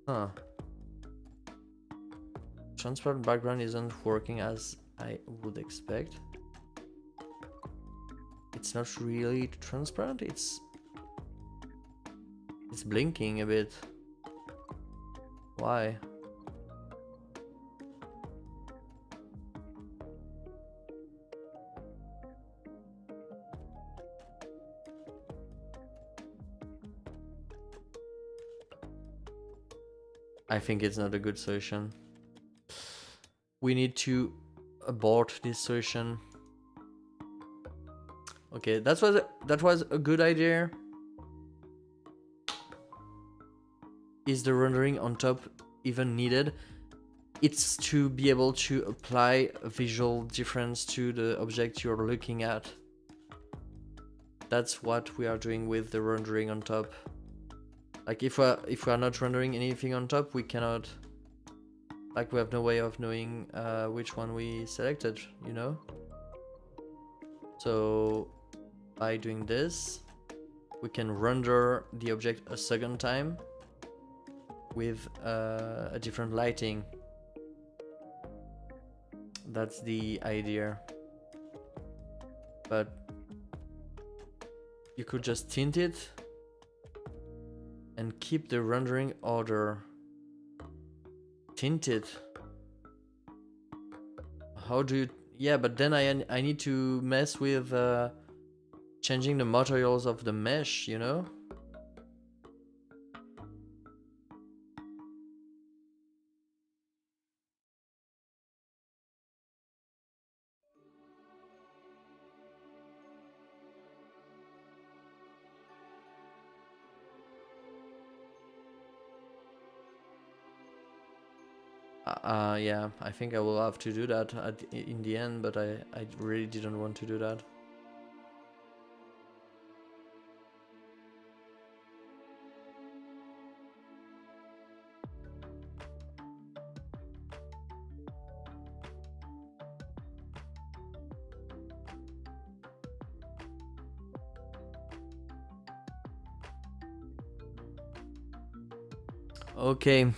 Huh. Transparent background isn't working as I would expect. It's not really transparent, it's blinking a bit. Why? I think it's not a good solution. We need to abort this solution. Okay, that was a good idea. Is the rendering on top even needed? It's to be able to apply a visual difference to the object you're looking at. That's what we are doing with the rendering on top. Like if we are not rendering anything on top, we cannot, like we have no way of knowing which one we selected, you know? So by doing this, we can render the object a second time with a different lighting. That's the idea. But you could just tint it and keep the rendering order. Tint it. How do you... Yeah, but then I need to mess with changing the materials of the mesh, you know? Yeah, I think I will have to do that in the end, but I really didn't want to do that. Okay,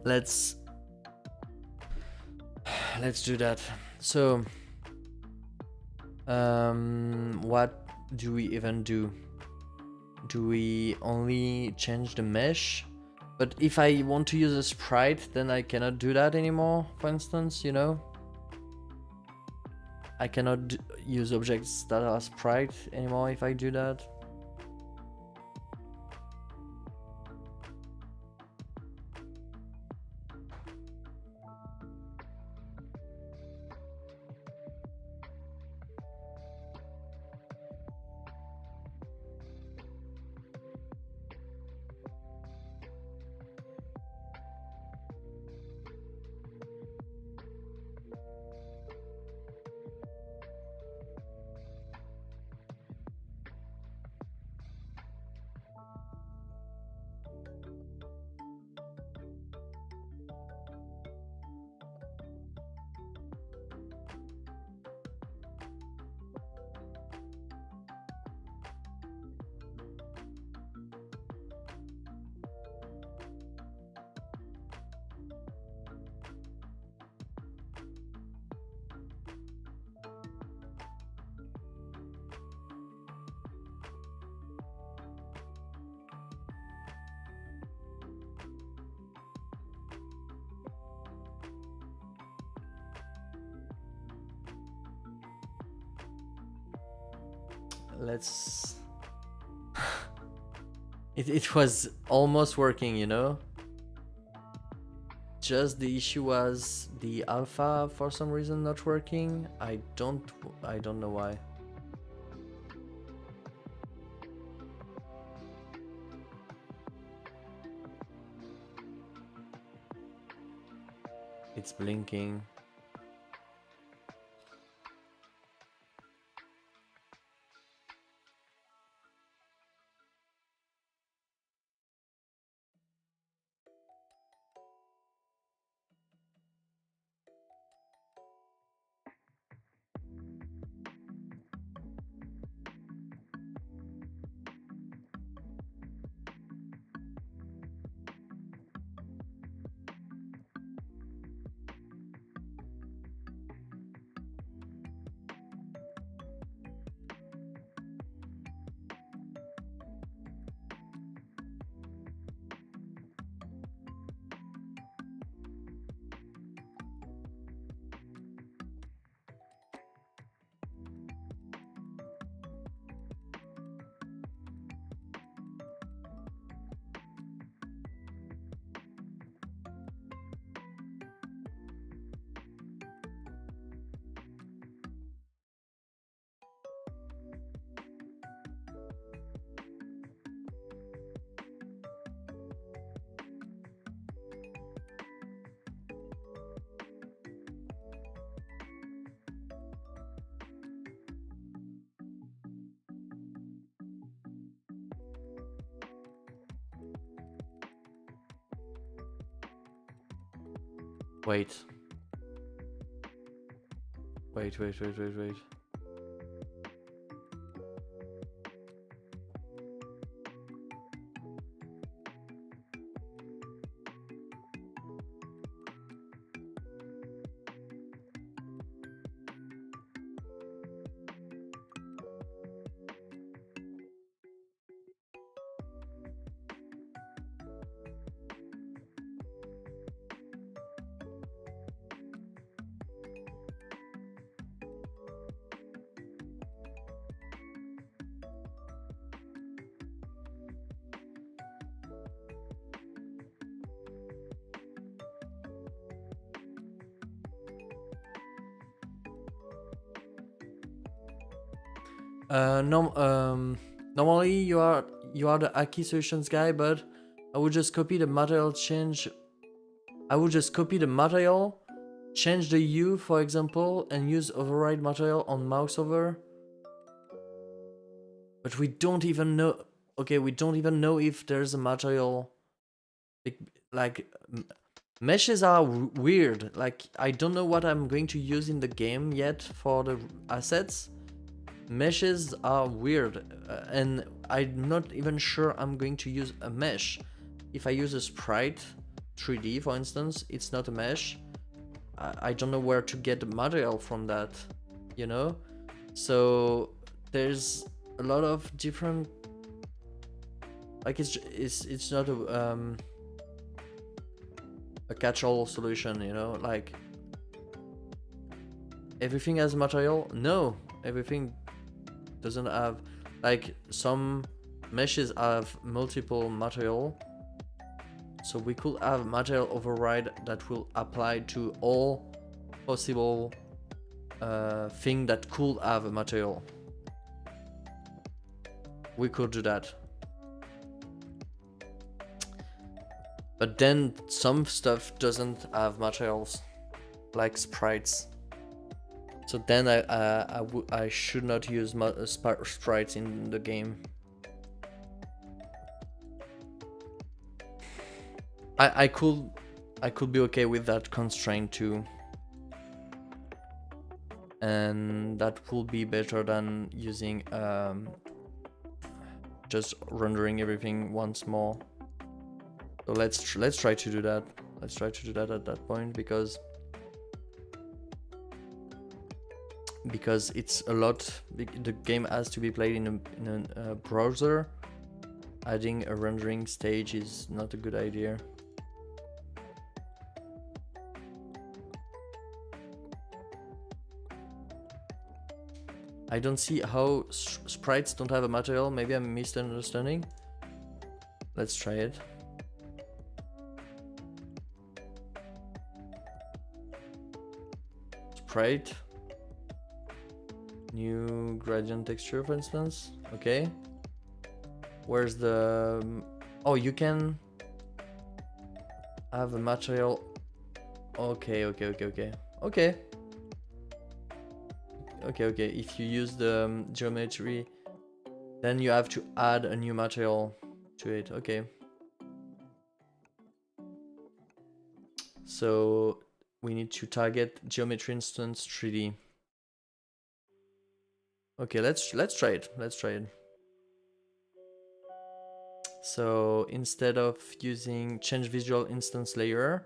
let's do that. So what do we even do? Do we only change the mesh? But if I want to use a sprite, then I cannot do that anymore, for instance, you know? I cannot use objects that are sprite anymore if I do that. Let's... it was almost working, you know? Just the issue was the alpha for some reason not working. I don't know why. It's blinking. Wait. Wait. Normally you are the Aki Solutions guy, but I would just copy the material, change the hue, for example, and use override material on mouse over. But we don't even know. Okay, we don't even know if there's a material. Like meshes are weird. Like I don't know what I'm going to use in the game yet for the assets. Meshes are weird, and I'm not even sure I'm going to use a mesh. If I use a sprite 3D, for instance, it's not a mesh. I don't know where to get the material from that, you know? So there's a lot of different, like it's not a catch-all solution, you know? Like everything has material? No, everything doesn't have. Like some meshes have multiple material, so we could have material override that will apply to all possible thing that could have a material. We could do that, but then some stuff doesn't have materials, like sprites. So then I should not use sprites in the game. I could be okay with that constraint too, and that will be better than using just rendering everything once more. So let's try to do that. Let's try to do that at that point, because it's a lot. The game has to be played in a browser. Adding a rendering stage is not a good idea. I don't see how sprites don't have a material. Maybe I'm misunderstanding. Let's try it. Sprite. New gradient texture, for instance. Okay. Where's the... Oh, you can have a material Okay. If you use the geometry, then you have to add a new material to it. Okay. So we need to target geometry instance 3D. Okay, let's try it. So instead of using change visual instance layer,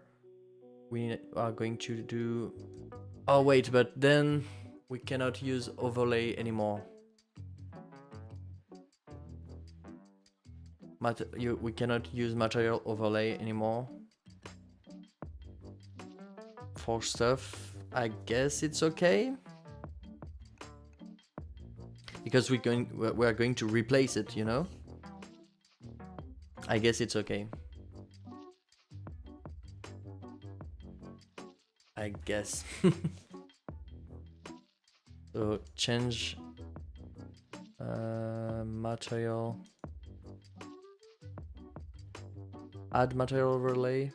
we are going to do... Oh wait, but then we cannot use overlay anymore. We cannot use material overlay anymore for stuff. I guess it's okay, because we are going to replace it, you know. I guess it's okay. I guess. So change material, add material overlay.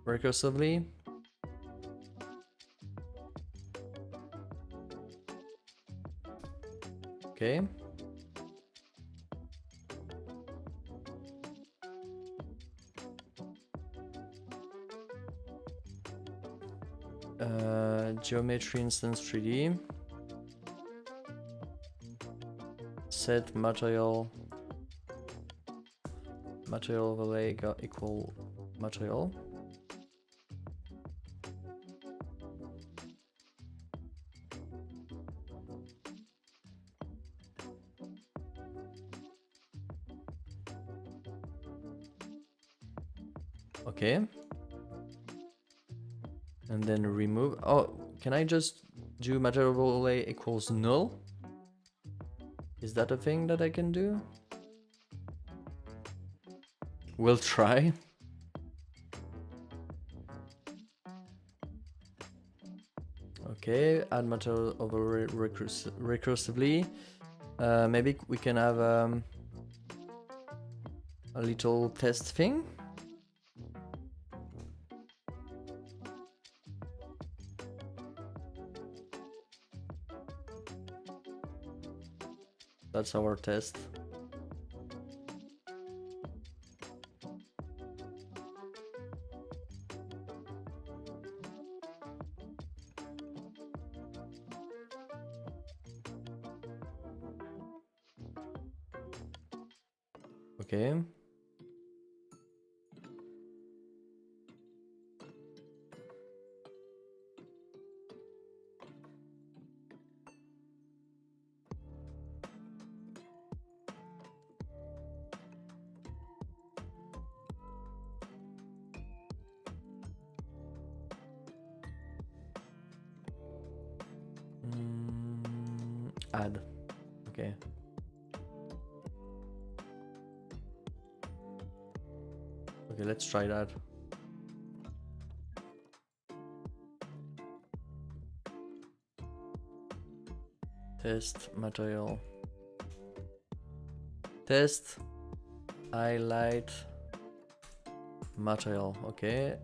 Recursively. Okay. Geometry instance 3D. Set material overlay equal material. Okay. And then remove. Oh, can I just do material overlay equals null? Is that a thing that I can do? We'll try. Okay, add material overlay recursively. Maybe we can have a little test thing. That's our test. Okay. Add. Okay. Okay, let's try that. Test material. Test highlight material. Okay.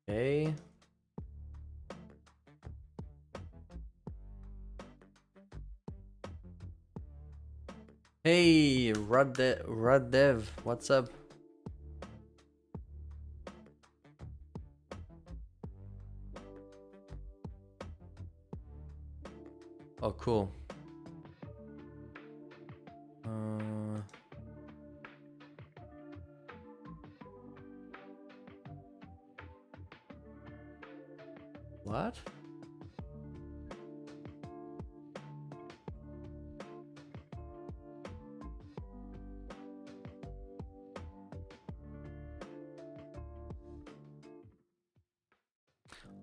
Okay. Hey, Rad Dev, what's up? Oh, cool. What?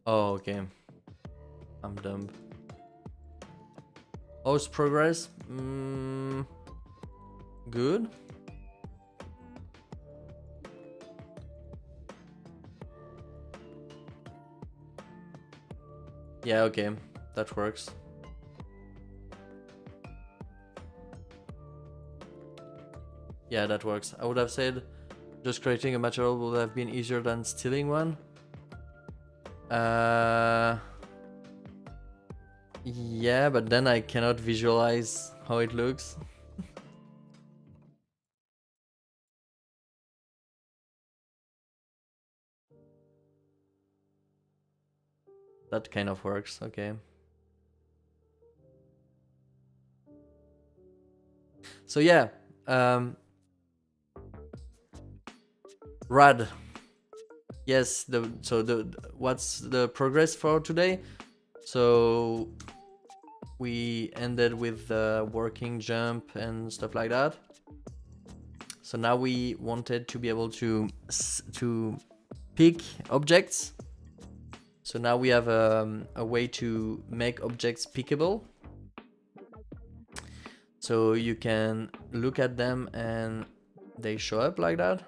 Oh, okay. I'm dumb. Host progress? Good. Yeah, okay, that works. Yeah, that works. I would have said just creating a material would have been easier than stealing one. Yeah, but then I cannot visualize how it looks. That kind of works, okay. So yeah, rad. Yes, what's the progress for today? So we ended with the working jump and stuff like that. So now we wanted to be able to pick objects. So now we have a way to make objects pickable. So you can look at them and they show up like that.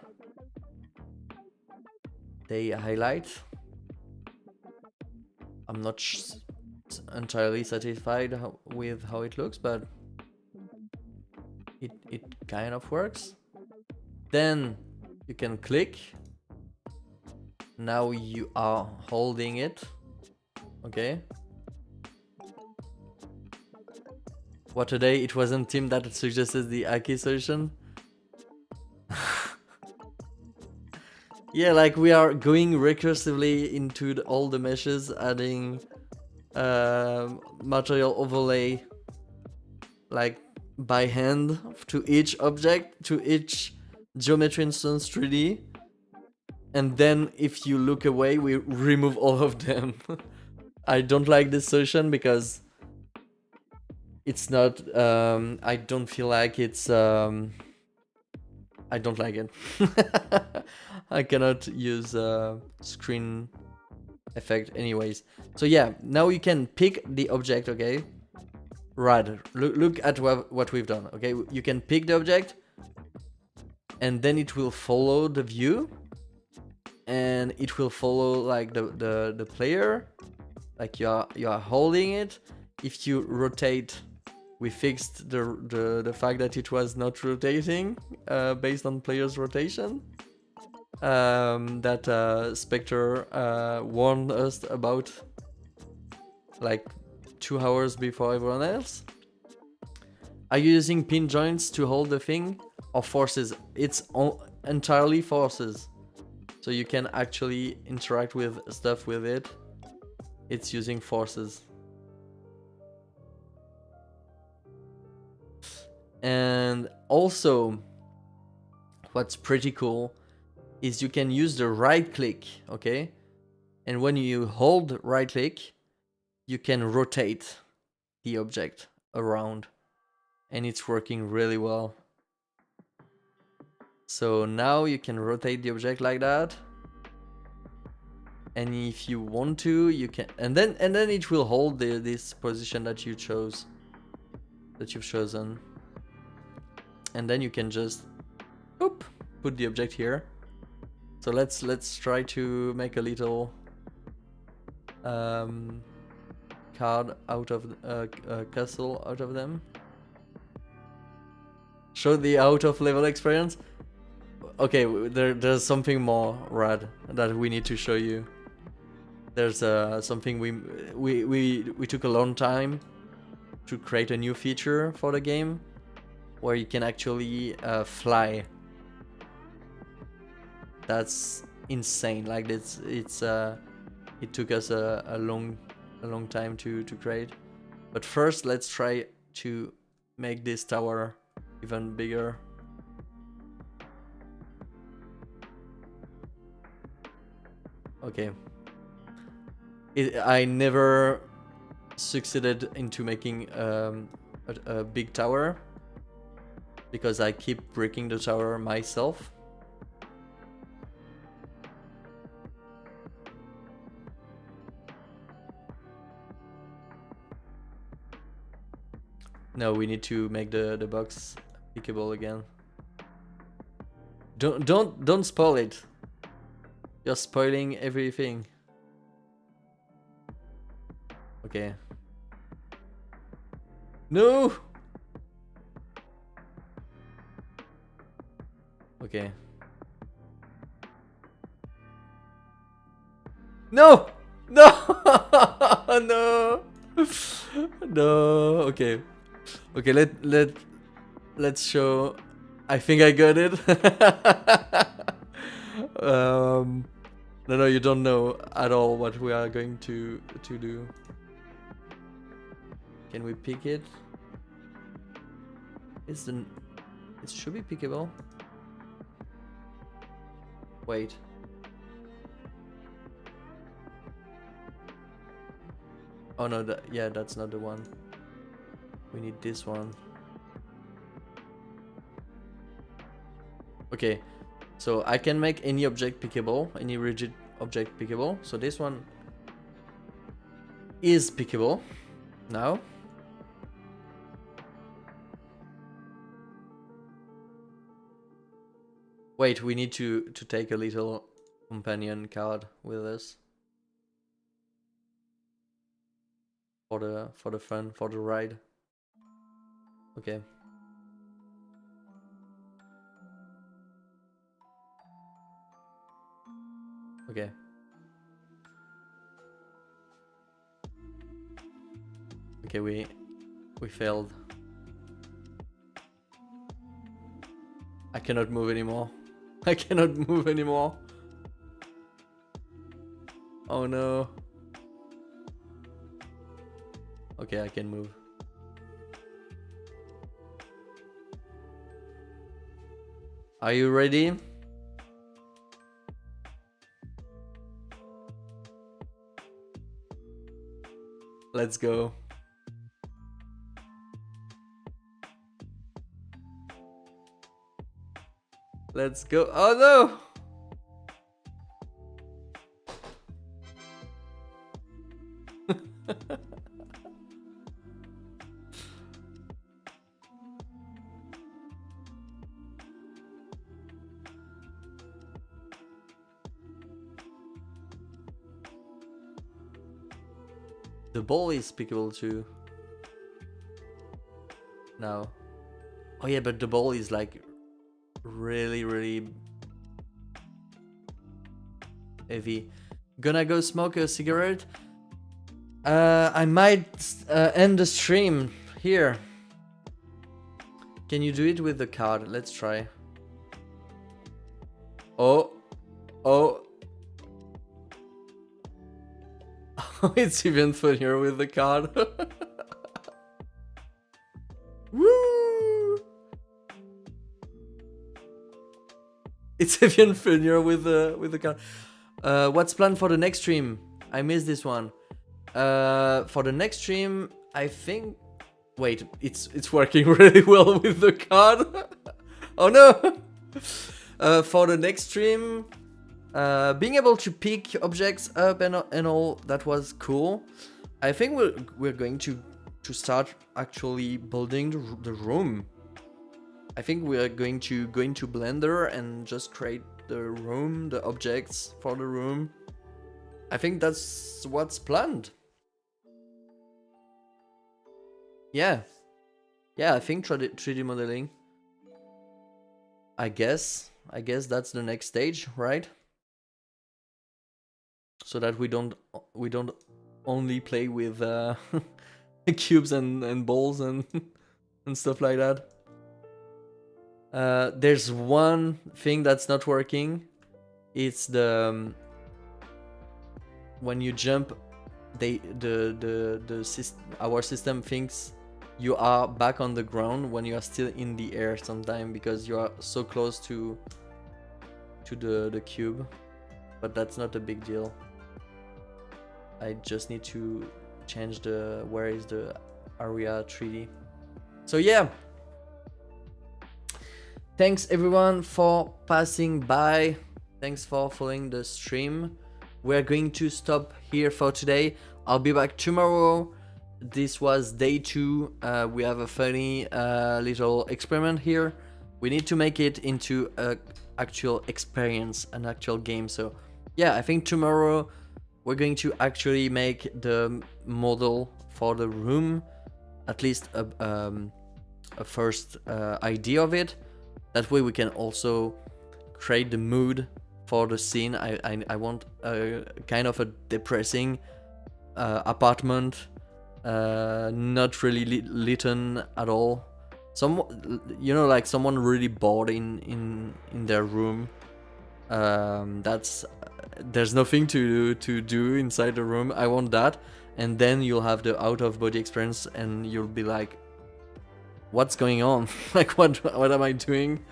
They highlight. I'm not entirely satisfied with how it looks, but it kind of works. Then you can click. Now you are holding it. Okay. What today? It wasn't Tim that suggested the Aki solution. Yeah, like we are going recursively into all the meshes, adding material overlay like by hand to each object, to each geometry instance 3D. And then if you look away, we remove all of them. I don't like this solution because it's not, I don't feel like it's, I don't like it. I cannot use screen effect anyways. So yeah, now you can pick the object, okay? Rad. Look at what we've done, okay? You can pick the object and then it will follow the view and it will follow like the player, like you are holding it. If you rotate, we fixed the fact that it was not rotating based on player's rotation. That Spectre warned us about like 2 hours before everyone else. Are you using pin joints to hold the thing or forces? It's entirely forces. So you can actually interact with stuff with it. It's using forces. And also, what's pretty cool is you can use the right click, okay? And when you hold right click, you can rotate the object around. And it's working really well. So now you can rotate the object like that. And if you want to, you can, and then it will hold this position that you chose, that you've chosen. And then you can just put the object here. So let's try to make a little card out of castle out of them. Show the out of level experience. Okay, there's something more rad that we need to show you. There's something we took a long time to create a new feature for the game where you can actually fly. That's insane. Like it took us a long time to create. But first, let's try to make this tower even bigger. Okay. I never succeeded into making a big tower because I keep breaking the tower myself. No, we need to make the box pickable again. Don't spoil it. You're spoiling everything. Okay. No! Okay. No! No! No! No! Okay. Okay, let's show. I think I got it. No, you don't know at all what we are going to do. Can we pick it? It should be pickable. Wait. Oh no, yeah, that's not the one. We need this one. Okay, so I can make any object pickable, any rigid object pickable. So this one is pickable now. Wait, we need to take a little companion card with us for the fun, for the ride. Okay. Okay. Okay, we failed. I cannot move anymore. I cannot move anymore. Oh no. Okay, I can move. Are you ready? Let's go. Let's go. Oh no! The ball is pickable too. Now. Oh yeah, but the ball is like really heavy. Gonna go smoke a cigarette. I might end the stream here. Can you do it with the card? Let's try. Oh. It's even funnier with the card. Woo! It's even funnier with the card. What's planned for the next stream? I missed this one. For the next stream, I think. Wait, it's working really well with the card. Oh no! For the next stream, being able to pick objects up and all, that was cool. I think we're going to start actually building the room. I think we are going to go into Blender and just create the room, the objects for the room. I think that's what's planned. Yeah, I think 3D modeling. I guess that's the next stage, right? So that we don't only play with cubes and balls and stuff like that. There's one thing that's not working. It's the when you jump, our system thinks you are back on the ground when you are still in the air sometime because you are so close to the cube. But that's not a big deal. I just need to change the where is the area 3D. So yeah. Thanks everyone for passing by. Thanks for following the stream. We're going to stop here for today. I'll be back tomorrow. This was day 2. We have a funny little experiment here. We need to make it into an actual experience, an actual game. So yeah, I think tomorrow we're going to actually make the model for the room, at least a first idea of it. That way we can also create the mood for the scene. I want a kind of a depressing apartment, not really lit at all. Like someone really bored in their room. There's nothing to do inside the room. I want that, and then you'll have the out of body experience, and you'll be like, what's going on? Like, what am I doing?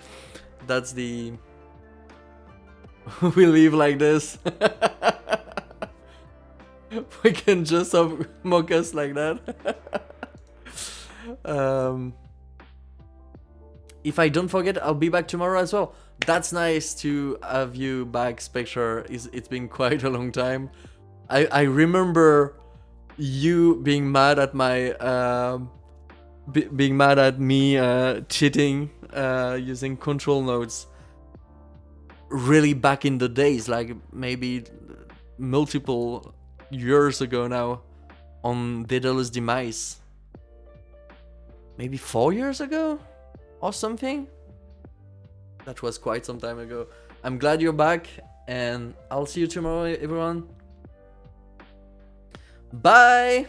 That's the we live like this. We can just mock us like that. If I don't forget, I'll be back tomorrow as well. That's nice to have you back, Spectre. It's been quite a long time. I remember you being mad at my being mad at me cheating using control nodes. Really back in the days, like maybe multiple years ago now, on Daedalus Demise. Maybe 4 years ago or something. That was quite some time ago. I'm glad you're back, and I'll see you tomorrow, everyone. Bye!